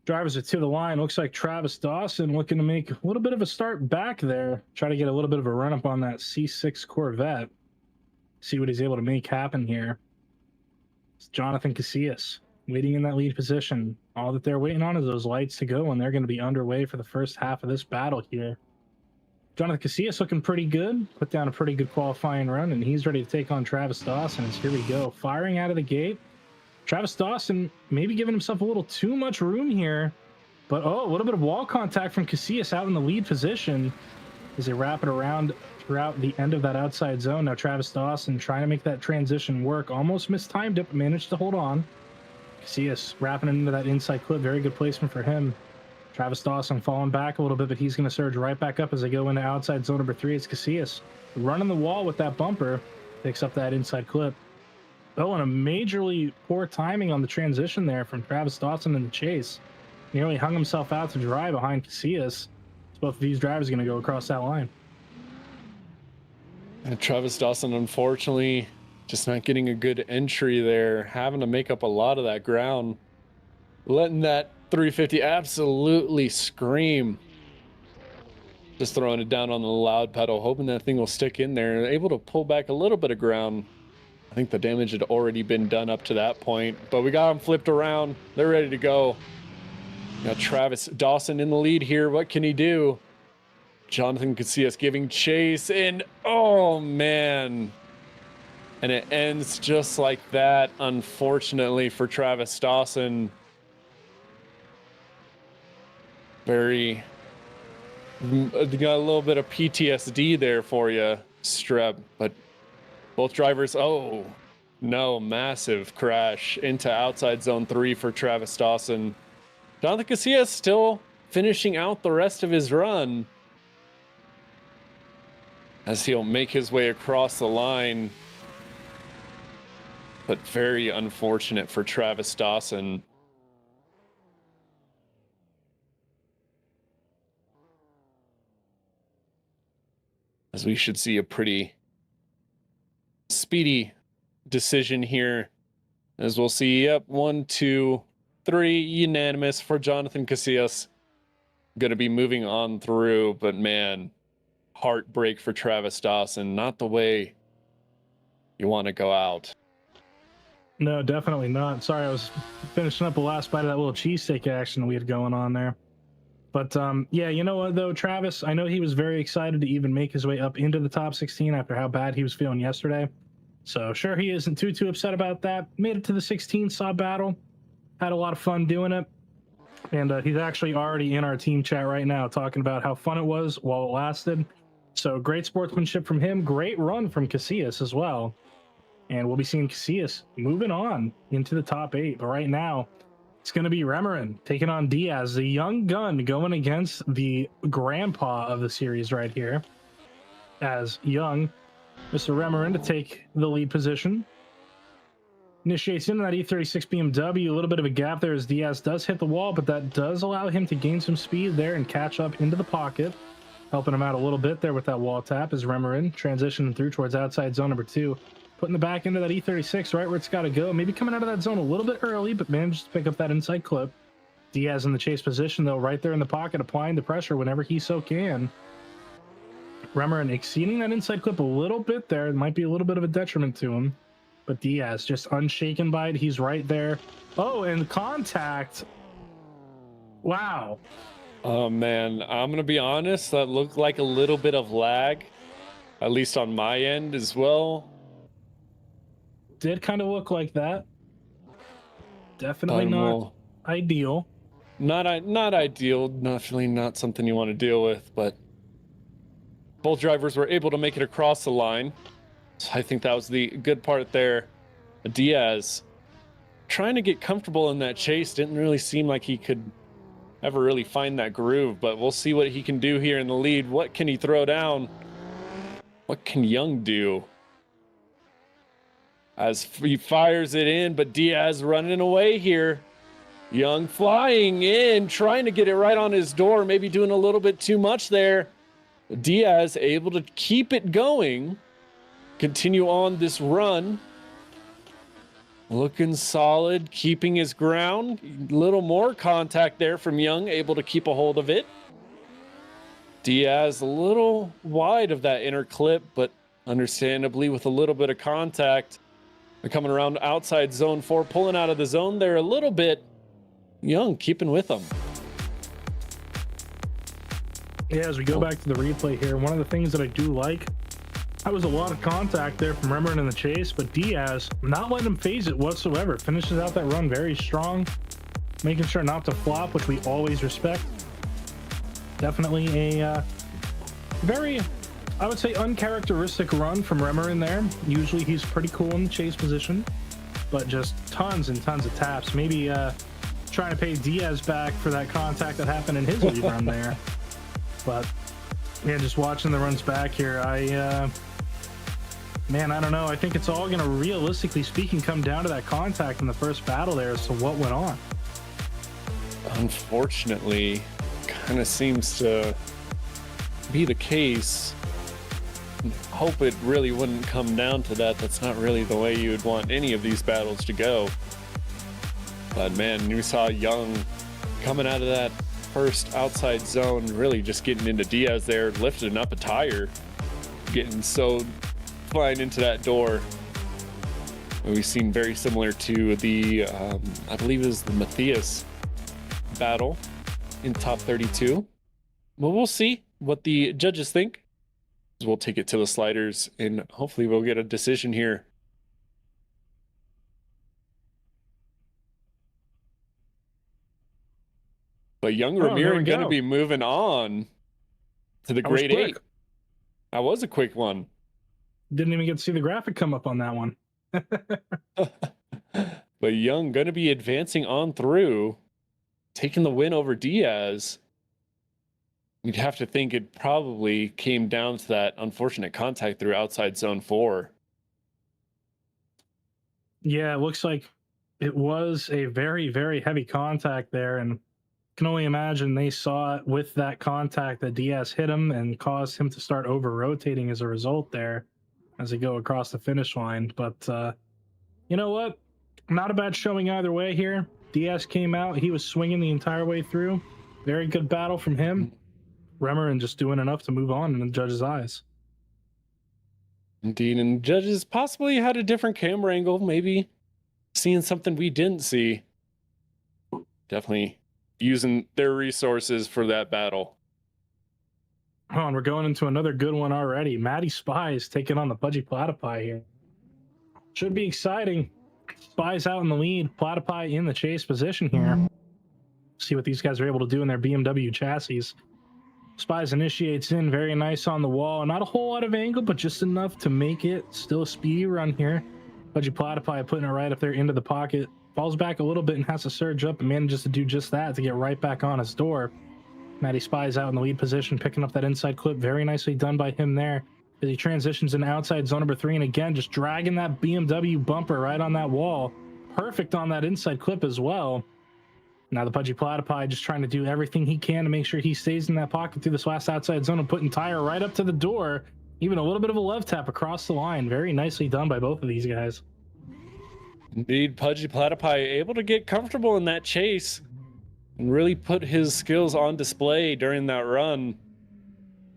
Drivers are to the line. Looks like Travis Dawson looking to make a little bit of a start back there. Try to get a little bit of a run up on that C6 Corvette. See what he's able to make happen here. It's Jonathan Casillas waiting in that lead position. All that they're waiting on is those lights to go, and they're going to be underway for the first half of this battle here. Jonathan Casillas looking pretty good. Put down a pretty good qualifying run, and he's ready to take on Travis Dawson. As here we go. Firing out of the gate. Travis Dawson maybe giving himself a little too much room here. But, oh, a little bit of wall contact from Casillas out in the lead position as they wrap it around throughout the end of that outside zone. Now Travis Dawson trying to make that transition work. Almost mistimed it, but managed to hold on. Casillas wrapping it into that inside clip. Very good placement for him. Travis Dawson falling back a little bit, but he's going to surge right back up as they go into outside zone number 3. It's Casillas running the wall with that bumper. Picks up that inside clip. Oh, and a majorly poor timing on the transition there from Travis Dawson in the chase. Nearly hung himself out to dry behind Casillas. Both of these drivers are going to go across that line. And Travis Dawson, unfortunately, just not getting a good entry there. Having to make up a lot of that ground. Letting that 350 absolutely scream. Just throwing it down on the loud pedal, hoping that thing will stick in there. Able to pull back a little bit of ground. I think the damage had already been done up to that point, but we got them flipped around. They're ready to go. Now Travis Dawson in the lead here. What can he do? Jonathan Casillas giving chase, and oh man. And it ends just like that, unfortunately, for Travis Dawson. Got a little bit of PTSD there for you, Streb, but both drivers, oh no, massive crash into outside zone 3 for Travis Dawson. Jonathan Casillas still finishing out the rest of his run as he'll make his way across the line, but very unfortunate for Travis Dawson. As we should see a pretty speedy decision here, as we'll see, yep, 1, 2, 3, unanimous for Jonathan Casillas. Going to be moving on through, but man, heartbreak for Travis Dawson. Not the way you want to go out. No, definitely not. Sorry, I was finishing up the last bite of that little cheesesteak action we had going on there. But yeah, you know what though, Travis, I know he was very excited to even make his way up into the top 16 after how bad he was feeling yesterday. So sure, he isn't too upset about that. Made it to the 16, saw battle, had a lot of fun doing it. And he's actually already in our team chat right now talking about how fun it was while it lasted. So great sportsmanship from him. Great run from Casillas as well. And we'll be seeing Casillas moving on into the top 8. But right now, it's going to be Remeron taking on Diaz, the young gun going against the grandpa of the series right here. As young, Mr. Remeron to take the lead position. Initiates into that E36 BMW, a little bit of a gap there as Diaz does hit the wall, but that does allow him to gain some speed there and catch up into the pocket, helping him out a little bit there with that wall tap as Remeron transitioning through towards outside zone number 2, putting the back into that E36 right where it's got to go, maybe coming out of that zone a little bit early, but managed to pick up that inside clip. Diaz in the chase position, though, right there in the pocket, applying the pressure whenever he so can. Remeron exceeding that inside clip a little bit there. It might be a little bit of a detriment to him. But Diaz just unshaken by it. He's right there. Oh, and contact. Wow. Oh, man. I'm going to be honest. That looked like a little bit of lag, at least on my end as well. Did kind of look like that. Definitely not ideal. Not ideal. Definitely not something you want to deal with, but both drivers were able to make it across the line. So I think that was the good part there. Diaz trying to get comfortable in that chase. Didn't really seem like he could ever really find that groove, but we'll see what he can do here in the lead. What can he throw down? What can Young do? As he fires it in, but Diaz running away here. Young flying in, trying to get it right on his door, maybe doing a little bit too much there. Diaz able to keep it going. Continue on this run. Looking solid, keeping his ground. A little more contact there from Young, able to keep a hold of it. Diaz a little wide of that inner clip, but understandably with a little bit of contact. They're coming around outside zone 4, pulling out of the zone there a little bit. Young keeping with them. Yeah, as we go back to the replay here, one of the things that I do like, that was a lot of contact there from Remeron in the chase, but Diaz not letting him phase it whatsoever. Finishes out that run very strong, making sure not to flop, which we always respect. Definitely a very, I would say, uncharacteristic run from Remeron there. Usually he's pretty cool in the chase position, but just tons and tons of taps. Maybe trying to pay Diaz back for that contact that happened in his lead run there. But yeah, just watching the runs back here, man, I don't know. I think it's all going to, realistically speaking, come down to that contact in the first battle there as to what went on. Unfortunately, kind of seems to be the case. Hope it really wouldn't come down to that. That's not really the way you would want any of these battles to go. But man, you saw Young coming out of that first outside zone, really just getting into Diaz there, lifting up a tire, getting so flying into that door. We've seen very similar to the, I believe it was the Matthias battle in top 32. Well, we'll see what the judges think. We'll take it to the sliders and hopefully we'll get a decision here. But Young Ramiro going to be moving on to the grade 8. That was a quick one. Didn't even get to see the graphic come up on that one. But Young going to be advancing on through, taking the win over Diaz. You'd have to think it probably came down to that unfortunate contact through outside zone 4. Yeah, it looks like it was a very, very heavy contact there, and can only imagine they saw it with that contact that Diaz hit him and caused him to start over-rotating as a result there as they go across the finish line. But you know what? Not a bad showing either way here. Diaz came out. He was swinging the entire way through. Very good battle from him. Remeron just doing enough to move on in the judges' eyes. Indeed, and judges possibly had a different camera angle, maybe seeing something we didn't see. Definitely using their resources for that battle. Oh, and we're going into another good one already. Matty Spies taking on the Pudgy Platypi here. Should be exciting. Spies out in the lead. Platypi in the chase position here. See what these guys are able to do in their BMW chassis. Spies initiates in, very nice on the wall. Not a whole lot of angle, but just enough to make it still a speedy run here. Pudgy Platypi putting it right up there into the pocket. Falls back a little bit and has to surge up and manages to do just that to get right back on his door. Matty Spies out in the lead position, picking up that inside clip. Very nicely done by him there. As he transitions into outside zone number 3, and again, just dragging that BMW bumper right on that wall. Perfect on that inside clip as well. Now the Pudgy Platypi just trying to do everything he can to make sure he stays in that pocket through this last outside zone and putting tire right up to the door. Even a little bit of a love tap across the line. Very nicely done by both of these guys. Indeed, Pudgy Platypi able to get comfortable in that chase and really put his skills on display during that run.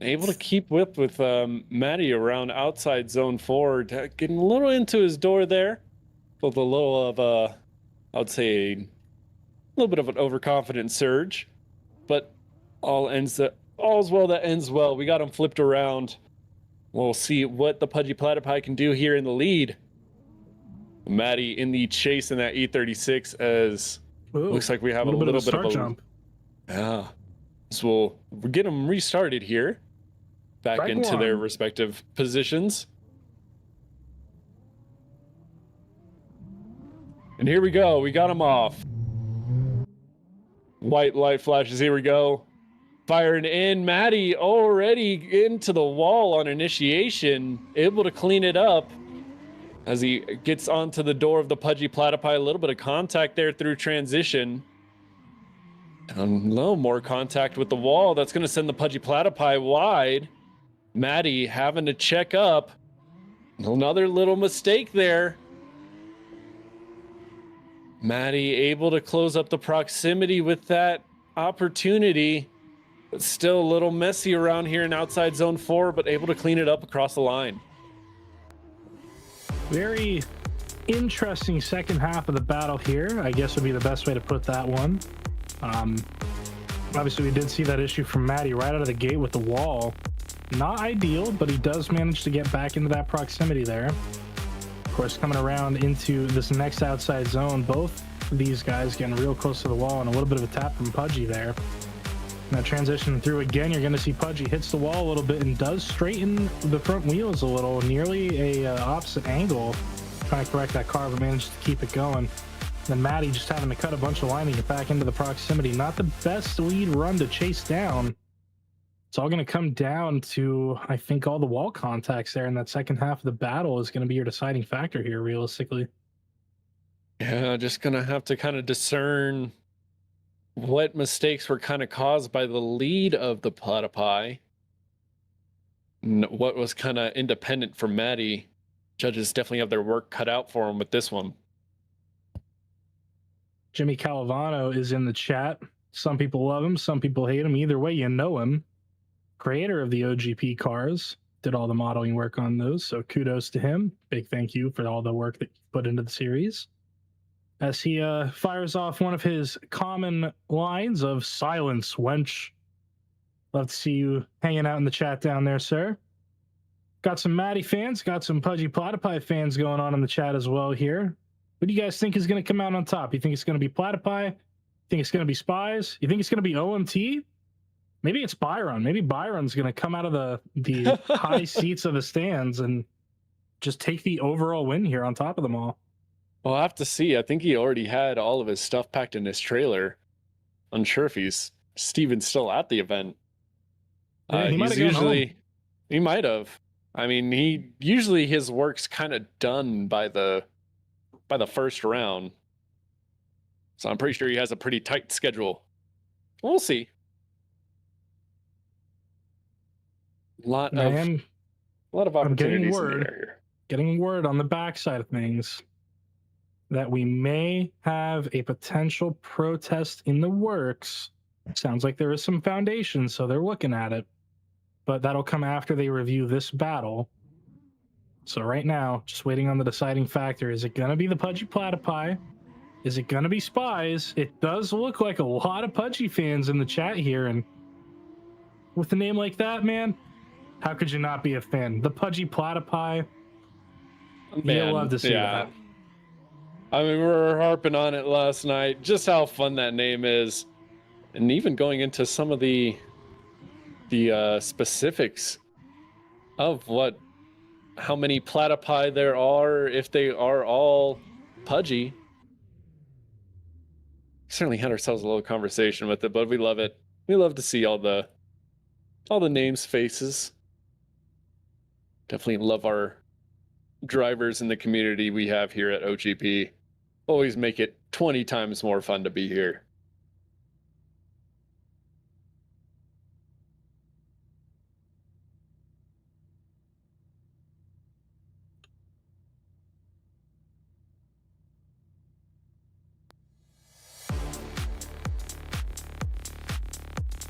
Able to keep whip with Matty around outside zone 4, getting a little into his door there. With a little of I would say a little bit of an overconfident surge, but all's well that ends well. We got him flipped around. We'll see what the Pudgy Platypi can do here in the lead. Matty in the chase in that E36 as looks like we have a little bit of a jump. Yeah. So we'll get them restarted here. Back Right into on. their respective positions. And here we go. We got them off. White light flashes. Here we go. Firing in. Matty already into the wall on initiation. Able to clean it up as he gets onto the door of the Pudgy Platypi. A little bit of contact there through transition. And a little more contact with the wall. That's going to send the Pudgy Platypi wide. Matty having to check up. Another little mistake there. Matty able to close up the proximity with that opportunity, but still a little messy around here in outside zone 4, but able to clean it up across the line. Very interesting second half of the battle here, I guess would be the best way to put that one. Obviously, we did see that issue from Matty right out of the gate with the wall. Not ideal, but he does manage to get back into that proximity there. Of course, coming around into this next outside zone, both of these guys getting real close to the wall, and a little bit of a tap from Pudgy there. Now transitioning through again, you're going to see Pudgy hits the wall a little bit and does straighten the front wheels a little, nearly a opposite angle, trying to correct that car, but managed to keep it going. Then Matty just having to cut a bunch of line to get back into the proximity. Not the best lead run to chase down. It's all going to come down to, I think, all the wall contacts there in that second half of the battle is going to be your deciding factor here, realistically. Yeah, just going to have to kind of discern what mistakes were kind of caused by the lead of the Platypi. What was kind of independent from Matty. Judges definitely have their work cut out for them with this one. Jimmy Calavano is in the chat. Some people love him, some people hate him. Either way, you know him. Creator of the OGP cars, did all the modeling work on those, so kudos to him. Big thank you for all the work that you put into the series. As he fires off one of his common lines of silence, wench. Love to see you hanging out in the chat down there, sir. Got some Matty fans, got some Pudgy Platypi fans going on in the chat as well here. What do you guys think is going to come out on top? You think it's going to be Platypi? Think it's going to be Spies? You think it's going to be OMT? Maybe it's Byron. Maybe Byron's going to come out of the high seats of the stands and just take the overall win here on top of them all. Well, I'll have to see. I think he already had all of his stuff packed in his trailer. Unsure if Steven's still at the event. Yeah, he might he's have gone usually home. He might have. I mean, usually his work's kind of done by the first round. So I'm pretty sure he has a pretty tight schedule. We'll see. A lot of opportunities in the air here. Getting word on the backside of things that we may have a potential protest in the works. Sounds like there is some foundation, so they're looking at it. But that'll come after they review this battle. So right now, just waiting on the deciding factor. Is it going to be the Pudgy Platypi? Is it going to be Spies? It does look like a lot of Pudgy fans in the chat here. And with a name like that, man, how could you not be a fan? The Pudgy Platypi. You'll love to see that. I mean, we were harping on it last night, just how fun that name is. And even going into some of the specifics of how many platypi there are, if they are all pudgy. Certainly had ourselves a little conversation with it, but we love it. We love to see all the names, faces. Definitely love our drivers in the community we have here at OGP. Always make it 20 times more fun to be here.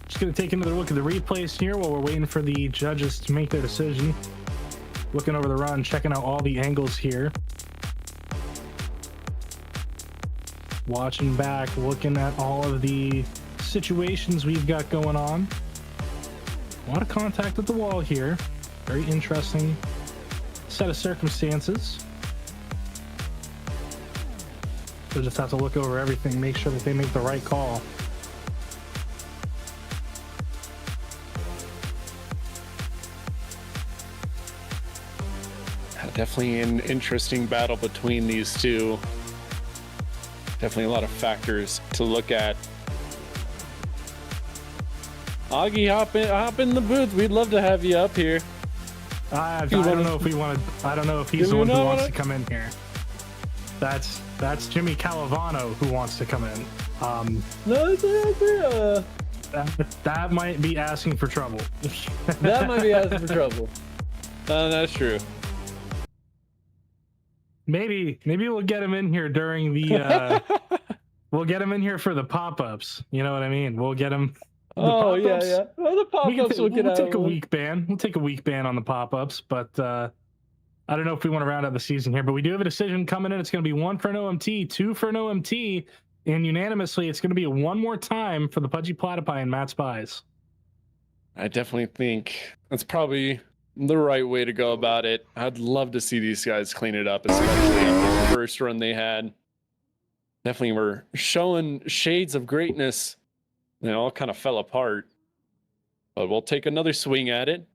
Just going to take another look at the replays here while we're waiting for the judges to make their decision. Looking over the run, checking out all the angles here. Watching back, looking at all of the situations we've got going on. A lot of contact at the wall here. Very interesting set of circumstances. We'll just have to look over everything, make sure that they make the right call. Definitely an interesting battle between these two. Definitely a lot of factors to look at. Augie, hop in the booth. We'd love to have you up here. I don't know if we want to. I don't know if he's the one who wants to come in here. That's Jimmy Calavano who wants to come in. No, that might be asking for trouble. That might be asking for trouble. That's true. Maybe we'll get him in here during the. We'll get him in here for the pop-ups. You know what I mean? We'll get him. Oh yeah. Well, the pop-ups we'll take a week ban. We'll take a week ban on the pop-ups, but I don't know if we want to round out the season here. But we do have a decision coming in. It's going to be 1 for an OMT, 2 for an OMT, and unanimously, it's going to be one more time for the Pudgy Platypi and Matt Spies. I definitely think that's probably the right way to go about it. I'd love to see these guys clean it up, especially after the first run they had. Definitely were showing shades of greatness. They all kind of fell apart. But we'll take another swing at it.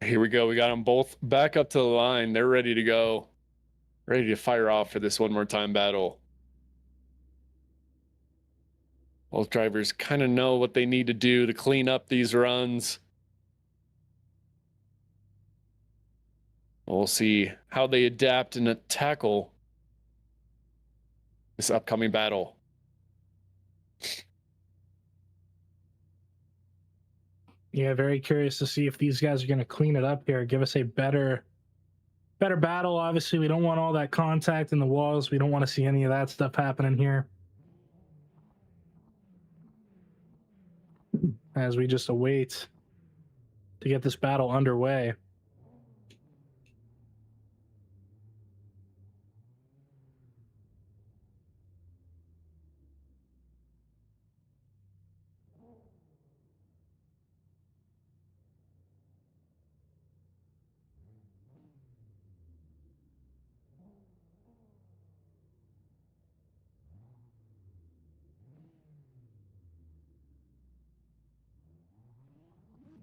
Here we go. We got them both back up to the line. They're ready to go. Ready to fire off for this one more time battle. Both drivers kind of know what they need to do to clean up these runs. We'll see how they adapt and tackle this upcoming battle. Yeah, very curious to see if these guys are going to clean it up here, give us a better battle. Obviously, we don't want all that contact in the walls. We don't want to see any of that stuff happening here. As we just await to get this battle underway.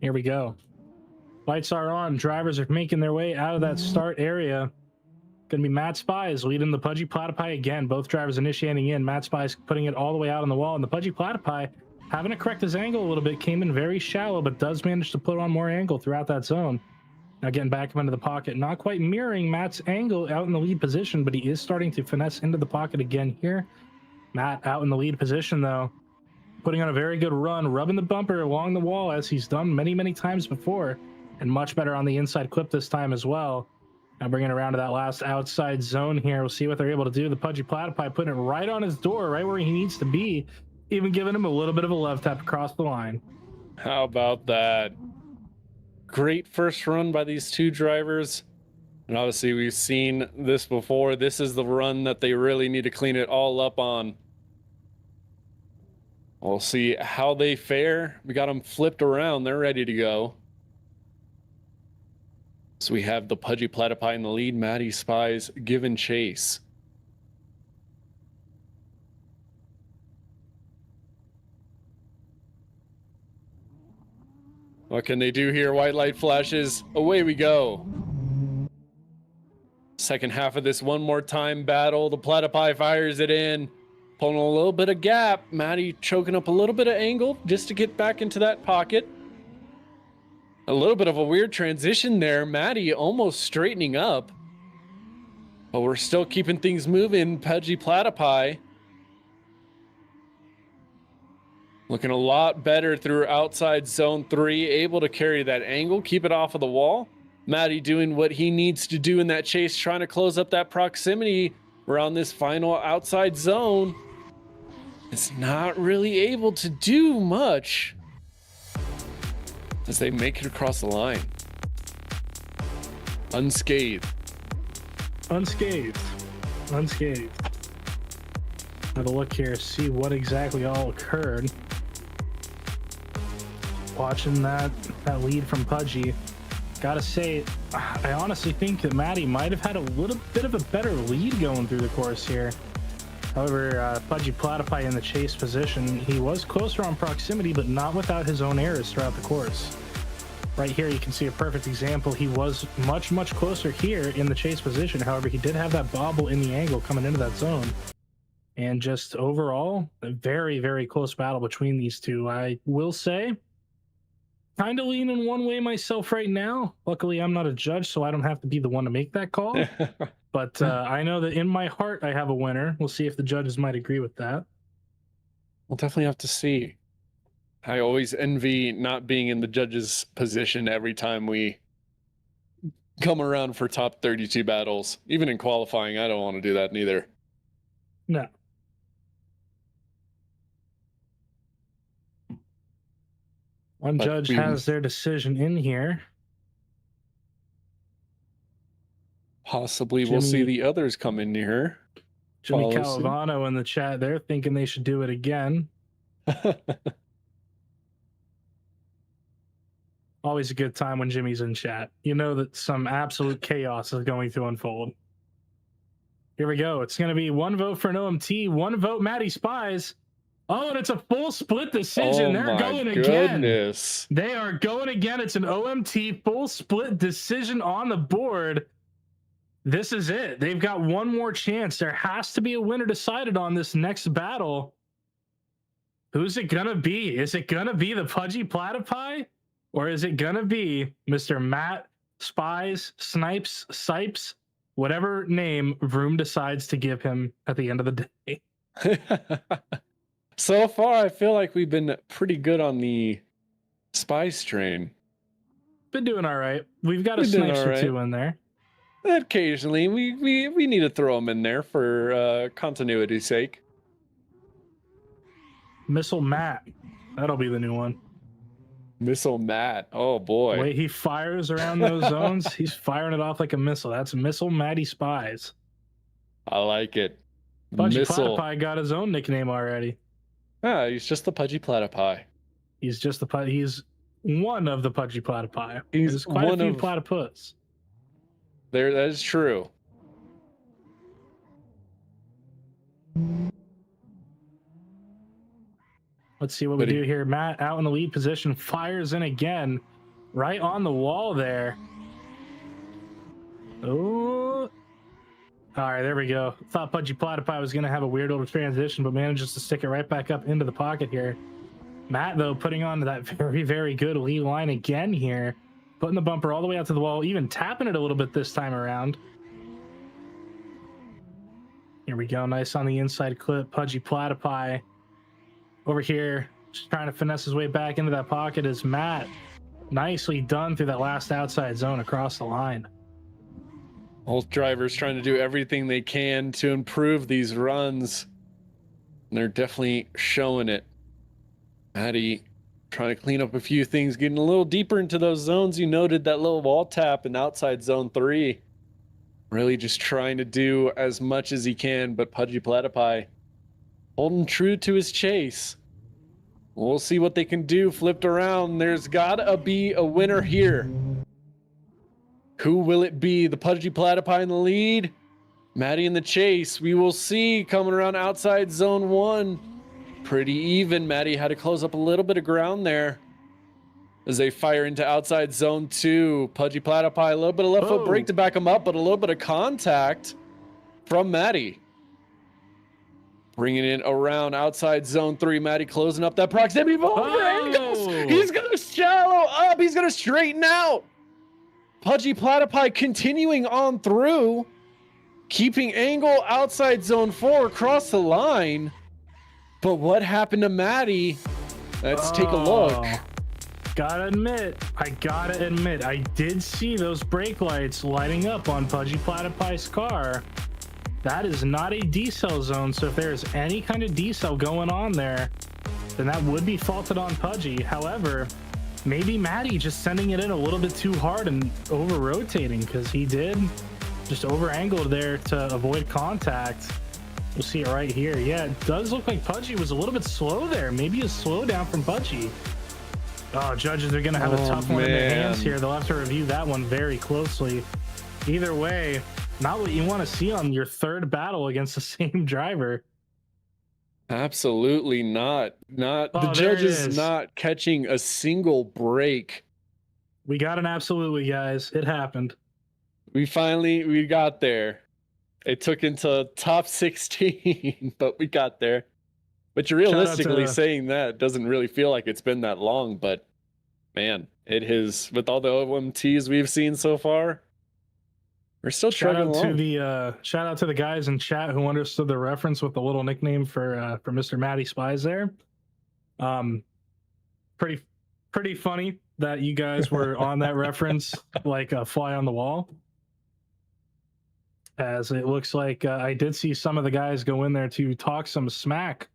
Here we go. Lights are on. Drivers are making their way out of that start area. Going to be Matt Spies leading the Pudgy Platypi again. Both drivers initiating in. Matt Spies putting it all the way out on the wall. And the Pudgy Platypi having to correct his angle a little bit. Came in very shallow, but does manage to put on more angle throughout that zone. Now getting back up into the pocket. Not quite mirroring Matt's angle out in the lead position, but he is starting to finesse into the pocket again here. Matt out in the lead position, though. Putting on a very good run, rubbing the bumper along the wall as he's done many, many times before, and much better on the inside clip this time as well. Now bringing it around to that last outside zone here. We'll see what they're able to do. The Pudgy Platypi putting it right on his door, right where he needs to be, even giving him a little bit of a love tap across the line. How about that? Great first run by these two drivers. And obviously we've seen this before. This is the run that they really need to clean it all up on. We'll see how they fare. We got them flipped around. They're ready to go. So we have the Pudgy Platypi in the lead. Maddie Spies giving chase. What can they do here? White light flashes. Away we go. Second half of this one more time battle. The Platypi fires it in. Pulling a little bit of gap. Maddie choking up a little bit of angle just to get back into that pocket. A little bit of a weird transition there. Maddie almost straightening up. But we're still keeping things moving. Pudgy Platypi looking a lot better through outside zone 3. Able to carry that angle. Keep it off of the wall. Maddie doing what he needs to do in that chase. Trying to close up that proximity around this final outside zone. It's not really able to do much as they make it across the line. Unscathed. Unscathed. Have a look here, see what exactly all occurred. Watching that lead from Pudgy. Gotta say, I honestly think that Maddie might have had a little bit of a better lead going through the course here. However, Pudgy Platypi in the chase position, he was closer on proximity, but not without his own errors throughout the course. Right here, you can see a perfect example. He was much, much closer here in the chase position. However, he did have that bobble in the angle coming into that zone. And just overall, a very, very close battle between these two. I will say, kind of leaning one way myself right now. Luckily, I'm not a judge, so I don't have to be the one to make that call. But I know that in my heart, I have a winner. We'll see if the judges might agree with that. We'll definitely have to see. I always envy not being in the judges' position every time we come around for top 32 battles. Even in qualifying, I don't want to do that neither. No. One judge has their decision in here. Possibly we'll see the others come in here. Jimmy Calavano in the chat, they're thinking they should do it again. Always a good time when Jimmy's in chat. You know that some absolute chaos is going to unfold. Here we go. It's going to be one vote for an OMT, one vote Maddie Spies. Oh, and it's a full split decision. They're going again. They are going again. It's an OMT full split decision on the board. This is it. They've got one more chance. There has to be a winner decided on this next battle. Who's it going to be? Is it going to be the Pudgy Platypi? Or is it going to be Mr. Matt Spies, Snipes, Sipes, whatever name Vroom decides to give him at the end of the day? So far, I feel like we've been pretty good on the Spies train. Been doing all right. We've got a Snipes or two in there. Occasionally, we need to throw them in there for continuity's sake. Missile Matt. That'll be the new one. Missile Matt. Oh, boy. The way he fires around those zones, he's firing it off like a missile. That's Missile Maddie Spies. I like it. Pudgy Platypi got his own nickname already. Ah, he's just the Pudgy Platypi. He's just he's one of the Pudgy Platypi. There's quite a few platypus. That is true. Let's see what we do here. Matt out in the lead position, fires in again, right on the wall there. Oh, all right, there we go. Thought Pudgy Platypi was going to have a weird little transition, but manages to stick it right back up into the pocket here. Matt, though, putting on that very, very good lead line again here, putting the bumper all the way out to the wall, even tapping it a little bit this time around. Here we go. Nice on the inside clip. Pudgy Platypi over here, just trying to finesse his way back into that pocket is Matt. Nicely done through that last outside zone across the line. Both drivers trying to do everything they can to improve these runs. And they're definitely showing it. Maddie Trying to clean up a few things, getting a little deeper into those zones. You noted that little wall tap in outside zone 3. Really just trying to do as much as he can, but Pudgy Platypi holding true to his chase. We'll see what they can do. Flipped around. There's gotta be a winner here. Who will it be? The Pudgy Platypi in the lead? Maddie in the chase. We will see. Coming around outside zone 1. Pretty even. Maddie had to close up a little bit of ground there as they fire into outside zone 2. Pudgy Platypi, a little bit of left foot brake to back him up, but a little bit of contact from Maddie. Bringing it around outside zone 3. Maddie closing up that proximity. He's going to shallow up. He's going to straighten out. Pudgy Platypi continuing on through, keeping angle outside zone 4 across the line. But what happened to Maddie? Let's take a look. Gotta admit, I did see those brake lights lighting up on Pudgy Platypi's car. That is not a decel zone, so if there's any kind of decel going on there, then that would be faulted on Pudgy. However, maybe Maddie just sending it in a little bit too hard and over-rotating, because he did just over-angled there to avoid contact. We'll see it right here. Yeah, it does look like Pudgy was a little bit slow there. Maybe a slowdown from Pudgy. Oh, judges are going to have a tough one in their hands here. They'll have to review that one very closely. Either way, not what you want to see on your third battle against the same driver. Absolutely not. The judges not catching a single break. We got an absolutely, guys. It happened. We got there. It took into top 16, but we got there. But you're realistically saying that doesn't really feel like it's been that long, but man, it has, with all the OMTs we've seen so far, we're still chugging along. Shout out to the guys in chat who understood the reference with the little nickname for Mr. Matty Spies there. Pretty funny that you guys were on that reference like a fly on the wall. As it looks like I did see some of the guys go in there to talk some smack,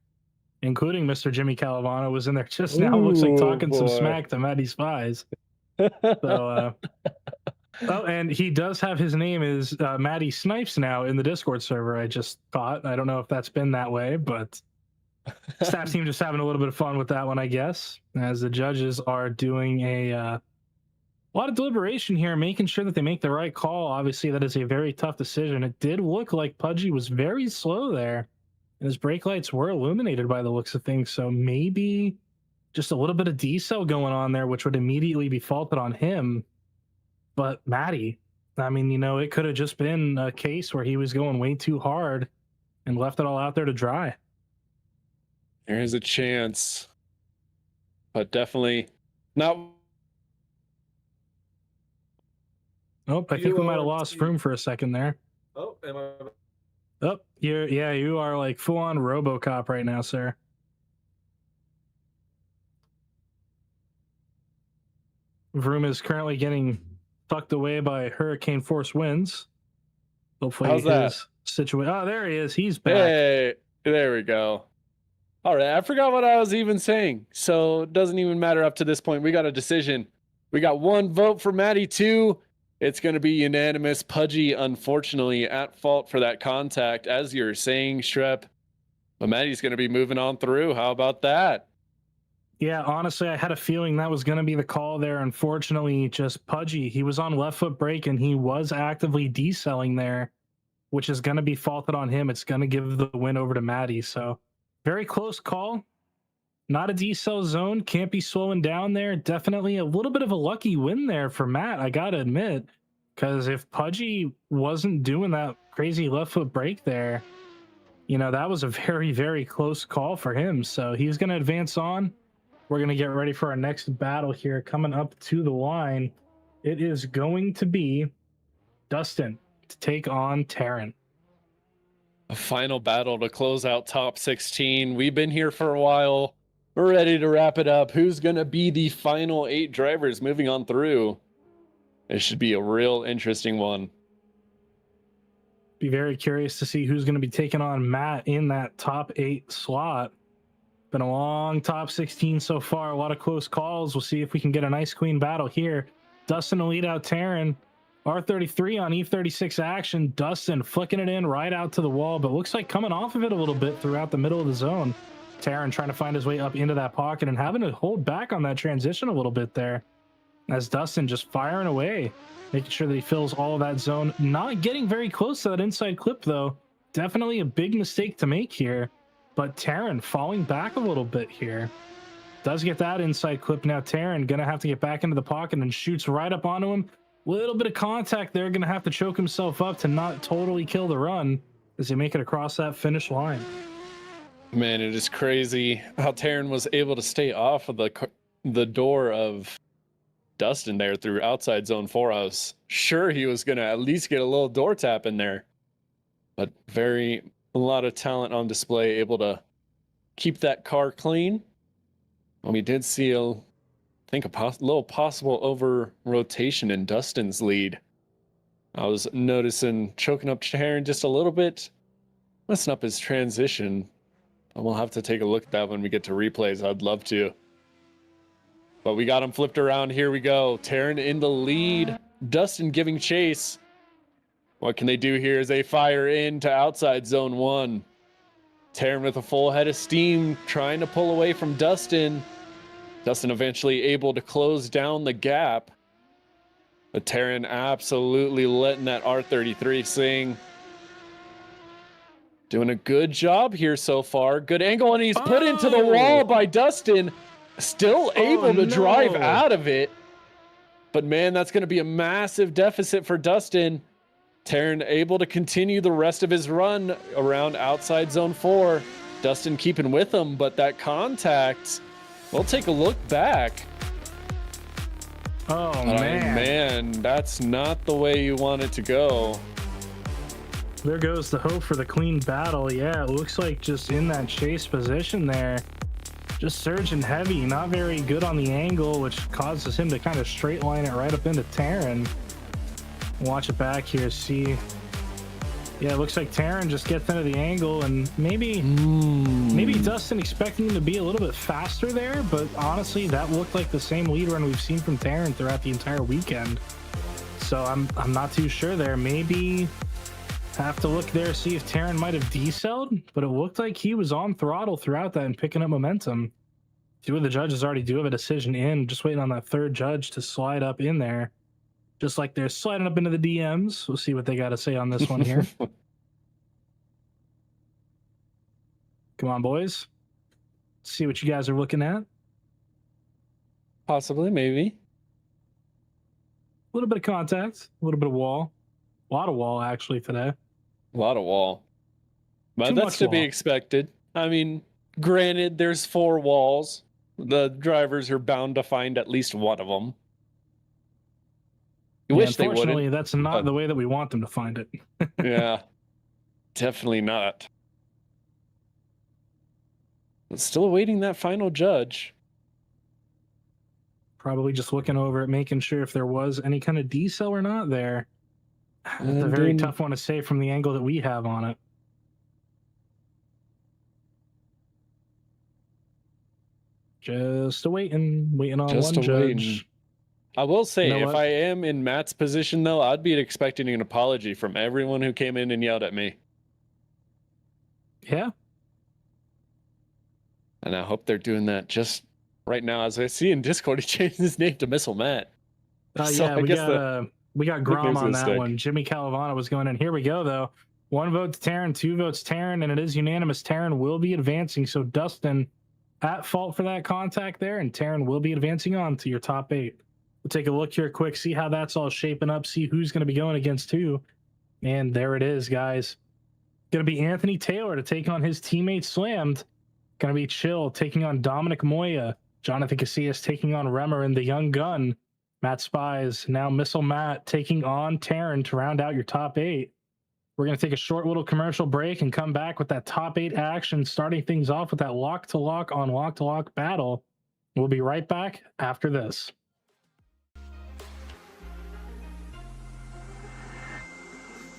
including Mr. Jimmy Calavano was in there just now. Looks like talking some smack to Matty Spies. So, oh, and he does have his name is Matty Snipes now in the Discord server. I just thought. I don't know if that's been that way, but staff team just having a little bit of fun with that one, I guess, as the judges are doing a lot of deliberation here, making sure that they make the right call. Obviously, that is a very tough decision. It did look like Pudgy was very slow there, and his brake lights were illuminated by the looks of things. So maybe just a little bit of decel going on there, which would immediately be faulted on him. But Matty, I mean, you know, it could have just been a case where he was going way too hard and left it all out there to dry. There is a chance, but definitely not. Nope, I think we might have lost Froome for a second there. Oh, am I? Oh, you are like full-on RoboCop right now, sir. Froome is currently getting tucked away by hurricane force winds. Hopefully his situation. Oh, there he is. He's back. Hey, there we go. All right, I forgot what I was even saying. So it doesn't even matter up to this point. We got a decision. We got one vote for Matty, 2. It's going to be unanimous. Pudgy, unfortunately, at fault for that contact, as you're saying, Shrep. But Matty's going to be moving on through. How about that? Yeah, honestly, I had a feeling that was going to be the call there. Unfortunately, just Pudgy. He was on left foot brake, and he was actively decelling there, which is going to be faulted on him. It's going to give the win over to Matty. So very close call. Not a decel zone. Can't be slowing down there. Definitely a little bit of a lucky win there for Matt, I got to admit. Because if Pudgy wasn't doing that crazy left foot brake there, you know, that was a very, very close call for him. So he's going to advance on. We're going to get ready for our next battle here. Coming up to the line, it is going to be Dustin to take on Taryn. A final battle to close out top 16. We've been here for a while. We're ready to wrap it up. Who's going to be the final 8 drivers moving on through? It should be a real interesting one. Be very curious to see who's going to be taking on Matt in that top 8 slot. Been a long top 16 so far. A lot of close calls. We'll see if we can get a nice clean battle here. Dustin to lead out Terran. R33 on E36 action. Dustin flicking it in right out to the wall, but looks like coming off of it a little bit throughout the middle of the zone. Terran trying to find his way up into that pocket and having to hold back on that transition a little bit there. As Dustin just firing away, making sure that he fills all of that zone. Not getting very close to that inside clip, though. Definitely a big mistake to make here. But Terran falling back a little bit here. Does get that inside clip. Now Terran going to have to get back into the pocket and shoots right up onto him. Little bit of contact there. Going to have to choke himself up to not totally kill the run as he make it across that finish line. Man, it is crazy how Terran was able to stay off of the door of Dustin there through outside zone 4. I was sure he was going to at least get a little door tap in there. But a lot of talent on display, able to keep that car clean. And we did see a little possible over rotation in Dustin's lead. I was noticing choking up Terran just a little bit, messing up his transition. And we'll have to take a look at that when we get to replays. I'd love to. But we got him flipped around. Here we go. Terran in the lead. Dustin giving chase. What can they do here as they fire into outside zone 1? Terran with a full head of steam, trying to pull away from Dustin. Dustin eventually able to close down the gap. But Terran absolutely letting that R33 sing. Doing a good job here so far. Good angle, and he's put into the wall by Dustin. Still able to drive out of it. But man, that's going to be a massive deficit for Dustin. Terran able to continue the rest of his run around outside zone 4. Dustin keeping with him, but that contact, we'll take a look back. Oh, man. Man, that's not the way you want it to go. There goes the hope for the clean battle. Yeah, it looks like just in that chase position there, just surging heavy, not very good on the angle, which causes him to kind of straight line it right up into Terran. Watch it back here, see. Yeah, it looks like Terran just gets into the angle, and maybe Dustin expecting him to be a little bit faster there, but honestly, that looked like the same lead run we've seen from Terran throughout the entire weekend. So I'm not too sure there. Maybe have to look there, see if Terran might have decelled, but it looked like he was on throttle throughout that and picking up momentum. 2 of the judges already do have a decision in, just waiting on that 3rd judge to slide up in there. Just like they're sliding up into the DMs. We'll see what they got to say on this one here. Come on, boys. Let's see what you guys are looking at. Possibly, maybe. A little bit of contact, a little bit of wall. A lot of wall, actually, today. A lot of wall. But Too that's much to be wall. expected. I mean, granted, there's 4 walls. The drivers are bound to find at least one of them. You wish they wouldn't. Unfortunately, that's not the way that we want them to find it. Yeah, definitely not. But still awaiting that final judge. Probably just looking over it, making sure if there was any kind of decel or not there. It's a very tough one to say from the angle that we have on it. Just waiting on one judge. I will say, You know if what? I am in Matt's position, though, I'd be expecting an apology from everyone who came in and yelled at me. Yeah. And I hope they're doing that just right now. As I see in Discord, he changed his name to Missile Matt. So Yeah, we got Grom on that stick. one. Jimmy Calavana was going in. Here we go, though. 1 vote to Terran, 2 votes Terran, and it is unanimous. Terran will be advancing. So Dustin at fault for that contact there, and Terran will be advancing on to your top 8. We'll take a look here quick, see how that's all shaping up, see who's going to be going against who. And there it is, guys. Going to be Anthony Taylor to take on his teammate Slammed. Going to be Chill taking on Dominic Moya. Jonathan Casillas taking on Remmer and the Young Gun. Matt Spies, now Missile Matt taking on Terran to round out your top 8. We're going to take a short little commercial break and come back with that top 8 action, starting things off with that lock-to-lock on lock-to-lock battle. We'll be right back after this.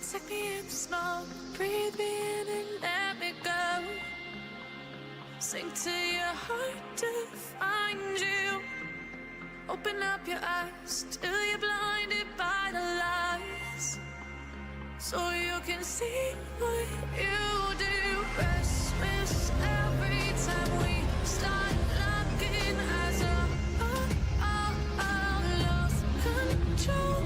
Take me in the smoke, breathe me in and let me go. Sink to your heart to find you. Open up your eyes till you're blinded by the lies, so you can see what you do. Restless every time we start looking as a lost control.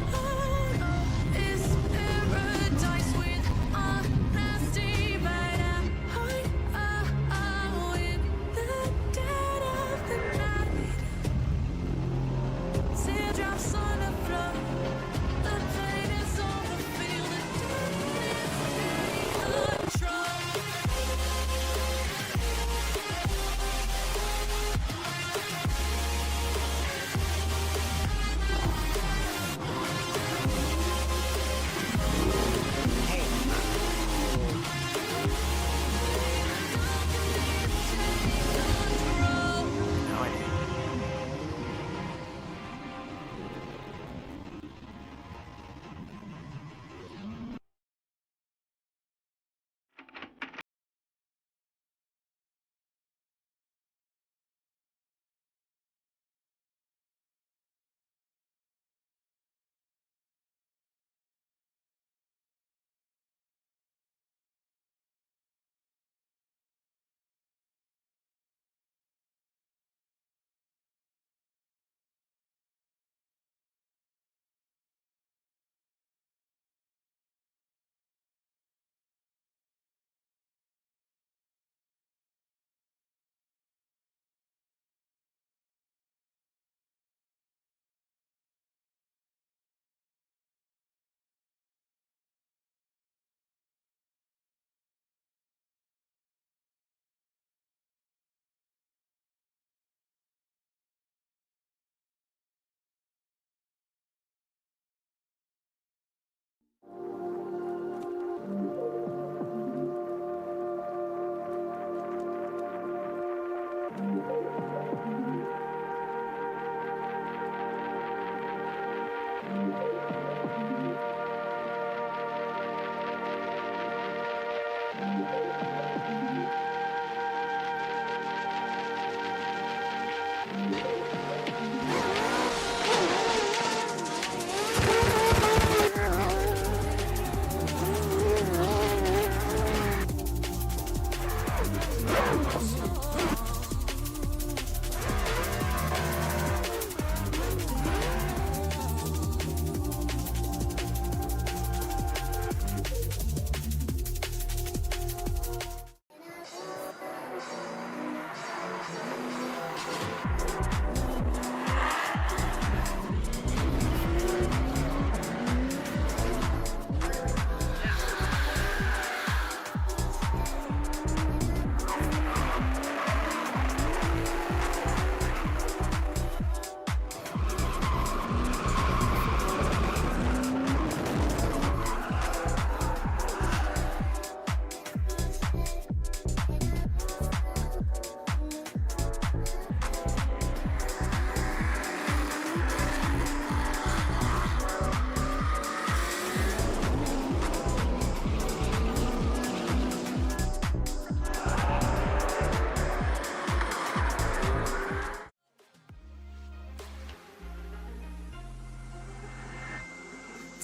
Is paradise with honesty, but in the dead of the night. Teardrops on the floor. The pain is over. Feel the darkness take control.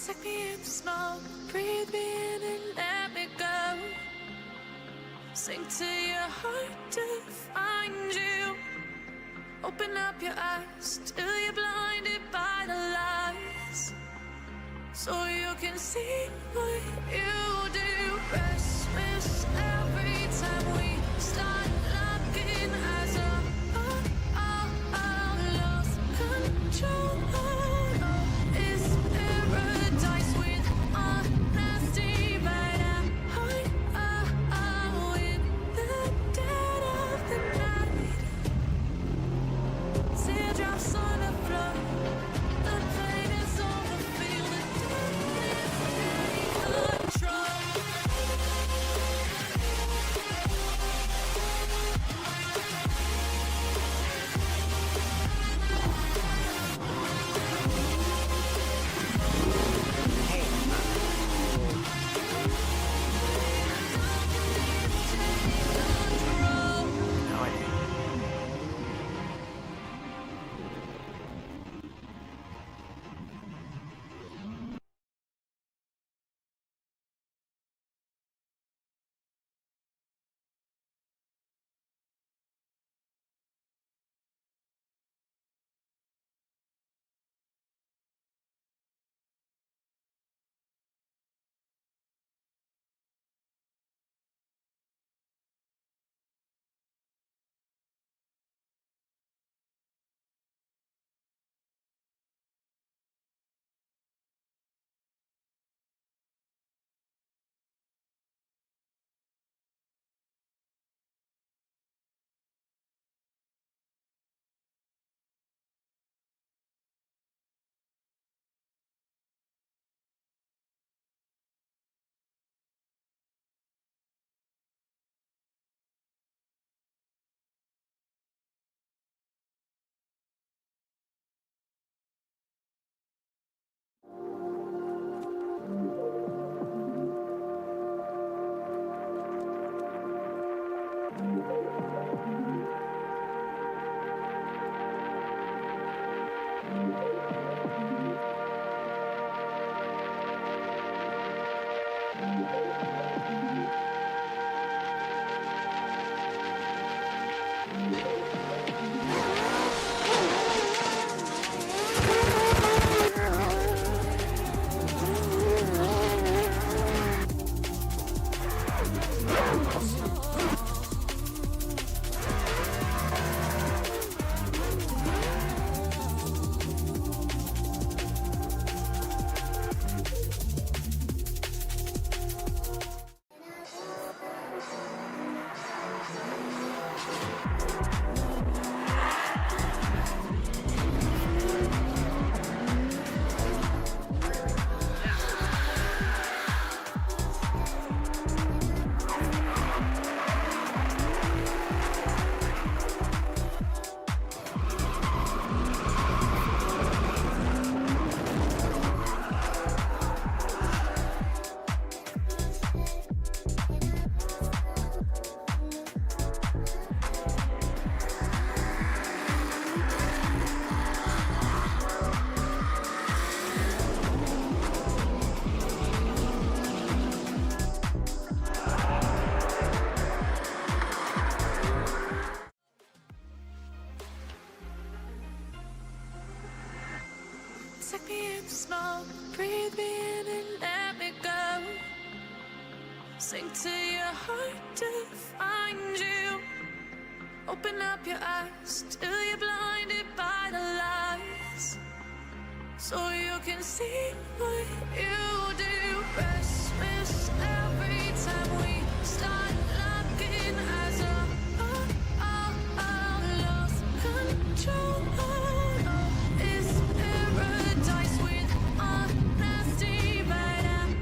Take me in the smoke, breathe me in and let me go. Sink to your heart to find you. Open up your eyes till you're blinded by the lies, so you can see what you do. Restless every time we start looking as a lost control. Is paradise with honesty, but in the dead of the night. Teardrops on the floor. The pain is over. Feel the darkness take control. Take me in the smoke, breathe me in and let me go. Sink to your heart to find you. Open up your eyes till you're blinded by the lies, so you can see what you do. Restless every time we start looking as a lost control. It's paradise with honesty, but I'm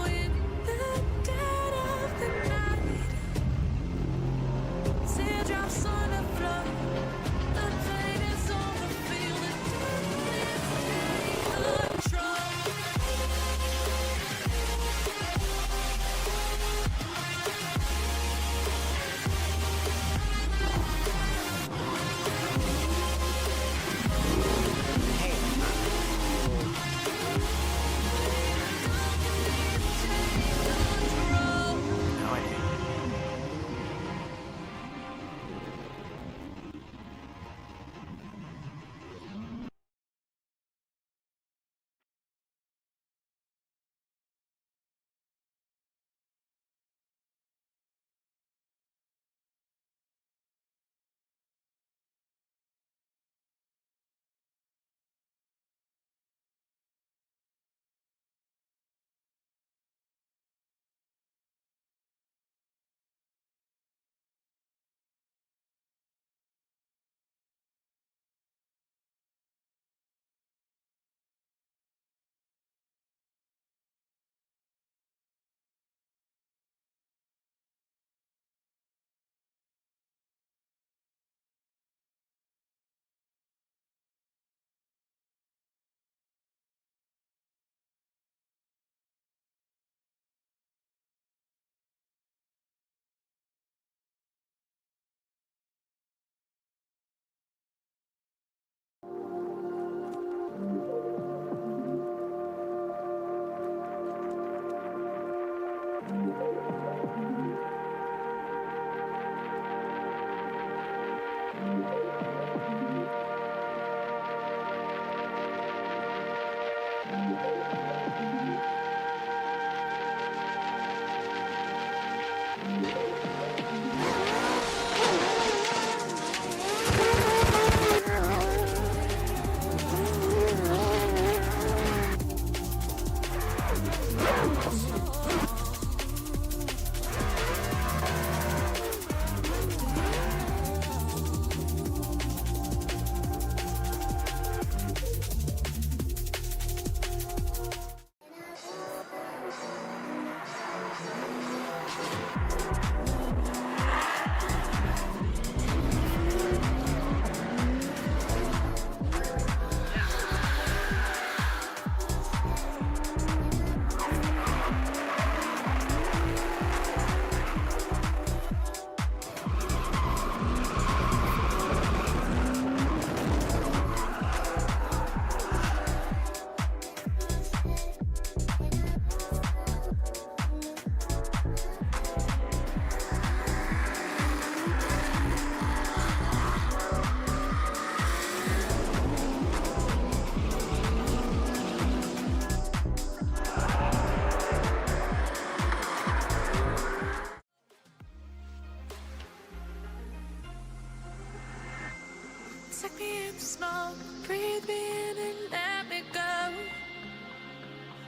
in the dead of the night. Teardrops on the floor, the pain is over, feel the darkness take control.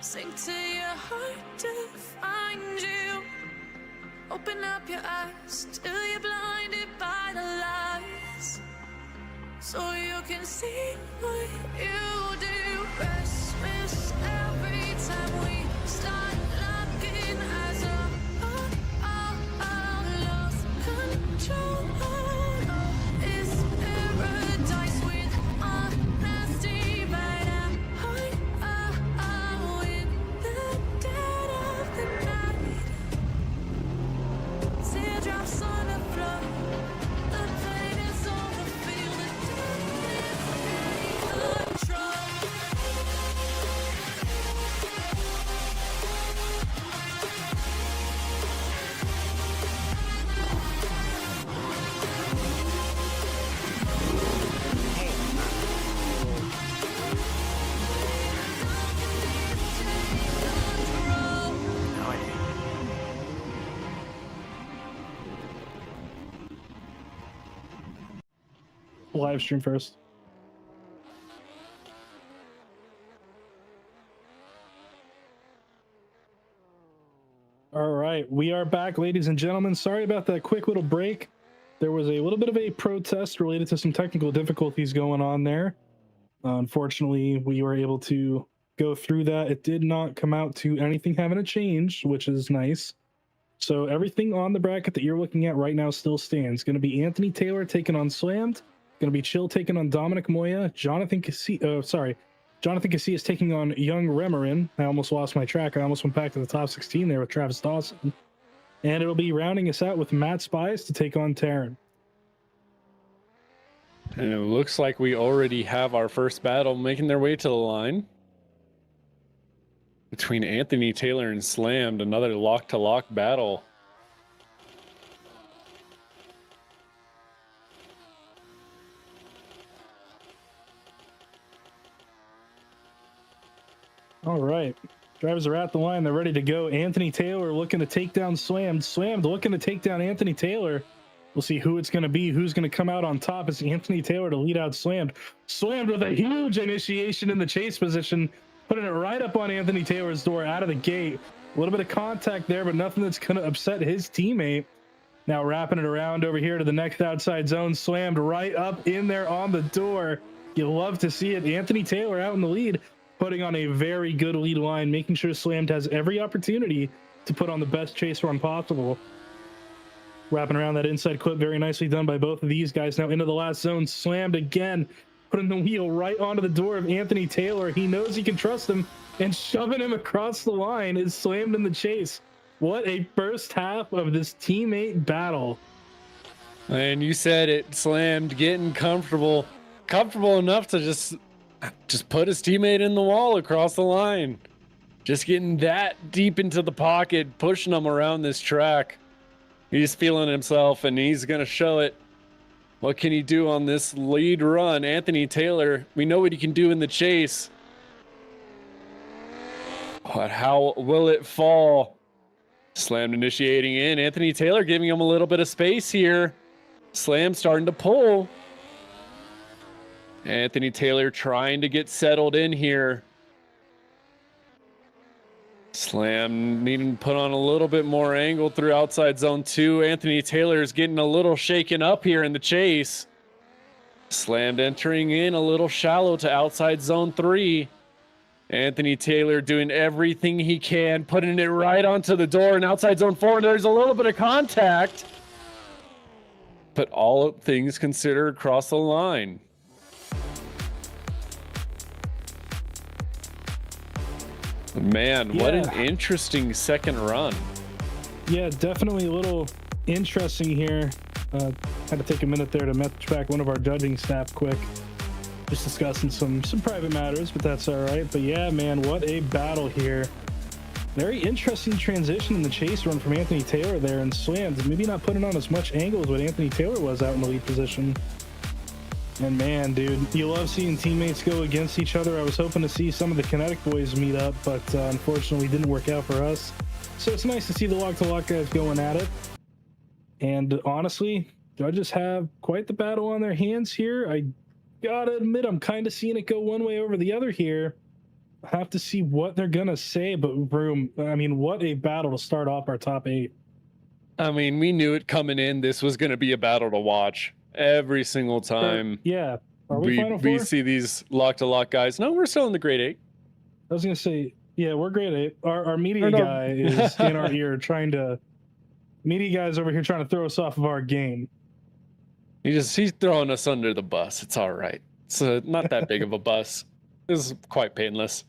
Sink to your heart to find you. Open up your eyes till you're blinded by the lies, so you can see what you do. Restless every time we start looking as a lost control. It's paradise with honesty, but in the dead of the night. Teardrops on the floor. The pain is over. Feel the darkness take control. Live stream first. All right, we are back, ladies and gentlemen. Sorry about that quick little break. There was a little bit of a protest related to some technical difficulties going on there. Unfortunately, we were able to go through that. It did not come out to anything having a change, which is nice. So everything on the bracket that you're looking at right now still stands. Going to be Anthony Taylor taking on Slammed. Going to be Chill taking on Dominic Moya. Jonathan Casillas taking on Young Remerin. I almost lost my track. I almost went back to the top 16 there with Travis Dawson. And it'll be rounding us out with Matt Spies to take on Taryn. And it looks like we already have our first battle making their way to the line. Between Anthony Taylor and Slammed, another lock-to-lock battle. All right. Drivers are at the line. They're ready to go. Anthony Taylor looking to take down Slammed. Slammed looking to take down Anthony Taylor. We'll see who it's going to be. Who's going to come out on top? It's Anthony Taylor to lead out Slammed. Slammed with a huge initiation in the chase position, putting it right up on Anthony Taylor's door out of the gate. A little bit of contact there, but nothing that's going to upset his teammate. Now wrapping it around over here to the next outside zone. Slammed right up in there on the door. You love to see it. Anthony Taylor out in the lead, putting on a very good lead line, making sure Slammed has every opportunity to put on the best chase run possible. Wrapping around that inside clip, very nicely done by both of these guys. Now into the last zone, Slammed again, putting the wheel right onto the door of Anthony Taylor. He knows he can trust him, and shoving him across the line is Slammed in the chase. What a first half of this teammate battle. And you said it, Slammed getting comfortable enough to just put his teammate in the wall across the line. Just getting that deep into the pocket, pushing him around this track. He's feeling himself, and he's going to show it. What can he do on this lead run? Anthony Taylor, we know what he can do in the chase. But how will it fall? Slammed initiating in. Anthony Taylor giving him a little bit of space here. Slam starting to pull. Anthony Taylor trying to get settled in here. Slam needing to put on a little bit more angle through outside zone 2. Anthony Taylor is getting a little shaken up here in the chase. Slammed entering in a little shallow to outside zone 3. Anthony Taylor doing everything he can, putting it right onto the door and outside zone 4. And there's a little bit of contact. But all things considered, across the line. Man, what an interesting second run. Yeah, definitely a little interesting here. Had to take a minute there to message back one of our judging staff quick. Just discussing some private matters, but that's all right. But yeah, man, what a battle here. Very interesting transition in the chase run from Anthony Taylor there, and Slammed maybe not putting on as much angle as what Anthony Taylor was out in the lead position. And man, dude, you love seeing teammates go against each other. I was hoping to see some of the Kinetik boys meet up, but unfortunately didn't work out for us. So it's nice to see the lock-to-lock guys going at it. And honestly, judges have quite the battle on their hands here. I gotta admit, I'm kind of seeing it go one way over the other here. have to see what they're gonna say. But Room, I mean, what a battle to start off our top 8. I mean, we knew it coming in. This was going to be a battle to watch every single time. Yeah. Are we Final we Four? see these lock to lock guys. No, we're still in the grade 8. I was gonna say, yeah, we're grade 8. Our media guy is in our ear trying to. Media guy's over here trying to throw us off of our game. He's throwing us under the bus. It's all right. It's not that big of a bus. This is quite painless.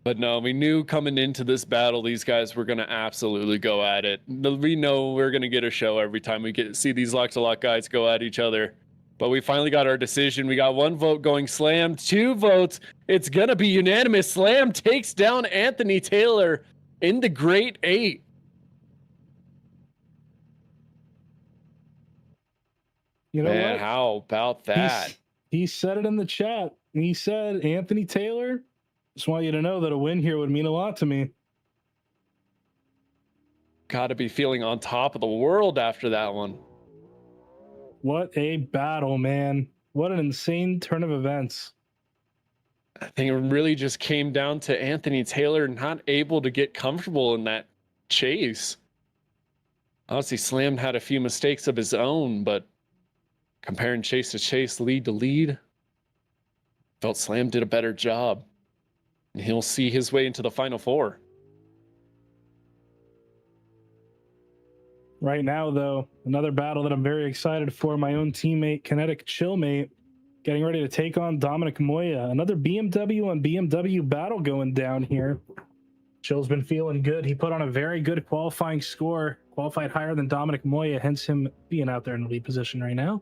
But no, we knew coming into this battle, these guys were going to absolutely go at it. We know we're going to get a show every time we see these lock-to-lock guys go at each other. But we finally got our decision. We got 1 vote going Slam, 2 votes. It's going to be unanimous. Slam takes down Anthony Taylor in the grade 8. You know Man, what? how about that? He said it in the chat. He said, Anthony Taylor, just want you to know that a win here would mean a lot to me. Got to be feeling on top of the world after that one. What a battle, man. What an insane turn of events. I think it really just came down to Anthony Taylor not able to get comfortable in that chase. Obviously, Slam had a few mistakes of his own, but comparing chase to chase, lead to lead, felt Slam did a better job. And he'll see his way into the Final Four. Right now, though, another battle that I'm very excited for. My own teammate, Kinetik Chillmate, getting ready to take on Dominic Moya. Another BMW on BMW battle going down here. Chill's been feeling good. He put on a very good qualifying score, qualified higher than Dominic Moya, hence him being out there in the lead position right now.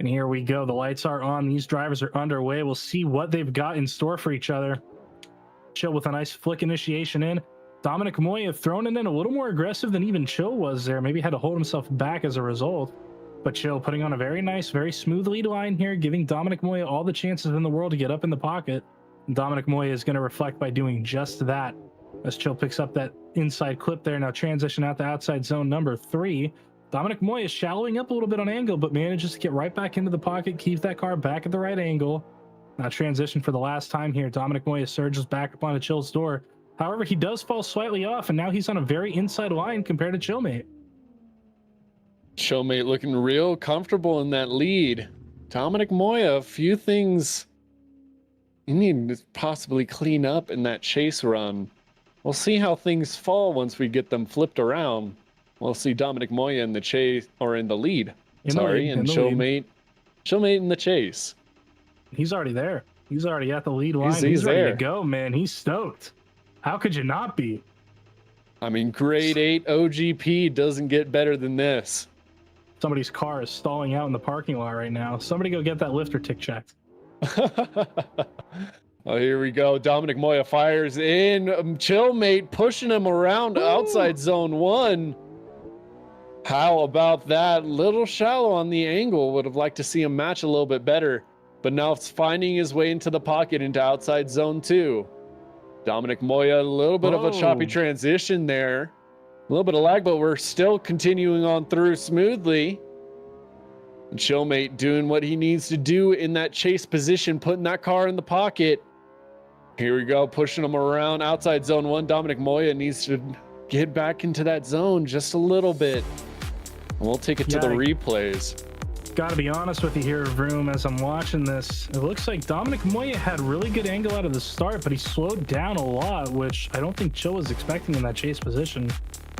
And here we go. The lights are on. These drivers are underway. We'll see what they've got in store for each other. Chill with a nice flick initiation in. Dominic Moya thrown it in a little more aggressive than even Chill was there. Maybe had to hold himself back as a result. But Chill putting on a very nice, very smooth lead line here, giving Dominic Moya all the chances in the world to get up in the pocket. And Dominic Moya is going to reflect by doing just that. As Chill picks up that inside clip there. Now transition out to outside zone number 3. Dominic Moya shallowing up a little bit on angle, but manages to get right back into the pocket, keeps that car back at the right angle. Now transition for the last time here. Dominic Moya surges back up onto Chill's door. However, he does fall slightly off, and now he's on a very inside line compared to Chillmate. Chillmate looking real comfortable in that lead. Dominic Moya, a few things you need to possibly clean up in that chase run. We'll see how things fall once we get them flipped around. We'll see Dominic Moya in the chase, or in the lead. And Chillmate in the chase. He's already there. He's already at the lead line. He's ready to go, man. He's stoked. How could you not be? I mean, grade 8 OGP doesn't get better than this. Somebody's car is stalling out in the parking lot right now. Somebody go get that lifter tick checked. Oh, here we go. Dominic Moya fires in. Chillmate pushing him around outside zone 1. How about that? Little shallow on the angle. Would have liked to see him match a little bit better. But now it's finding his way into the pocket into outside zone 2. Dominic Moya, a little bit of a choppy transition there. A little bit of lag, but we're still continuing on through smoothly. And Chillmate doing what he needs to do in that chase position, putting that car in the pocket. Here we go, pushing him around outside zone 1. Dominic Moya needs to get back into that zone just a little bit. And we'll take it to the replays. Gotta be honest with you here, Vroom, as I'm watching this. It looks like Dominic Moya had really good angle out of the start, but he slowed down a lot, which I don't think Chill was expecting in that chase position.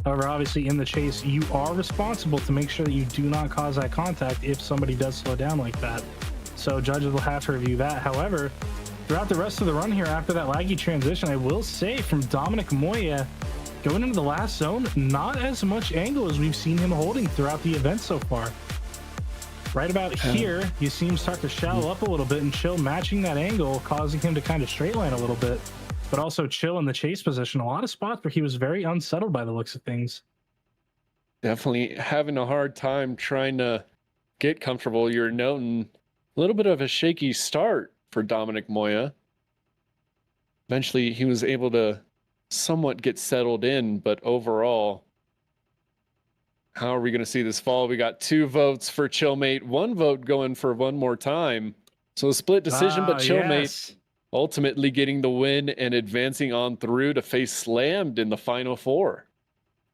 However, obviously in the chase, you are responsible to make sure that you do not cause that contact if somebody does slow down like that. So judges will have to review that. However, throughout the rest of the run here after that laggy transition, I will say from Dominic Moya, going into the last zone, not as much angle as we've seen him holding throughout the event so far. Right about here, you see him start to shallow up a little bit, and Chill matching that angle, causing him to kind of straight line a little bit. But also Chill in the chase position, a lot of spots where he was very unsettled by the looks of things. Definitely having a hard time trying to get comfortable. You're noting a little bit of a shaky start for Dominic Moya. Eventually, he was able to somewhat get settled in, but overall, how are we going to see this fall? We got 2 votes for Chillmate, 1 vote going for one more time. So a split decision, but Chillmate ultimately getting the win and advancing on through to face Slammed in the final four.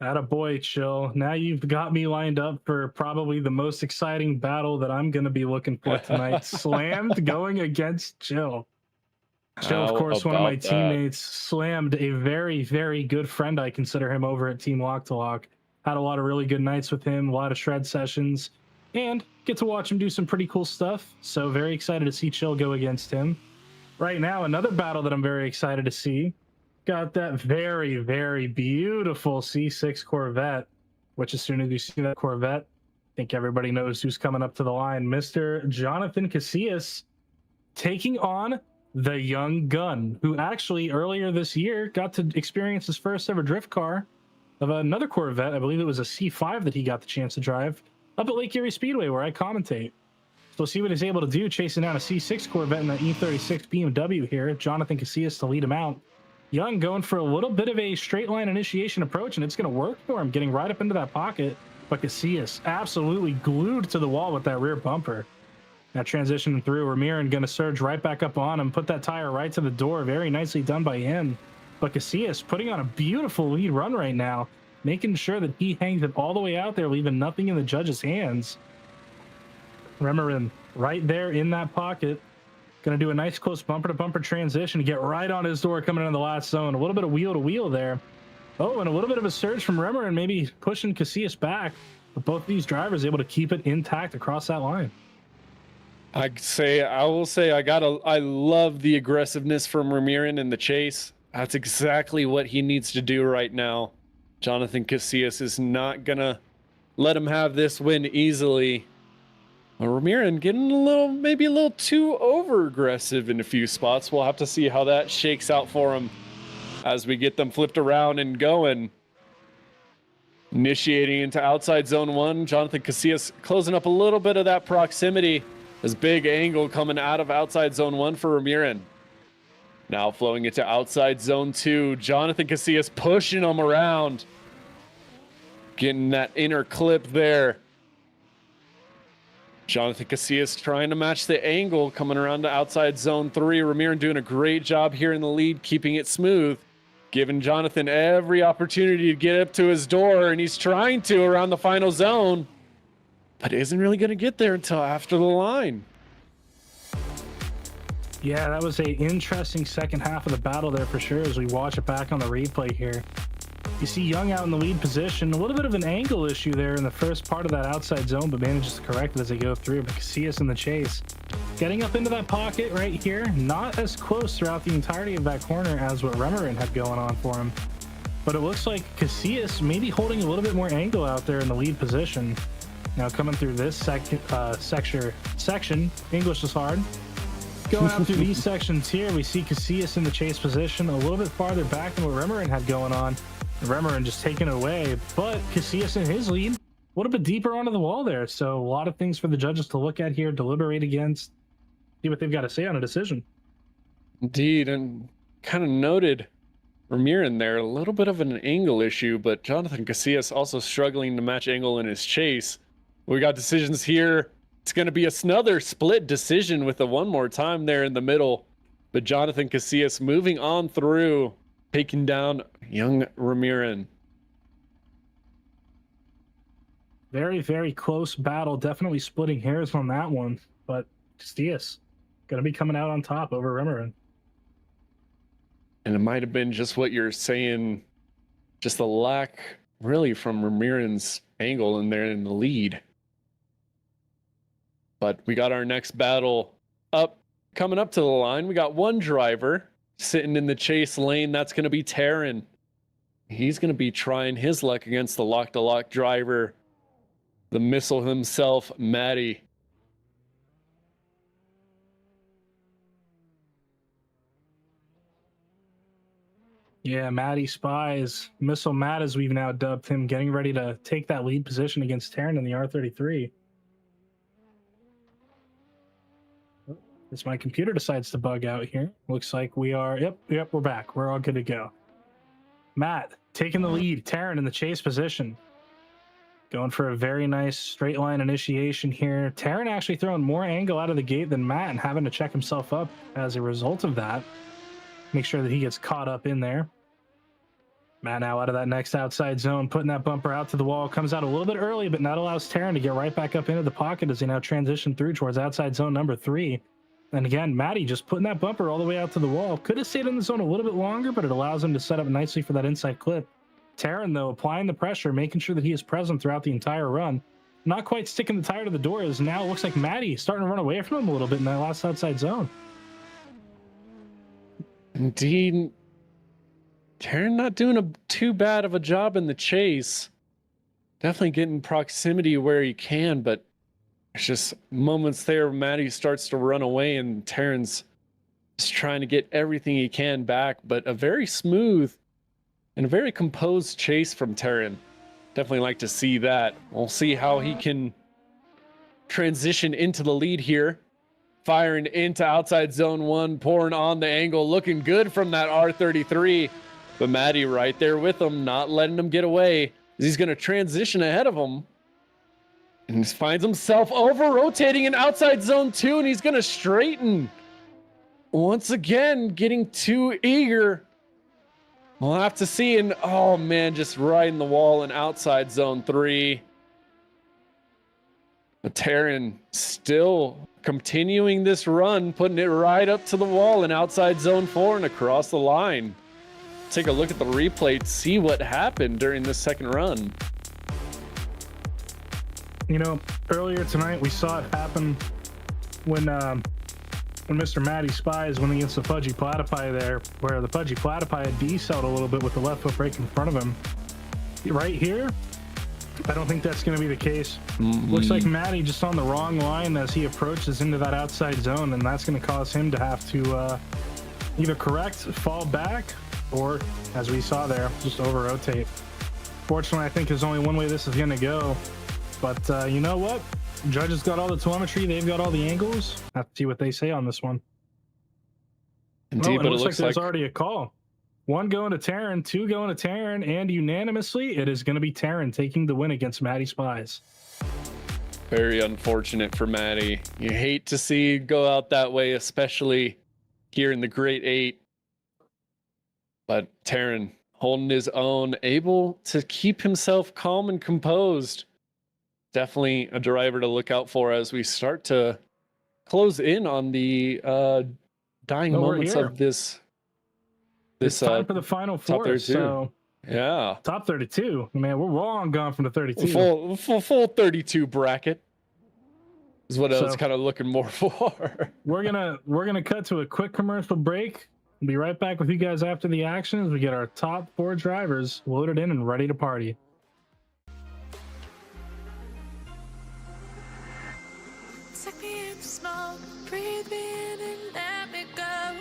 Attaboy, Chill. Now you've got me lined up for probably the most exciting battle that I'm going to be looking for tonight. Slammed going against Chill. Chill, of course, one of my teammates, slammed a very, very good friend. I consider him over at Team Lock to Lock. Had a lot of really good nights with him, a lot of shred sessions, and get to watch him do some pretty cool stuff. So very excited to see Chill go against him. Right now, another battle that I'm very excited to see. Got that very, very beautiful C6 Corvette, which as soon as you see that Corvette, I think everybody knows who's coming up to the line. Mr. Jonathan Casillas taking on the young gun, who actually earlier this year got to experience his first ever drift car of another Corvette. I believe it was a C5 that he got the chance to drive up at Lake Erie Speedway, where I commentate. So we'll see what he's able to do, chasing down a C6 Corvette in that E36 BMW here. Jonathan Casillas to lead him out. Young going for a little bit of a straight line initiation approach, and it's going to work for him, getting right up into that pocket. But Casillas absolutely glued to the wall with that rear bumper. Now transitioning through, Ramirin going to surge right back up on him, put that tire right to the door. Very nicely done by him. But Casillas putting on a beautiful lead run right now, making sure that he hangs it all the way out there, leaving nothing in the judge's hands. Ramirin right there in that pocket. Going to do a nice close bumper-to-bumper transition to get right on his door coming into the last zone. A little bit of wheel-to-wheel there. Oh, and a little bit of a surge from Ramirin, maybe pushing Casillas back. But both these drivers able to keep it intact across that line. I will say I love the aggressiveness from Ramirin in the chase. That's exactly what he needs to do right now. Jonathan Casillas is not gonna let him have this win easily. Ramirin getting maybe a little too over aggressive in a few spots. We'll have to see how that shakes out for him as we get them flipped around and going. Initiating into outside zone one, Jonathan Casillas closing up a little bit of that proximity. This big angle coming out of outside zone one for Ramirin. Now flowing into outside zone two, Jonathan Casillas pushing him around. Getting that inner clip there. Jonathan Casillas trying to match the angle coming around to outside zone three. Ramirin doing a great job here in the lead, keeping it smooth. Giving Jonathan every opportunity to get up to his door, and he's trying to around the final zone. But isn't really going to get there until after the line. Yeah, that was an interesting second half of the battle there for sure as we watch it back on the replay here. You see Young out in the lead position. A little bit of an angle issue there in the first part of that outside zone, but manages to correct it as they go through. But Casillas in the chase. Getting up into that pocket right here. Not as close throughout the entirety of that corner as what Ramirin had going on for him. But it looks like Casillas maybe holding a little bit more angle out there in the lead position. Now coming through this section, English is hard. Going out through these sections here, we see Casillas in the chase position a little bit farther back than what Ramirin had going on. Ramirin just taking it away, but Casillas in his lead, a little bit deeper onto the wall there. So a lot of things for the judges to look at here, deliberate against, see what they've got to say on a decision. Indeed, and kind of noted Ramirin there, a little bit of an angle issue, but Jonathan Casillas also struggling to match angle in his chase. We got decisions here. It's going to be another split decision with a one more time there in the middle. But Jonathan Casillas moving on through, taking down young Ramirin. Very, very close battle. Definitely splitting hairs on that one. But Casillas going to be coming out on top over Ramirin. And it might have been just what you're saying, just the lack really from Ramirin's angle in there in the lead. But we got our next battle coming up to the line. We got one driver sitting in the chase lane. That's going to be Taryn. He's going to be trying his luck against the lock-to-lock driver, the missile himself, Matty. Yeah, Matty Spies, Missile Matt as we've now dubbed him, getting ready to take that lead position against Taryn in the R33. As my computer decides to bug out here. Looks like we are, yep, we're back. We're all good to go. Matt taking the lead, Taryn in the chase position. Going for a very nice straight line initiation here. Terran actually throwing more angle out of the gate than Matt and having to check himself up as a result of that. Make sure that he gets caught up in there. Matt now out of that next outside zone, putting that bumper out to the wall. Comes out a little bit early, but that allows Terran to get right back up into the pocket as they now transition through towards outside zone number 3. And again, Matty just putting that bumper all the way out to the wall. Could have stayed in the zone a little bit longer, but it allows him to set up nicely for that inside clip. Terran, though, applying the pressure, making sure that he is present throughout the entire run. Not quite sticking the tire to the door, as now it looks like Matty starting to run away from him a little bit in that last outside zone. Indeed. Terran not doing too bad of a job in the chase. Definitely getting proximity where he can, but it's just moments there Matty starts to run away and Terran's just trying to get everything he can back, but a very smooth and a very composed chase from Terran. Definitely like to see that. We'll see how he can transition into the lead here. Firing into outside zone 1, pouring on the angle, looking good from that R33. But Matty right there with him, not letting him get away. He's going to transition ahead of him. And he finds himself over-rotating in outside zone 2, and he's going to straighten. Once again, getting too eager. We'll have to see. And oh man, just riding the wall in outside zone 3. But Terran still continuing this run, putting it right up to the wall in outside zone 4 and across the line. Take a look at the replay to see what happened during this second run. You know, earlier tonight we saw it happen when Mr. Matty Spies went against the Pudgy Platypi there, where the Pudgy Platypi had decelled a little bit with the left foot brake in front of him. Right here, I don't think that's going to be the case. Looks like Matty just on the wrong line as he approaches into that outside zone, and that's going to cause him to have to either correct, fall back, or, as we saw there, just over-rotate. Fortunately, I think there's only one way this is going to go. But you know what? Judges got all the telemetry. They've got all the angles. Have to see what they say on this one. Indeed, but it looks like there's already a call. 1 going to Terran, 2 going to Terran, and unanimously, it is going to be Terran taking the win against Matty Spies. Very unfortunate for Matty. You hate to see it go out that way, especially here in the Great 8. But Terran holding his own, able to keep himself calm and composed. Definitely a driver to look out for as we start to close in on the dying moments of this. It's time for the final 4. So yeah, top 32. Man, we're long gone from the 32. Full 32 bracket is what I was kind of looking more for. We're gonna cut to a quick commercial break. We'll be right back with you guys after the action as we get our top 4 drivers loaded in and ready to party. Take me in small, breathe me in and let me go.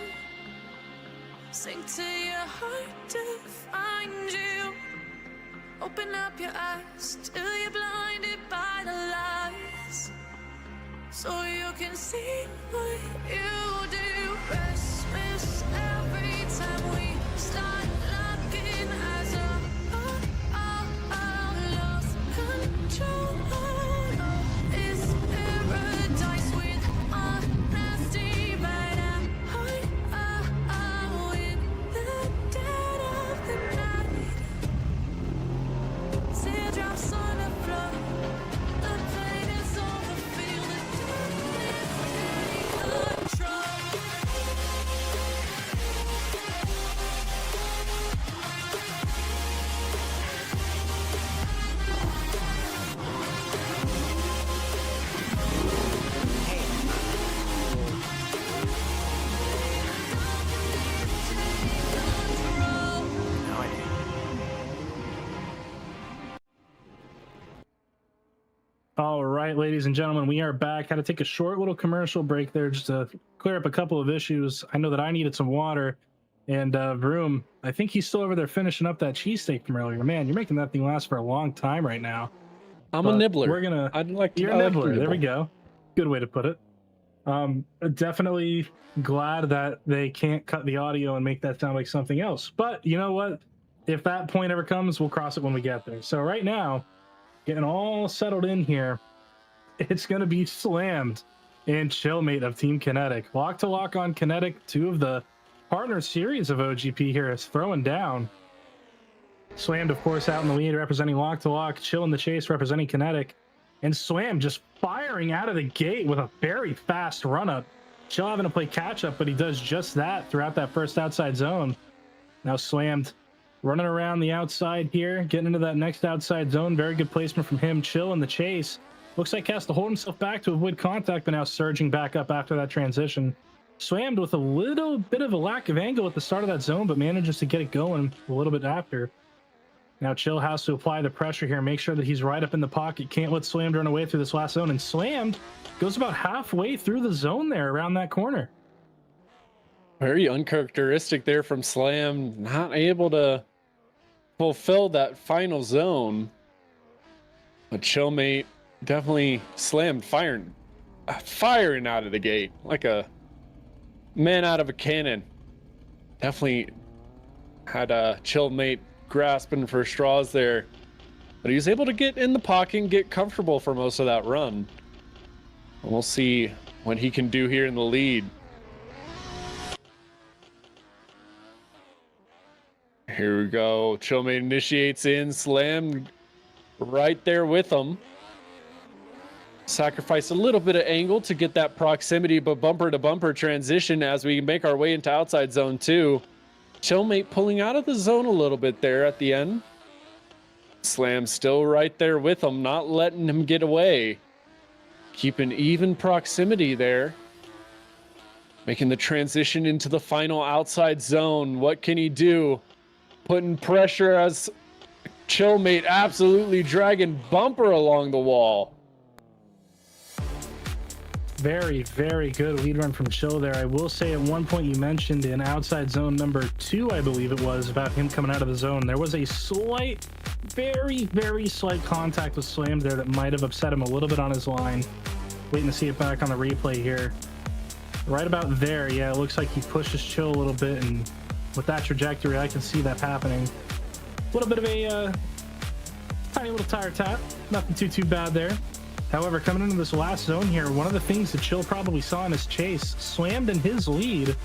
Sink to your heart to find you. Open up your eyes till you're blinded by the lies, so you can see what you do. Restless every time we start looking as a lost control. It's paradise with honesty, but I'm in the dead of the night. Teardrops on the floor. The pain is over. Feel the darkness take control. All right, ladies and gentlemen, we are back. Had to take a short little commercial break there just to clear up a couple of issues. I know that I needed some water, and Vroom, I think he's still over there finishing up that cheesesteak from earlier. Man, you're making that thing last for a long time right now. I'm a nibbler. You're a nibbler. There we go. Good way to put it. Definitely glad that they can't cut the audio and make that sound like something else. But you know what? If that point ever comes, we'll cross it when we get there. So right now, getting all settled in here. It's going to be Slammed and Chillmate of Team Kinetik. Lock to lock on Kinetik. Two of the partner series of OGP here is throwing down. Slammed, of course, out in the lead, representing Lock to Lock. Chill in the chase, representing Kinetik. And Slam just firing out of the gate with a very fast run-up. Chill having to play catch-up, but he does just that throughout that first outside zone. Now Slammed running around the outside here, getting into that next outside zone. Very good placement from him. Chill in the chase. Looks like he has to hold himself back to avoid contact, but now surging back up after that transition. Slammed with a little bit of a lack of angle at the start of that zone, but manages to get it going a little bit after. Now Chill has to apply the pressure here, make sure that he's right up in the pocket. Can't let Slammed run away through this last zone, and Slammed goes about halfway through the zone there around that corner. Very uncharacteristic there from Slam, not able to fulfill that final zone. But Chillmate definitely Slammed firing out of the gate like a man out of a cannon. Definitely had a Chillmate grasping for straws there, but he was able to get in the pocket and get comfortable for most of that run. We'll see what he can do here in the lead. Here we go. Chillmate initiates in. Slam right there with him. Sacrifice a little bit of angle to get that proximity, but bumper to bumper transition as we make our way into outside zone 2. Chillmate pulling out of the zone a little bit there at the end. Slam still right there with him, not letting him get away. Keeping even proximity there. Making the transition into the final outside zone. What can he do? Putting pressure as Chillmate absolutely dragging bumper along the wall. Very, very good lead run from Chill there. I will say at one point you mentioned in outside zone number 2, I believe it was, about him coming out of the zone. There was a slight, very, very slight contact with Slam there that might have upset him a little bit on his line. Waiting to see it back on the replay here. Right about there, yeah, it looks like he pushes Chill a little bit, and with that trajectory, I can see that happening. A little bit of a tiny little tire tap. Nothing too bad there. However, coming into this last zone here, one of the things that Chill probably saw in his chase, Slammed in his lead.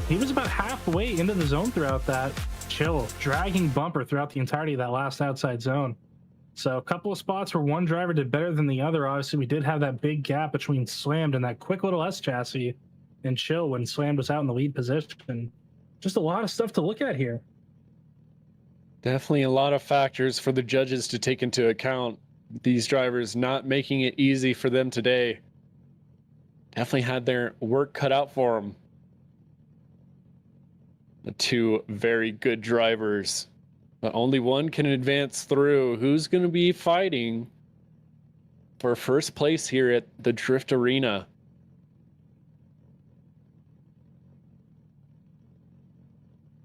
He was about halfway into the zone throughout that. Chill dragging bumper throughout the entirety of that last outside zone. So a couple of spots where one driver did better than the other. Obviously, we did have that big gap between Slammed and that quick little S chassis and Chill when Slammed was out in the lead position. Just a lot of stuff to look at here. Definitely a lot of factors for the judges to take into account. These drivers not making it easy for them today. Definitely had their work cut out for them. The two very good drivers, but only one can advance through. Who's going to be fighting for first place here at the Drift Arena?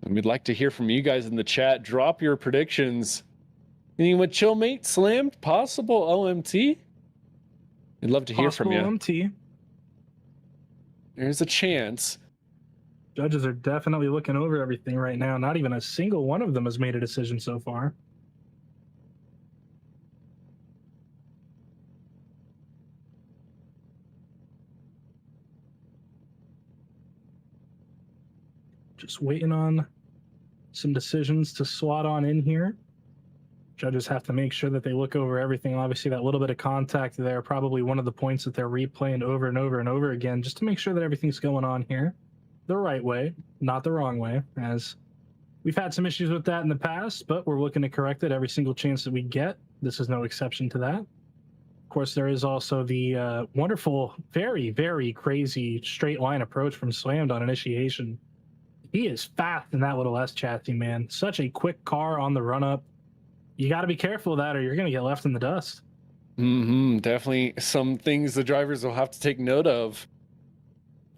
And we'd like to hear from you guys in the chat. Drop your predictions. Anything with Chillmate, Slammed, possible OMT? We'd love to hear from you. OMT. There's a chance. Judges are definitely looking over everything right now. Not even a single one of them has made a decision so far. Just waiting on some decisions to slot on in here. Judges have to make sure that they look over everything. Obviously, that little bit of contact there, probably one of the points that they're replaying over and over and over again, just to make sure that everything's going on here the right way, not the wrong way, as we've had some issues with that in the past, but we're looking to correct it every single chance that we get. This is no exception to that. Of course, there is also the wonderful, very, very crazy straight line approach from Slammed on initiation. He is fast in that little S chassis, man. Such a quick car on the run up. You got to be careful of that or you're going to get left in the dust. Definitely some things the drivers will have to take note of.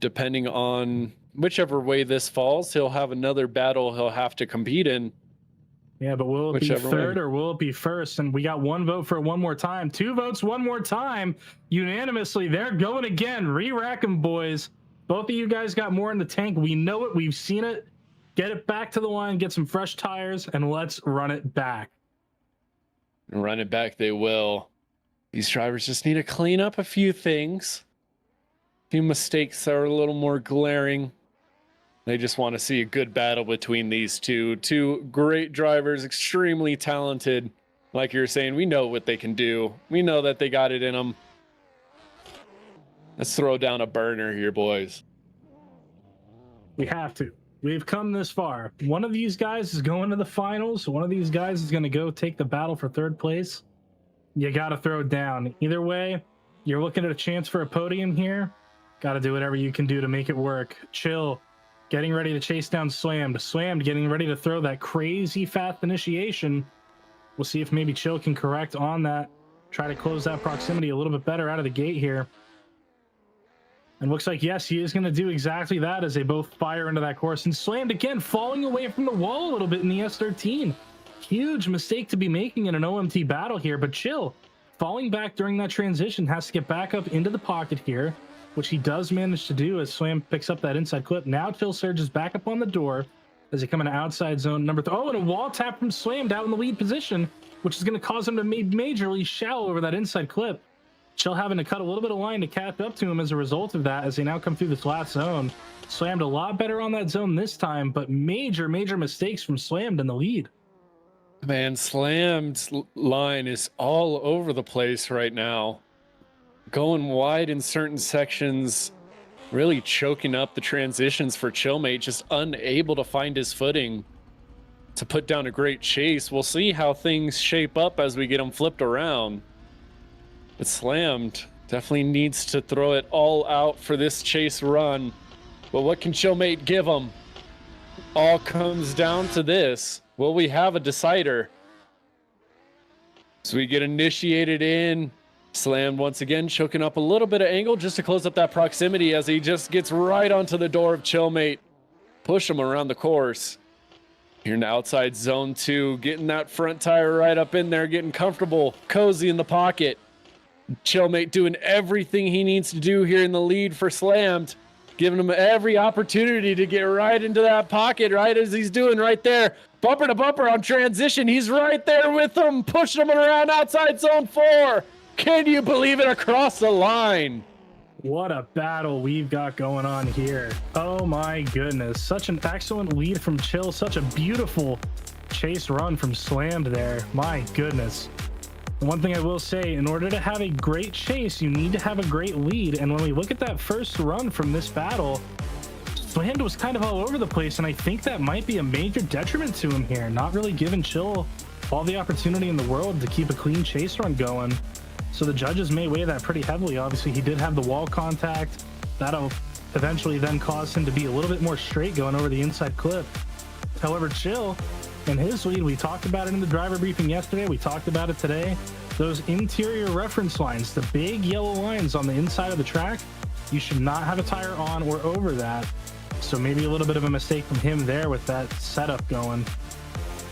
Depending on whichever way this falls, he'll have another battle he'll have to compete in. Yeah, but will it be third or will it be first? And we got one vote for one more time. 2 votes one more time. Unanimously, they're going again. Re-rack 'em, boys. Both of you guys got more in the tank. We know it. We've seen it. Get it back to the line. Get some fresh tires, and let's run it back. Run it back they will. These drivers just need to clean up a few things. A few mistakes that are a little more glaring. They just want to see a good battle between these two. Two great drivers, extremely talented. Like you were saying, we know what they can do. We know that they got it in them. Let's throw down a burner here, boys. We have to. We've come this far. One of these guys is going to the finals. One of these guys is going to go take the battle for third place. You got to throw it down. Either way, you're looking at a chance for a podium here. Got to do whatever you can do to make it work. Chill. Getting ready to chase down Slammed. Slammed getting ready to throw that crazy fast initiation. We'll see if maybe Chill can correct on that. Try to close that proximity a little bit better out of the gate here. And looks like, yes, he is going to do exactly that as they both fire into that course. And Slammed again, falling away from the wall a little bit in the S13. Huge mistake to be making in an OMT battle here, but Chill, falling back during that transition, has to get back up into the pocket here, which he does manage to do as Slam picks up that inside clip. Now Chill surges back up on the door as they come into outside zone number 3. Oh, and a wall tap from Slammed out in the lead position, which is going to cause him to majorly shallow over that inside clip. Chill having to cut a little bit of line to catch up to him as a result of that as they now come through this last zone. Slammed a lot better on that zone this time, but major mistakes from Slammed in the lead. Man, Slammed's line is all over the place right now. Going wide in certain sections, really choking up the transitions for Chillmate, just unable to find his footing to put down a great chase. We'll see how things shape up as we get them flipped around. But Slammed definitely needs to throw it all out for this chase run. But what can Chillmate give him? All comes down to this. Will we have a decider? So we get initiated in. Slammed once again, choking up a little bit of angle just to close up that proximity as he just gets right onto the door of Chillmate. Push him around the course. Here in the outside zone 2, getting that front tire right up in there, getting comfortable, cozy in the pocket. Chillmate doing everything he needs to do here in the lead for Slammed, giving him every opportunity to get right into that pocket, right as he's doing right there. Bumper to bumper on transition. He's right there with him, pushing him around outside zone 4. Can you believe it? Across the line. What a battle we've got going on here. Oh my goodness. Such an excellent lead from Chill. Such a beautiful chase run from Slammed there. My goodness. One thing I will say, in order to have a great chase, you need to have a great lead. And when we look at that first run from this battle, Slammed was kind of all over the place, and I think that might be a major detriment to him here. Not really giving Chill all the opportunity in the world to keep a clean chase run going. So the judges may weigh that pretty heavily. Obviously, he did have the wall contact. That'll eventually then cause him to be a little bit more straight going over the inside clip. However, Chill, in his lead, we talked about it in the driver briefing yesterday. We talked about it today. Those interior reference lines, the big yellow lines on the inside of the track, you should not have a tire on or over that. So maybe a little bit of a mistake from him there with that setup going.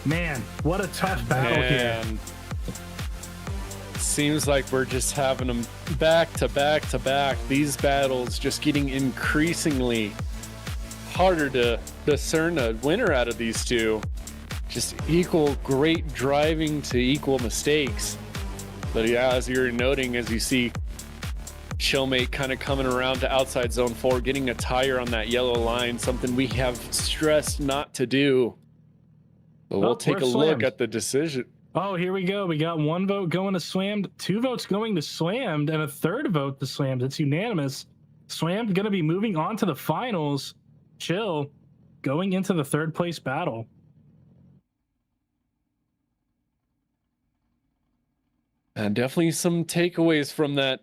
Man, what a tough battle here. Seems like we're just having them back to back to back. These battles just getting increasingly harder to discern a winner out of these two. Just equal great driving to equal mistakes. But yeah, as you're noting, as you see Chillmate kind of coming around to outside zone 4, getting a tire on that yellow line, something we have stressed not to do. But we'll take a look at the decision. Oh, here we go. We got 1 vote going to Slammed, 2 votes going to Slammed, and a 3rd vote to Slammed. It's unanimous. Slammed going to be moving on to the finals. Chill going into the 3rd place battle. And definitely some takeaways from that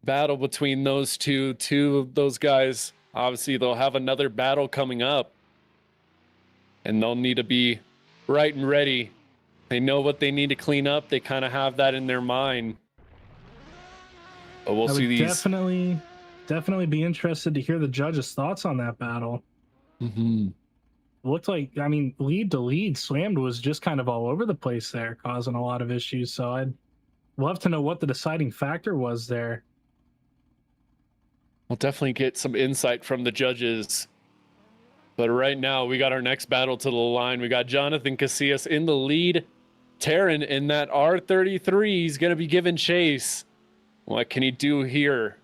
battle between those two of those guys. Obviously, they'll have another battle coming up, and they'll need to be right and ready. They know what they need to clean up. They kind of have that in their mind. But we'll see these. Definitely be interested to hear the judges' thoughts on that battle. Mm-hmm. Looked like, I mean, lead to lead, Slammed was just kind of all over the place there, causing a lot of issues. So I'd love to know what the deciding factor was there. We'll definitely get some insight from the judges. But right now, we got our next battle to the line. We got Jonathan Casillas in the lead Terran in that R33, he's going to be given chase. What can he do here?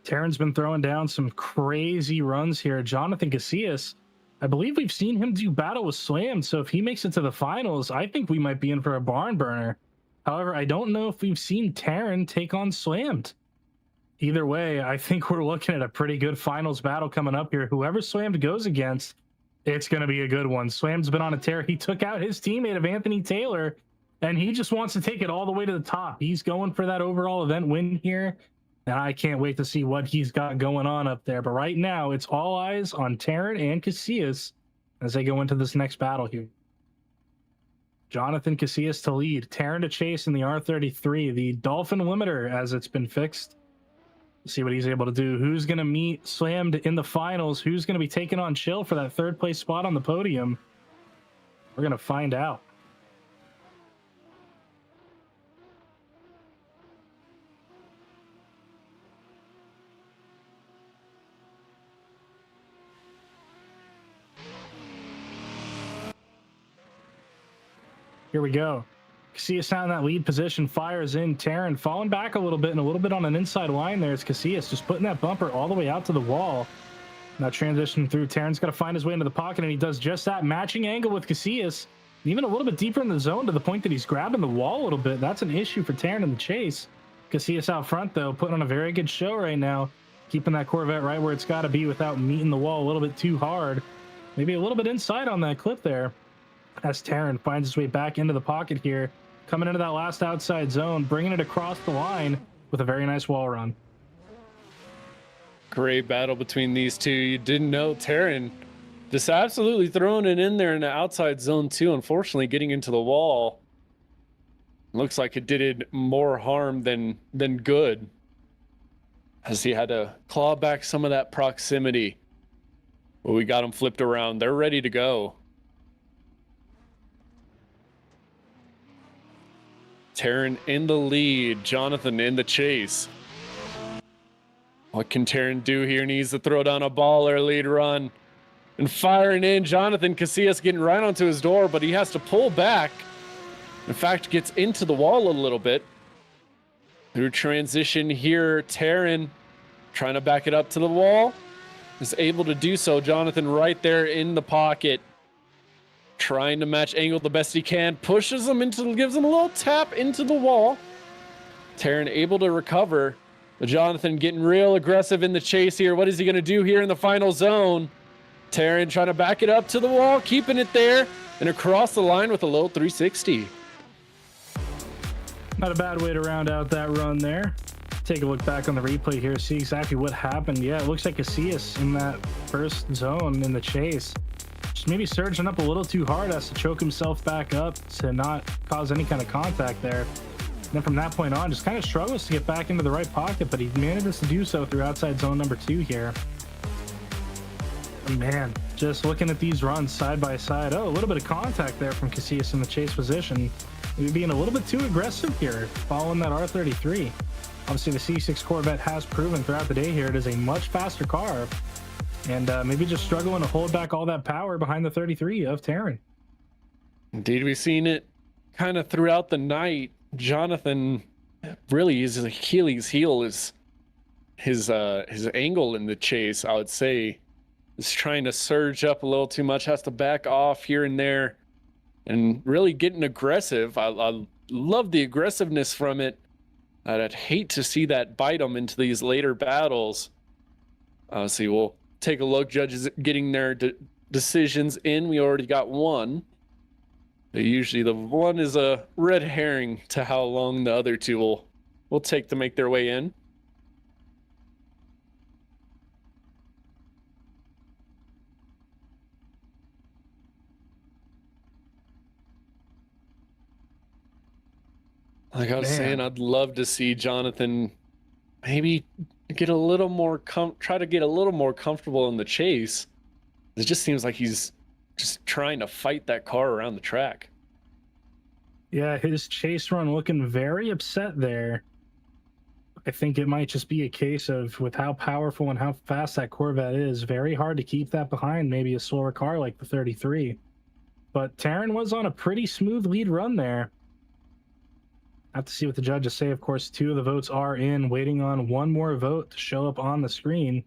Terran's been throwing down some crazy runs here. Jonathan Casillas, I believe we've seen him do battle with Slam, so if he makes it to the finals, I think we might be in for a barn burner. However, I don't know if we've seen Terran take on Slammed. Either way, I think we're looking at a pretty good finals battle coming up here. Whoever Slammed goes against, it's going to be a good one. Slam's been on a tear. He took out his teammate of Anthony Taylor, and he just wants to take it all the way to the top. He's going for that overall event win here, and I can't wait to see what he's got going on up there. But right now, it's all eyes on Terran and Casillas as they go into this next battle here. Jonathan Casillas to lead, Terran to chase in the R33, the Dolphin limiter as it's been fixed. See what he's able to do. Who's going to meet Slammed in the finals? Who's going to be taking on Chill for that third place spot on the podium? We're going to find out. Here we go. Casillas down in that lead position, fires in. Terran falling back a little bit and a little bit on an inside line there. It's Casillas just putting that bumper all the way out to the wall. Now transition through. Terran's got to find his way into the pocket, and he does just that. Matching angle with Casillas, even a little bit deeper in the zone to the point that he's grabbing the wall a little bit. That's an issue for Terran in the chase. Casillas out front, though, putting on a very good show right now, keeping that Corvette right where it's got to be without meeting the wall a little bit too hard. Maybe a little bit inside on that clip there, as Terran finds his way back into the pocket here, coming into that last outside zone, bringing it across the line with a very nice wall run. Great battle between these two. You didn't know Terran just absolutely throwing it in there in the outside zone too. Unfortunately, getting into the wall looks like it did more harm than good, as he had to claw back some of that proximity. But we got him flipped around. They're ready to go. Terran in the lead, Jonathan in the chase. What can Terran do here? Needs to throw down a baller lead run and firing in. Jonathan Casillas getting right onto his door, but he has to pull back. In fact, gets into the wall a little bit. Through transition here, Terran trying to back it up to the wall, is able to do so. Jonathan right there in the pocket, trying to match angle the best he can, pushes him into, gives him a little tap into the wall. Terran able to recover, but Jonathan getting real aggressive in the chase here. What is he going to do here in the final zone? Terran trying to back it up to the wall, keeping it there, and across the line with a low 360. Not a bad way to round out that run there. Take a look back on the replay here, see exactly what happened. Yeah, it looks like Casillas in that first zone in the chase just maybe surging up a little too hard, has to choke himself back up to not cause any kind of contact there. And then from that point on, just kind of struggles to get back into the right pocket, but he manages to do so through outside zone number 2 here. And man, just looking at these runs side by side, oh, a little bit of contact there from Casillas in the chase position. Maybe being a little bit too aggressive here, following that R33. Obviously, the C6 Corvette has proven throughout the day here it is a much faster car, and maybe just struggling to hold back all that power behind the 33 of Terran. Indeed, we've seen it kind of throughout the night. Jonathan really is Achilles' heel is his angle in the chase, I would say, is trying to surge up a little too much, has to back off here and there, and really getting aggressive. I love the aggressiveness from it. I'd hate to see that bite him into these later battles. See, we'll take a look. Judges getting their decisions in. We already got one. But usually the one is a red herring to how long the other two will take to make their way in. Like I was saying, I'd love to see Jonathan maybe get a little more try to get a little more comfortable in the chase. It just seems like he's just trying to fight that car around the track. Yeah, his chase run looking very upset there. I think it might just be a case of, with how powerful and how fast that Corvette is, very hard to keep that behind maybe a slower car like the 33. but Taryn was on a pretty smooth lead run there. Have to see what the judges say. Of course, 2 of the votes are in, waiting on 1 more vote to show up on the screen.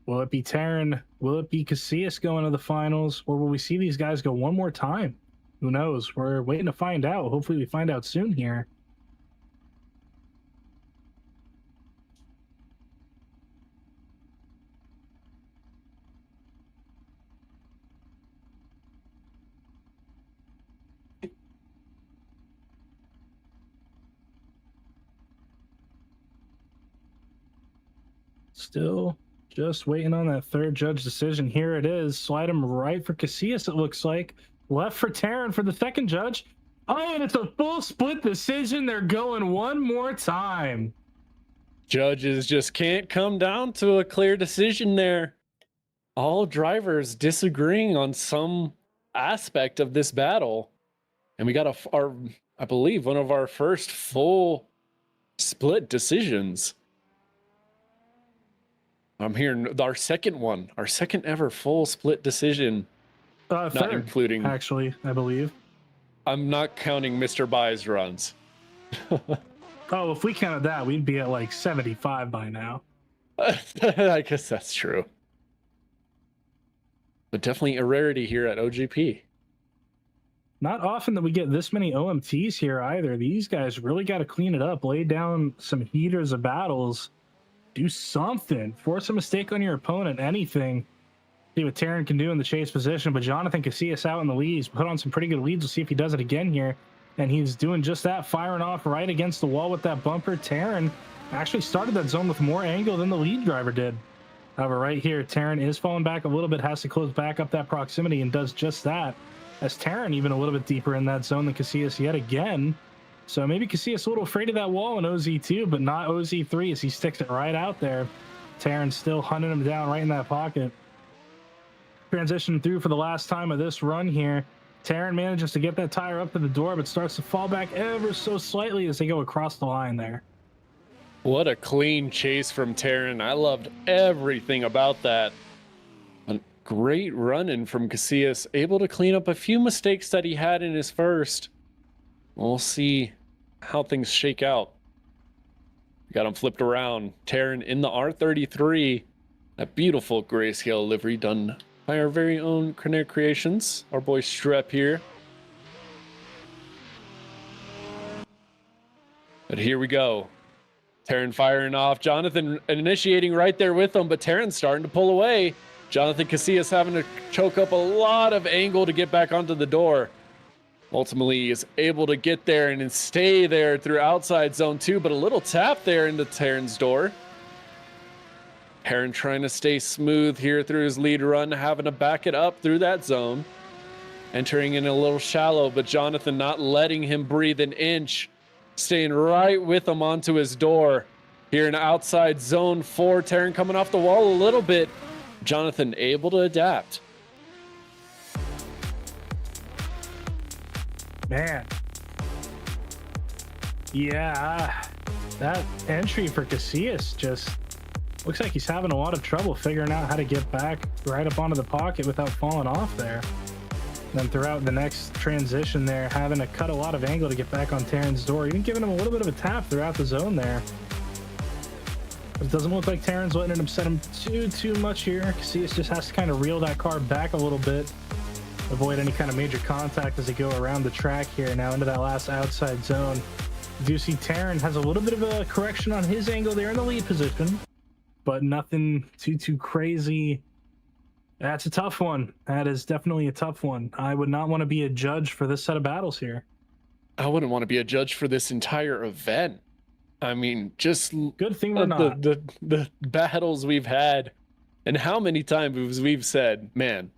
Will it be Taryn? Will it be Casillas going to the finals? Or will we see these guys go one more time? Who knows? We're waiting to find out. Hopefully we find out soon here. Still just waiting on that 3rd judge decision. Here it is. Slide him right for Casillas, it looks like. Left for Taryn for the 2nd judge. Oh, and it's a full split decision. They're going one more time. Judges just can't come down to a clear decision there. All drivers disagreeing on some aspect of this battle. And we got I believe, one of our first full split decisions. I'm hearing our second ever full split decision. Not 3rd, including, actually, I believe. I'm not counting Mr. Bai's runs. Oh, if we counted that, we'd be at like 75 by now. I guess that's true. But definitely a rarity here at OGP. Not often that we get this many OMTs here either. These guys really got to clean it up, lay down some heaters of battles, do something, force a mistake on your opponent, anything. See what Taryn can do in the chase position, but Jonathan Casillas out in the lead. He's put on some pretty good leads. We'll see if he does it again here. And he's doing just that, firing off right against the wall with that bumper. Taryn actually started that zone with more angle than the lead driver did. However, right here, Taryn is falling back a little bit, has to close back up that proximity, and does just that. As Taryn even a little bit deeper in that zone than Casillas yet again. So maybe Casillas a little afraid of that wall in OZ2, but not OZ3 as he sticks it right out there. Taryn still hunting him down right in that pocket. Transition through for the last time of this run here. Taryn manages to get that tire up to the door, but starts to fall back ever so slightly as they go across the line there. What a clean chase from Taryn. I loved everything about that. A great run-in from Casillas, able to clean up a few mistakes that he had in his first. We'll see how things shake out. Got him flipped around. Taryn in the R33. A beautiful grayscale livery done by our very own Kreations. Our boy Strep here. But here we go. Taryn firing off. Jonathan initiating right there with him, but Taryn's starting to pull away. Jonathan Casillas having to choke up a lot of angle to get back onto the door. Ultimately, is able to get there and stay there through outside zone 2, but a little tap there into Taryn's door. Taryn trying to stay smooth here through his lead run, having to back it up through that zone. Entering in a little shallow, but Jonathan not letting him breathe an inch. Staying right with him onto his door. Here in outside zone 4, Taryn coming off the wall a little bit. Jonathan able to adapt. Man. Yeah, that entry for Casillas just looks like he's having a lot of trouble figuring out how to get back right up onto the pocket without falling off there. And then throughout the next transition there, having to cut a lot of angle to get back on Taryn's door, even giving him a little bit of a tap throughout the zone there. But it doesn't look like Taryn's letting him set him too much here. Casillas just has to kind of reel that car back a little bit, avoid any kind of major contact as they go around the track here now into that last outside zone. You do see Taryn has a little bit of a correction on his angle there in the lead position, but nothing too crazy. That's a tough one. That is definitely a tough one. I would not want to be a judge for this set of battles here. I wouldn't want to be a judge for this entire event. I mean, just good thing we're not. The battles we've had and how many times we've said, man,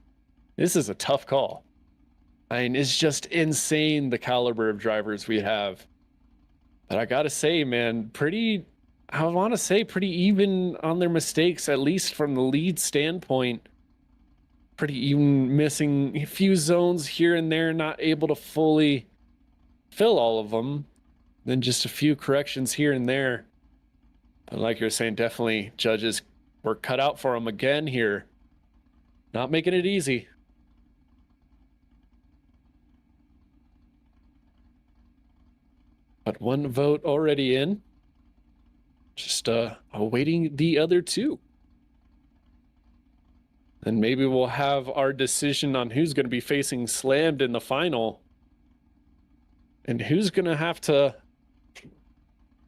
this is a tough call. I mean, it's just insane the caliber of drivers we have. But I gotta say, man, I want to say pretty even on their mistakes, at least from the lead standpoint. Pretty even, missing a few zones here and there, not able to fully fill all of them. Then just a few corrections here and there. But like you're saying, definitely judges were cut out for them again here. Not making it easy. Got one vote already in. Just awaiting the other two. And maybe we'll have our decision on who's going to be facing Slammed in the final. And who's going to have to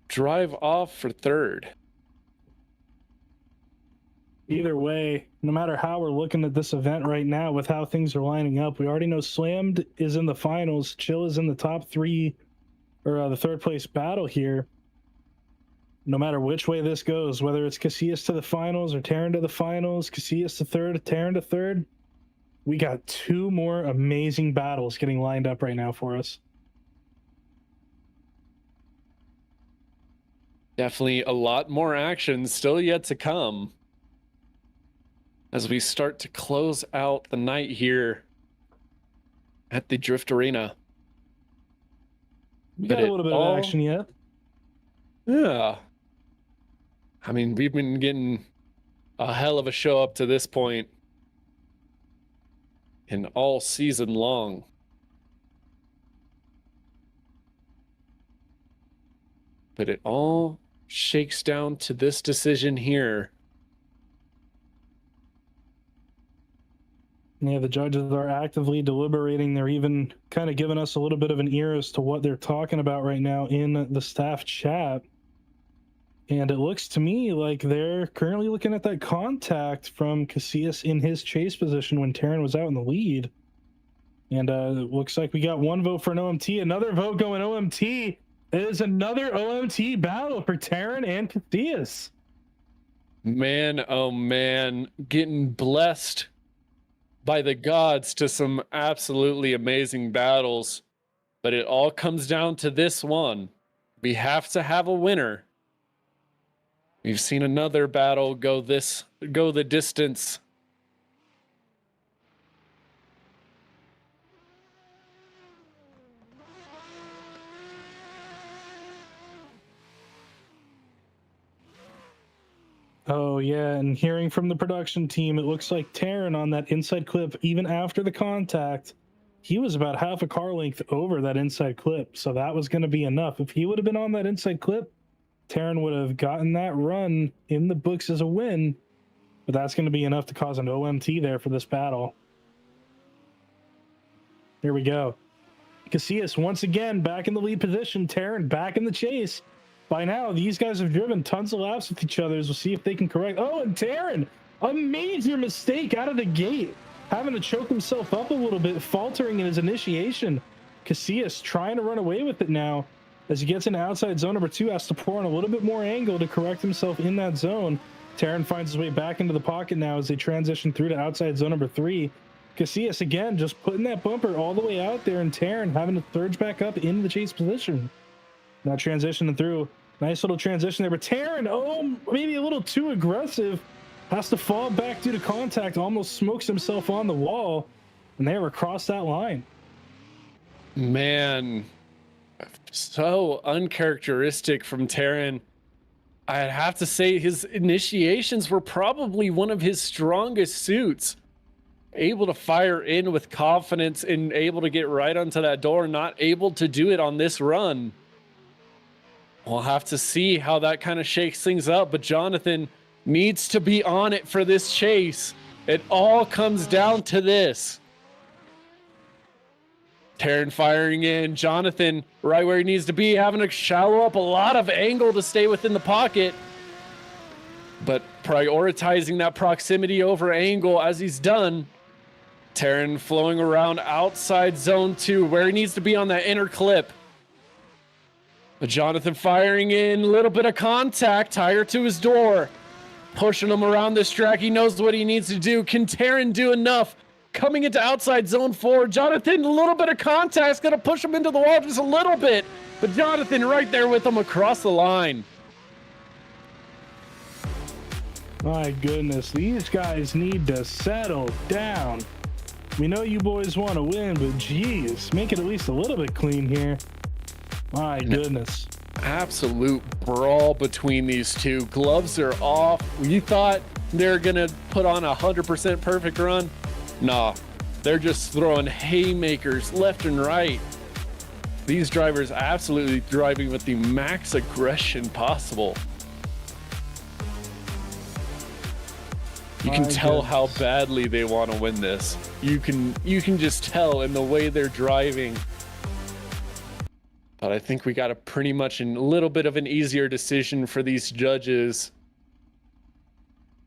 drive off for third. Either way, no matter how we're looking at this event right now with how things are lining up, we already know Slammed is in the finals. Chill is in the top three, or the third place battle here. No matter which way this goes, whether it's Casillas to the finals or Terran to the finals, Casillas to third, Terran to third, we got two more amazing battles getting lined up right now for us. Definitely a lot more action still yet to come as we start to close out the night here at the Drift Arena. We got a little bit of action yet. Yeah. I mean, we've been getting a hell of a show up to this point and all season long. But it all shakes down to this decision here. Yeah, the judges are actively deliberating. They're even kind of giving us a little bit of an ear as to what they're talking about right now in the staff chat. And it looks to me like they're currently looking at that contact from Casillas in his chase position when Terran was out in the lead. And it looks like we got one vote for an OMT, another vote going OMT. It is another OMT battle for Terran and Casillas. Man, oh man, getting blessed by the gods to some absolutely amazing battles. But it all comes down to this one. We have to have a winner. We've seen another battle go the distance. Oh, yeah, and hearing from the production team, it looks like Terran on that inside clip, even after the contact, he was about half a car length over that inside clip, so that was going to be enough. If he would have been on that inside clip, Terran would have gotten that run in the books as a win, but that's going to be enough to cause an OMT there for this battle. Here we go. Casillas once again back in the lead position, Terran back in the chase. By now, these guys have driven tons of laps with each other. We'll see if they can correct. Oh, and Terran, a major mistake out of the gate, having to choke himself up a little bit, faltering in his initiation. Casillas trying to run away with it now. As he gets into outside zone number 2, has to pour on a little bit more angle to correct himself in that zone. Terran finds his way back into the pocket now as they transition through to outside zone number 3. Casillas again just putting that bumper all the way out there, and Terran having to surge back up into the chase position. Now transitioning through. Nice little transition there, but Terran, oh, maybe a little too aggressive. Has to fall back due to contact, almost smokes himself on the wall, and they were across that line. Man, so uncharacteristic from Terran. I'd have to say his initiations were probably one of his strongest suits. Able to fire in with confidence and able to get right onto that door, not able to do it on this run. We'll have to see how that kind of shakes things up, but Jonathan needs to be on it for this chase. It all comes down to this. Terran firing in, Jonathan right where he needs to be, having to shallow up a lot of angle to stay within the pocket, but prioritizing that proximity over angle as he's done. Terran flowing around outside zone 2 where he needs to be on that inner clip. But Jonathan firing in, a little bit of contact, tire to his door. Pushing him around this track, he knows what he needs to do. Can Terran do enough? Coming into outside zone 4, Jonathan, a little bit of contact's gonna push him into the wall just a little bit. But Jonathan right there with him across the line. My goodness, these guys need to settle down. We know you boys want to win, but geez, make it at least a little bit clean here. My goodness. Absolute brawl between these two. Gloves are off. You thought they're gonna put on 100% perfect run? Nah, they're just throwing haymakers left and right. These drivers absolutely driving with the max aggression possible. You can tell how badly they want to win this. You can just tell in the way they're driving. But I think we got a pretty much a little bit of an easier decision for these judges.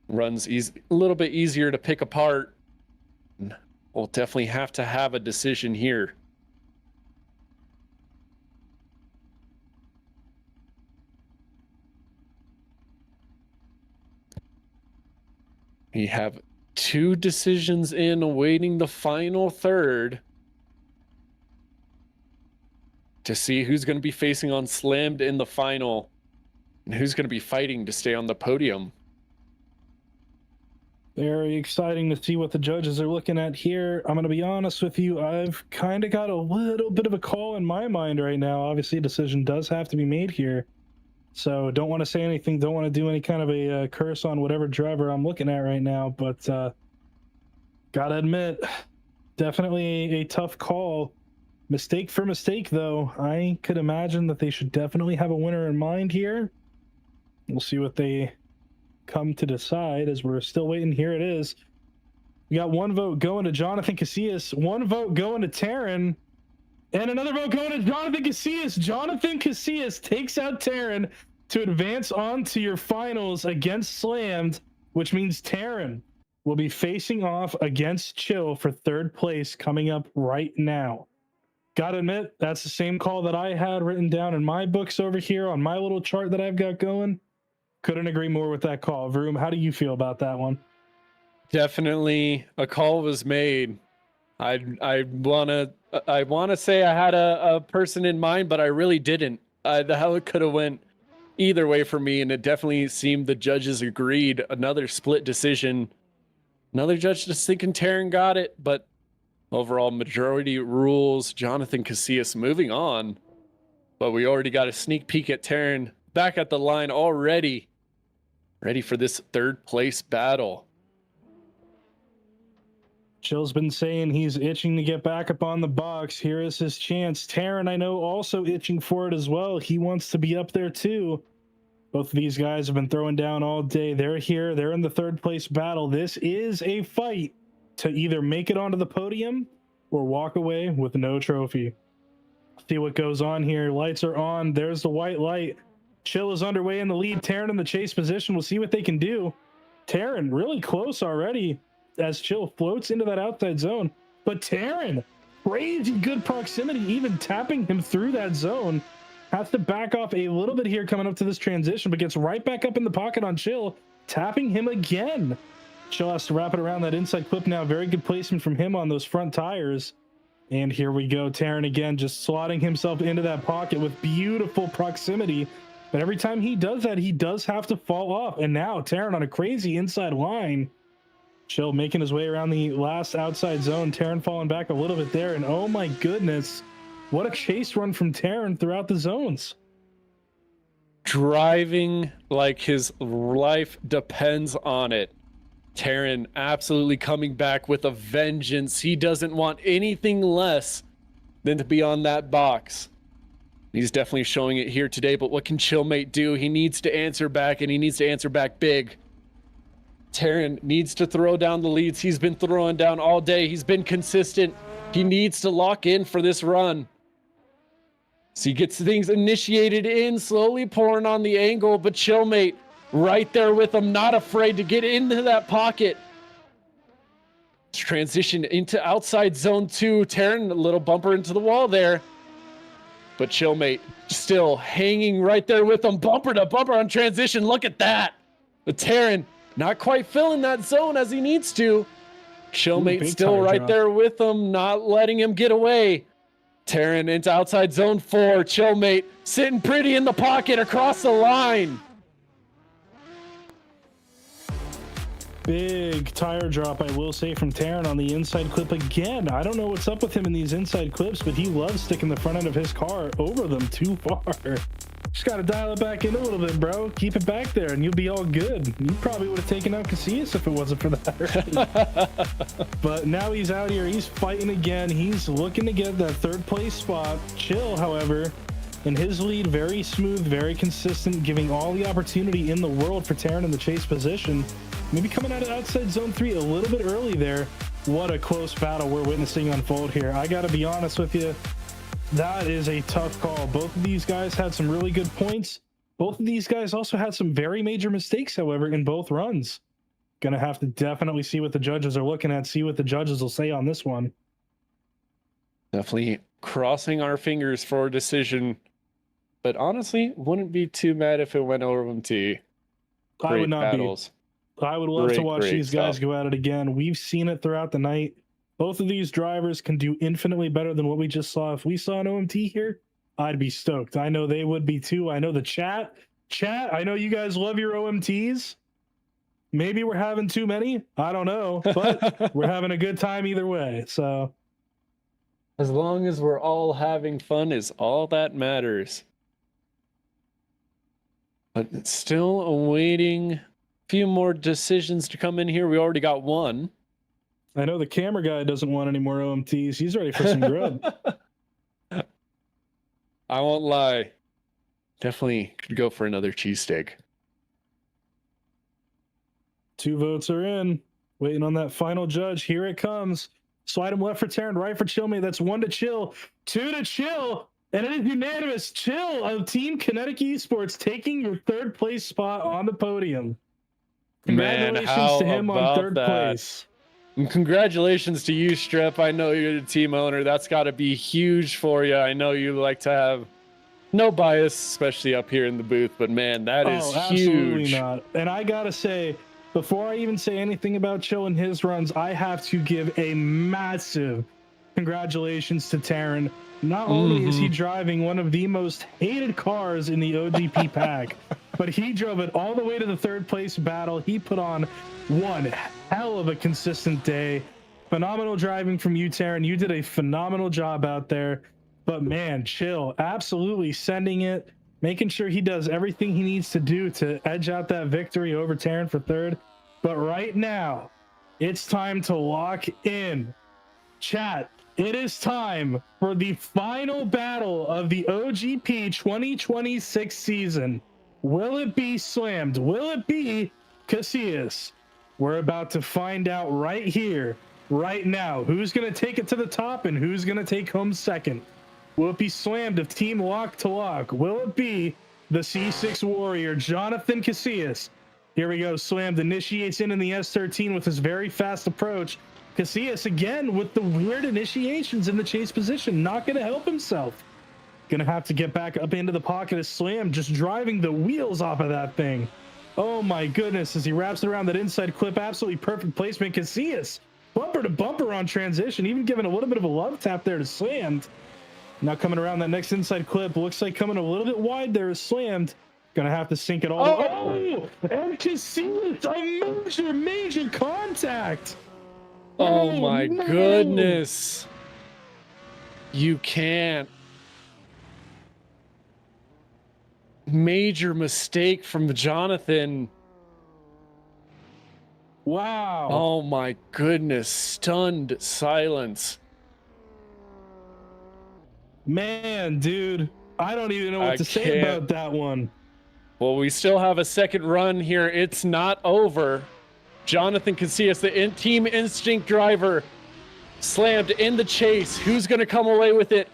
Runs a little bit easier to pick apart. We'll definitely have to have a decision here. We have 2 decisions in, awaiting the final third to see who's going to be facing on Slammed in the final and who's going to be fighting to stay on the podium. Very exciting to see what the judges are looking at here. I'm going to be honest with you. I've kind of got a little bit of a call in my mind right now. Obviously, a decision does have to be made here. So don't want to say anything. Don't want to do any kind of a curse on whatever driver I'm looking at right now. But gotta admit, definitely a tough call. Mistake for mistake, though. I could imagine that they should definitely have a winner in mind here. We'll see what they come to decide as we're still waiting. Here it is. We got 1 vote going to Jonathan Casillas, 1 vote going to Taryn, and another vote going to Jonathan Casillas. Jonathan Casillas takes out Taryn to advance on to your finals against Slammed, which means Taryn will be facing off against Chill for 3rd place coming up right now. Gotta admit, that's the same call that I had written down in my books over here on my little chart that I've got going. Couldn't agree more with that call. Vroom, how do you feel about that one? Definitely a call was made. I wanna say I had a person in mind, but I really didn't. The hell it could have went either way for me, and it definitely seemed the judges agreed. Another split decision. Another judge just thinking Taryn got it, but overall majority rules. Jonathan Casillas moving on, but we already got a sneak peek at Taryn back at the line already, ready for this 3rd place battle. Chill's been saying he's itching to get back up on the box. Here is his chance. Taryn, I know, also itching for it as well. He wants to be up there too. Both of these guys have been throwing down all day. They're here. They're in the 3rd place battle. This is a fight to either make it onto the podium or walk away with no trophy. See what goes on here. Lights are on. There's the white light. Chill is underway in the lead. Taryn in the chase position. We'll see what they can do. Taryn really close already as Chill floats into that outside zone. But Taryn, crazy good proximity, even tapping him through that zone. Has to back off a little bit here coming up to this transition, but gets right back up in the pocket on Chill, tapping him again. Chill has to wrap it around that inside clip now. Very good placement from him on those front tires. And here we go. Taryn again just slotting himself into that pocket with beautiful proximity. But every time he does that, he does have to fall off. And now Taryn on a crazy inside line. Chill making his way around the last outside zone. Taryn falling back a little bit there. And oh my goodness, what a chase run from Taryn throughout the zones. Driving like his life depends on it. Taryn absolutely coming back with a vengeance. He doesn't want anything less than to be on that box. He's definitely showing it here today, but what can Chillmate do? He needs to answer back, and he needs to answer back big. Taryn needs to throw down the leads. He's been throwing down all day. He's been consistent. He needs to lock in for this run. So he gets things initiated in, slowly pouring on the angle, but Chillmate right there with him, not afraid to get into that pocket. Transition into outside zone 2. Taryn, a little bumper into the wall there. But Chillmate still hanging right there with him. Bumper to bumper on transition. Look at that. But Taryn not quite filling that zone as he needs to. Chillmate still right there with him, not letting him get away. Taryn into outside zone 4. Chillmate sitting pretty in the pocket across the line. Big tire drop, I will say, from Taryn on the inside clip again. I don't know what's up with him in these inside clips, but he loves sticking the front end of his car over them too far. Just got to dial it back in a little bit, bro. Keep it back there, and you'll be all good. You probably would have taken out Casillas if it wasn't for that. But now he's out here. He's fighting again. He's looking to get that third place spot. Chill, however, in his lead, very smooth, very consistent, giving all the opportunity in the world for Terran in the chase position. Maybe coming out of outside zone 3 a little bit early there. What a close battle we're witnessing unfold here. I got to be honest with you. That is a tough call. Both of these guys had some really good points. Both of these guys also had some very major mistakes, however, in both runs. Gonna have to definitely see what the judges are looking at, see what the judges will say on this one. Definitely crossing our fingers for a decision. But honestly, wouldn't be too mad if it went over OMT. I would not battles. be. I would love to watch these guys stuff. go at it again. We've seen it throughout the night. Both of these drivers can do infinitely better than what we just saw. If we saw an OMT here, I'd be stoked. I know they would be too. I know the chat, I know you guys love your OMTs. Maybe we're having too many. I don't know, but we're having a good time either way. So as long as we're all having fun is all that matters. But it's still awaiting a few more decisions to come in here. We already got one. I know the camera guy doesn't want any more OMTs. He's ready for some grub. I won't lie. Definitely could go for another cheesesteak. 2 votes are in. Waiting on that final judge. Here it comes. Slide him left for Terran, right for Chillme. That's 1 to Chill, 2 to Chill. And it is unanimous. Chill of Team Kinetik Esports taking your 3rd place spot on the podium. Congratulations to him on 3rd place. And congratulations to you, Strip. I know you're the team owner. That's got to be huge for you. I know you like to have no bias, especially up here in the booth, but man, that is absolutely huge. Not. And I got to say, before I even say anything about Chill and his runs, I have to give a massive congratulations to Terran. Not only is he driving one of the most hated cars in the OGP pack, but he drove it all the way to the 3rd place battle. He put on one hell of a consistent day. Phenomenal driving from you, Terran. You did a phenomenal job out there. But man, Chill, absolutely sending it, making sure he does everything he needs to do to edge out that victory over Terran for 3rd. But right now, it's time to lock in. Chat, it is time for the final battle of the OGP 2026 season. Will it be Slammed? Will it be Casillas? We're about to find out right here, right now, who's going to take it to the top and who's going to take home 2nd. Will it be Slammed of Team Lock to Lock? Will it be the C6 Warrior, Jonathan Casillas? Here we go. Slammed initiates in the S13 with his very fast approach. Casillas again with the weird initiations in the chase position, not going to help himself. Gonna have to get back up into the pocket of Slam, just driving the wheels off of that thing. Oh my goodness, as he wraps it around that inside clip, absolutely perfect placement. Casillas bumper to bumper on transition, even giving a little bit of a love tap there to Slammed. Now coming around that next inside clip, looks like coming a little bit wide there is Slammed. Gonna have to sink it all. Oh, and Casillas, a major contact. Oh my goodness. You can't. Major mistake from Jonathan. Wow. Oh my goodness. Stunned silence. Man, dude. I don't even know what to say about that one. Well, we still have a 2nd run here. It's not over. Jonathan Casillas, the Team Instinct driver, slammed in the chase. Who's going to come away with it?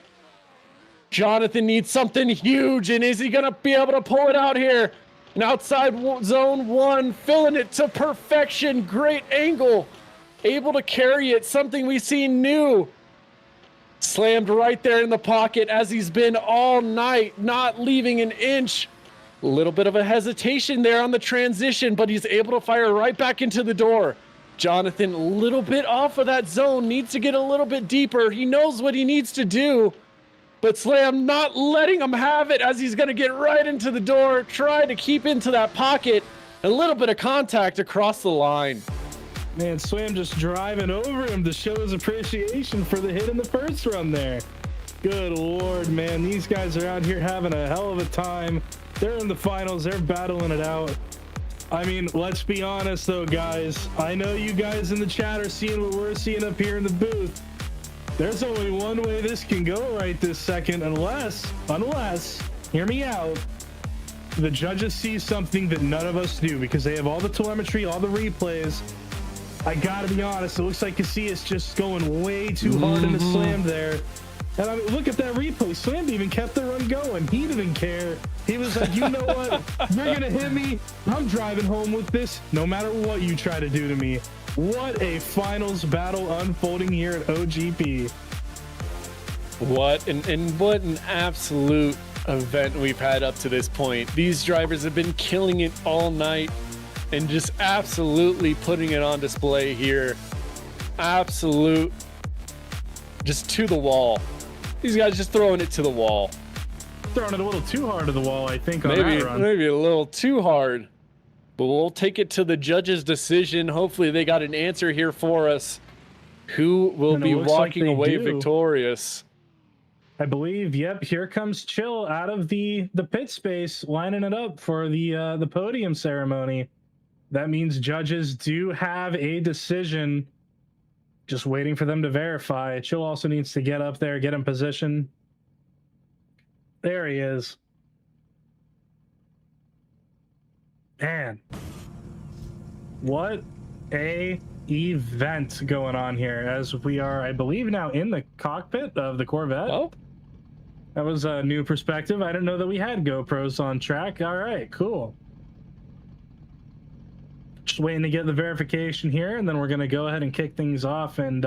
Jonathan needs something huge, and is he going to be able to pull it out here? And outside zone 1, filling it to perfection. Great angle. Able to carry it, something we've seen new. Slammed right there in the pocket as he's been all night, not leaving an inch. A little bit of a hesitation there on the transition, but he's able to fire right back into the door. Jonathan, a little bit off of that zone, needs to get a little bit deeper. He knows what he needs to do, but Slam not letting him have it as he's going to get right into the door, try to keep into that pocket. A little bit of contact across the line. Man, Slam just driving over him to show his appreciation for the hit in the 1st run there. Good Lord, man. These guys are out here having a hell of a time. They're in the finals. They're battling it out. I mean, let's be honest, though, guys. I know you guys in the chat are seeing what we're seeing up here in the booth. There's only one way this can go right this second, unless, hear me out, the judges see something that none of us do, because they have all the telemetry, all the replays. I gotta be honest, it looks like Casillas just going way too hard in the slam there. And I mean, look at that replay. Slam even kept the run going. He didn't care. He was like, you know what? You're going to hit me. I'm driving home with this no matter what you try to do to me. What a finals battle unfolding here at OGP. What an absolute event we've had up to this point. These drivers have been killing it all night and just absolutely putting it on display here. Absolute, just to the wall. These guys just throwing it to the wall. Throwing it a little too hard to the wall, I think, on that run. Maybe a little too hard. But we'll take it to the judges' decision. Hopefully they got an answer here for us. Who will be walking away victorious? I believe, yep, here comes Chill out of the pit space, lining it up for the podium ceremony. That means judges do have a decision. Just waiting for them to verify. Chill also needs to get up there, get in position. There he is. Man, what a event going on here as we are, I believe, now in the cockpit of the Corvette. Oh, that was a new perspective. I didn't know that we had GoPros on track. All right, cool. Just waiting to get the verification here, and then we're going to go ahead and kick things off. And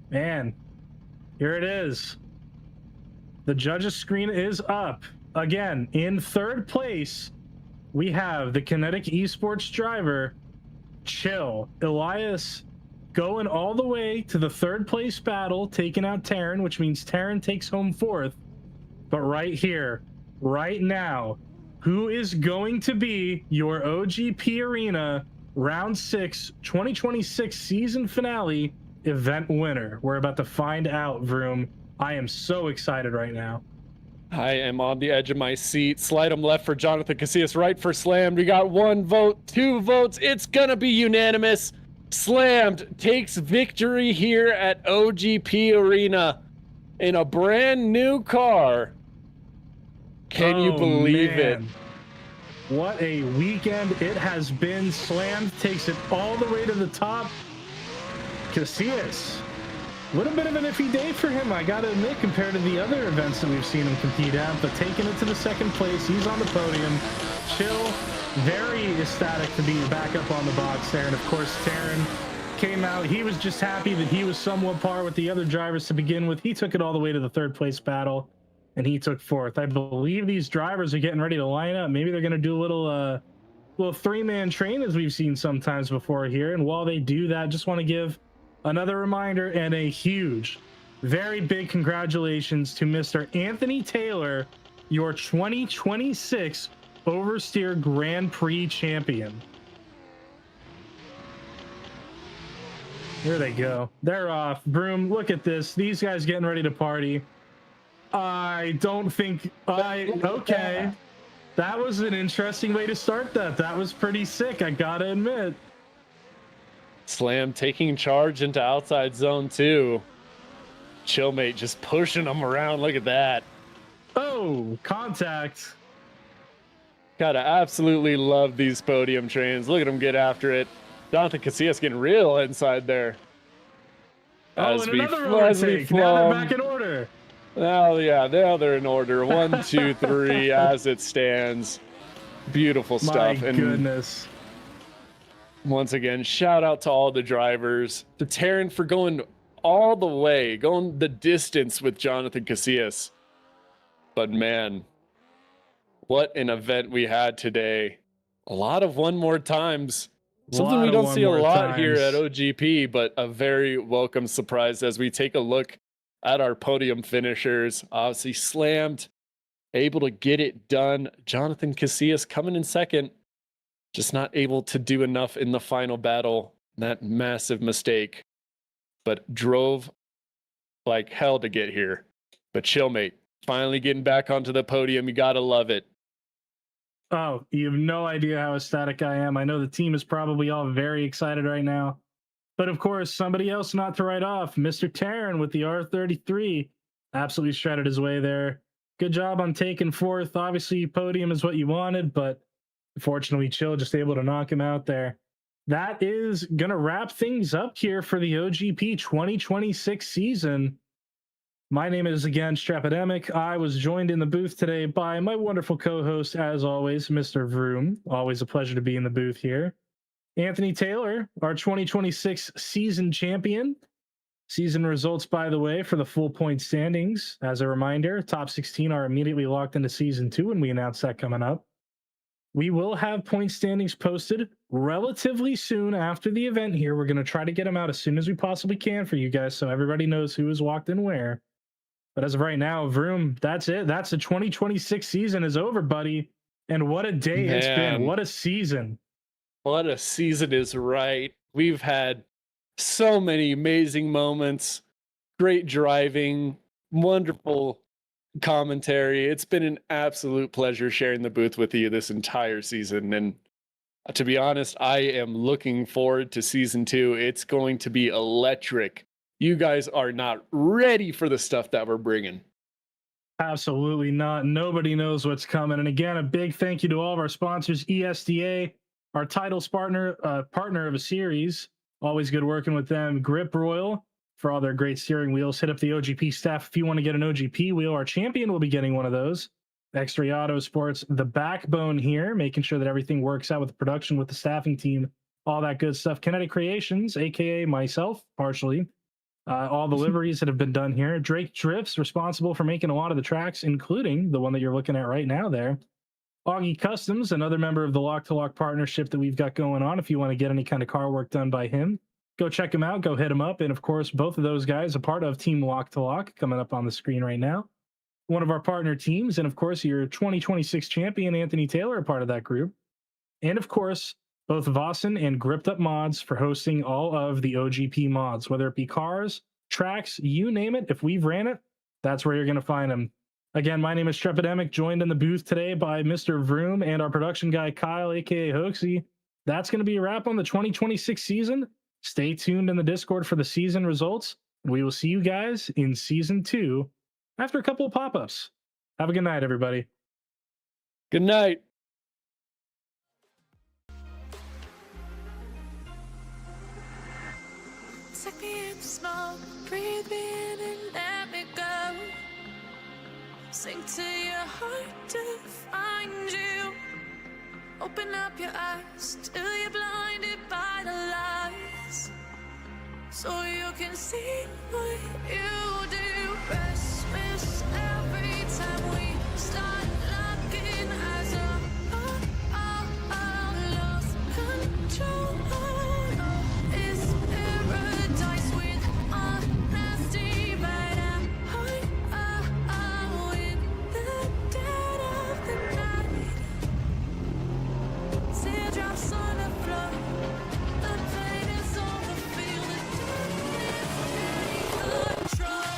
man, here it is. The judges' screen is up. Again, in third place, we have the Kinetik esports driver, Chill. Elias going all the way to the third place battle, taking out Taryn, which means Taryn takes home fourth. But right here, right now, who is going to be your OGP Arena Round 6 2026 season finale event winner? We're about to find out, Vroom. I am so excited right now. I am on the edge of my seat. Slide him left for Jonathan Casillas, right for Slammed. We got 1 vote, 2 votes. It's going to be unanimous. Slammed takes victory here at OGP Arena in a brand new car. Can you believe it? What a weekend it has been. Slammed takes it all the way to the top. Casillas, a little bit of an iffy day for him, I gotta admit, compared to the other events that we've seen him compete at, but taking it to the second place, he's on the podium. Chill, very ecstatic to be back up on the box there, and of course Taryn came out. He was just happy that he was somewhat par with the other drivers to begin with. He took it all the way to the third place battle, and he took fourth. I believe these drivers are getting ready to line up. Maybe they're gonna do a little three-man train as we've seen sometimes before here, and while they do that, just want to give another reminder and a huge, very big congratulations to Mr. Anthony Taylor, your 2026 Oversteer Grand Prix champion. There they go. They're off. Broom, look at this. These guys getting ready to party. I don't think okay. That was an interesting way to start that. That was pretty sick, I gotta admit. Slam taking charge into outside zone 2. Chillmate just pushing him around. Look at that. Oh, contact. Gotta absolutely love these podium trains. Look at him get after it. Jonathan Casillas getting real inside there. Oh, and another overtake. Now they're back in order. Oh, yeah, now they're in order. 1, 2, 3 as it stands. Beautiful stuff. My goodness. Once again, shout out to all the drivers, to Taryn for going all the way, going the distance with Jonathan Casillas. But man, what an event we had today. A lot of one more times. Something we don't see a lot here at OGP, but a very welcome surprise as we take a look at our podium finishers. Obviously Slammed, able to get it done. Jonathan Casillas coming in second. Just not able to do enough in the final battle. That massive mistake. But drove like hell to get here. But chill, mate. Finally getting back onto the podium. You gotta love it. Oh, you have no idea how ecstatic I am. I know the team is probably all very excited right now. But of course, somebody else not to write off, Mr. Taryn with the R33. Absolutely shredded his way there. Good job on taking fourth. Obviously, podium is what you wanted, but unfortunately, Chill just able to knock him out there. That is going to wrap things up here for the OGP 2026 season. My name is, again, Strapidemic. I was joined in the booth today by my wonderful co-host, as always, Mr. Vroom. Always a pleasure to be in the booth here. Anthony Taylor, our 2026 season champion. Season results, by the way, for the full point standings. As a reminder, top 16 are immediately locked into season 2, and we announce that coming up. We will have point standings posted relatively soon after the event here. We're going to try to get them out as soon as we possibly can for you guys so everybody knows who has walked in where. But as of right now, Vroom, that's it. That's the 2026 season is over, buddy. And what a day it's been. What a season. What a season is right. We've had so many amazing moments, great driving, wonderful commentary. It's been an absolute pleasure sharing the booth with you this entire season. And to be honest, I am looking forward to season 2. It's going to be electric. You guys are not ready for the stuff that we're bringing. Absolutely not. Nobody knows what's coming. And again, a big thank you to all of our sponsors, ESDA, our titles partner of a series. Always good working with them. Grip Royal for all their great steering wheels. Hit up the OGP staff if you want to get an OGP wheel. Our champion will be getting one of those. X3 Auto Sports, the backbone here, making sure that everything works out with the production, with the staffing team, all that good stuff. Kinetik Creations, aka myself, partially. All the liveries that have been done here. Drake Drifts, responsible for making a lot of the tracks, including the one that you're looking at right now there. Augie Customs, another member of the Lock to Lock partnership that we've got going on. If you want to get any kind of car work done by him, go check him out, go hit him up. And of course, both of those guys, a part of Team Lock to Lock, coming up on the screen right now. One of our partner teams. And of course, your 2026 champion, Anthony Taylor, a part of that group. And of course, both Vosan and Gripped Up Mods for hosting all of the OGP mods, whether it be cars, tracks, you name it. If we've ran it, that's where you're going to find them. Again, my name is Strepidemic, joined in the booth today by Mr. Vroom and our production guy, Kyle, aka Hoaxy. That's going to be a wrap on the 2026 season. Stay tuned in the Discord for the season results. We will see you guys in season 2 after a couple of pop-ups. Have a good night, everybody. Good night. Take me in the smoke, breathe me in and let me go. Sink to your heart to find you. Open up your eyes till you're blinded by the lies, so you can see what you do. Restless every time we start looking as a lost control. It's paradise with honesty, but in the dead of the night. Teardrops on the floor. The pain is over. Feel the darkness take control.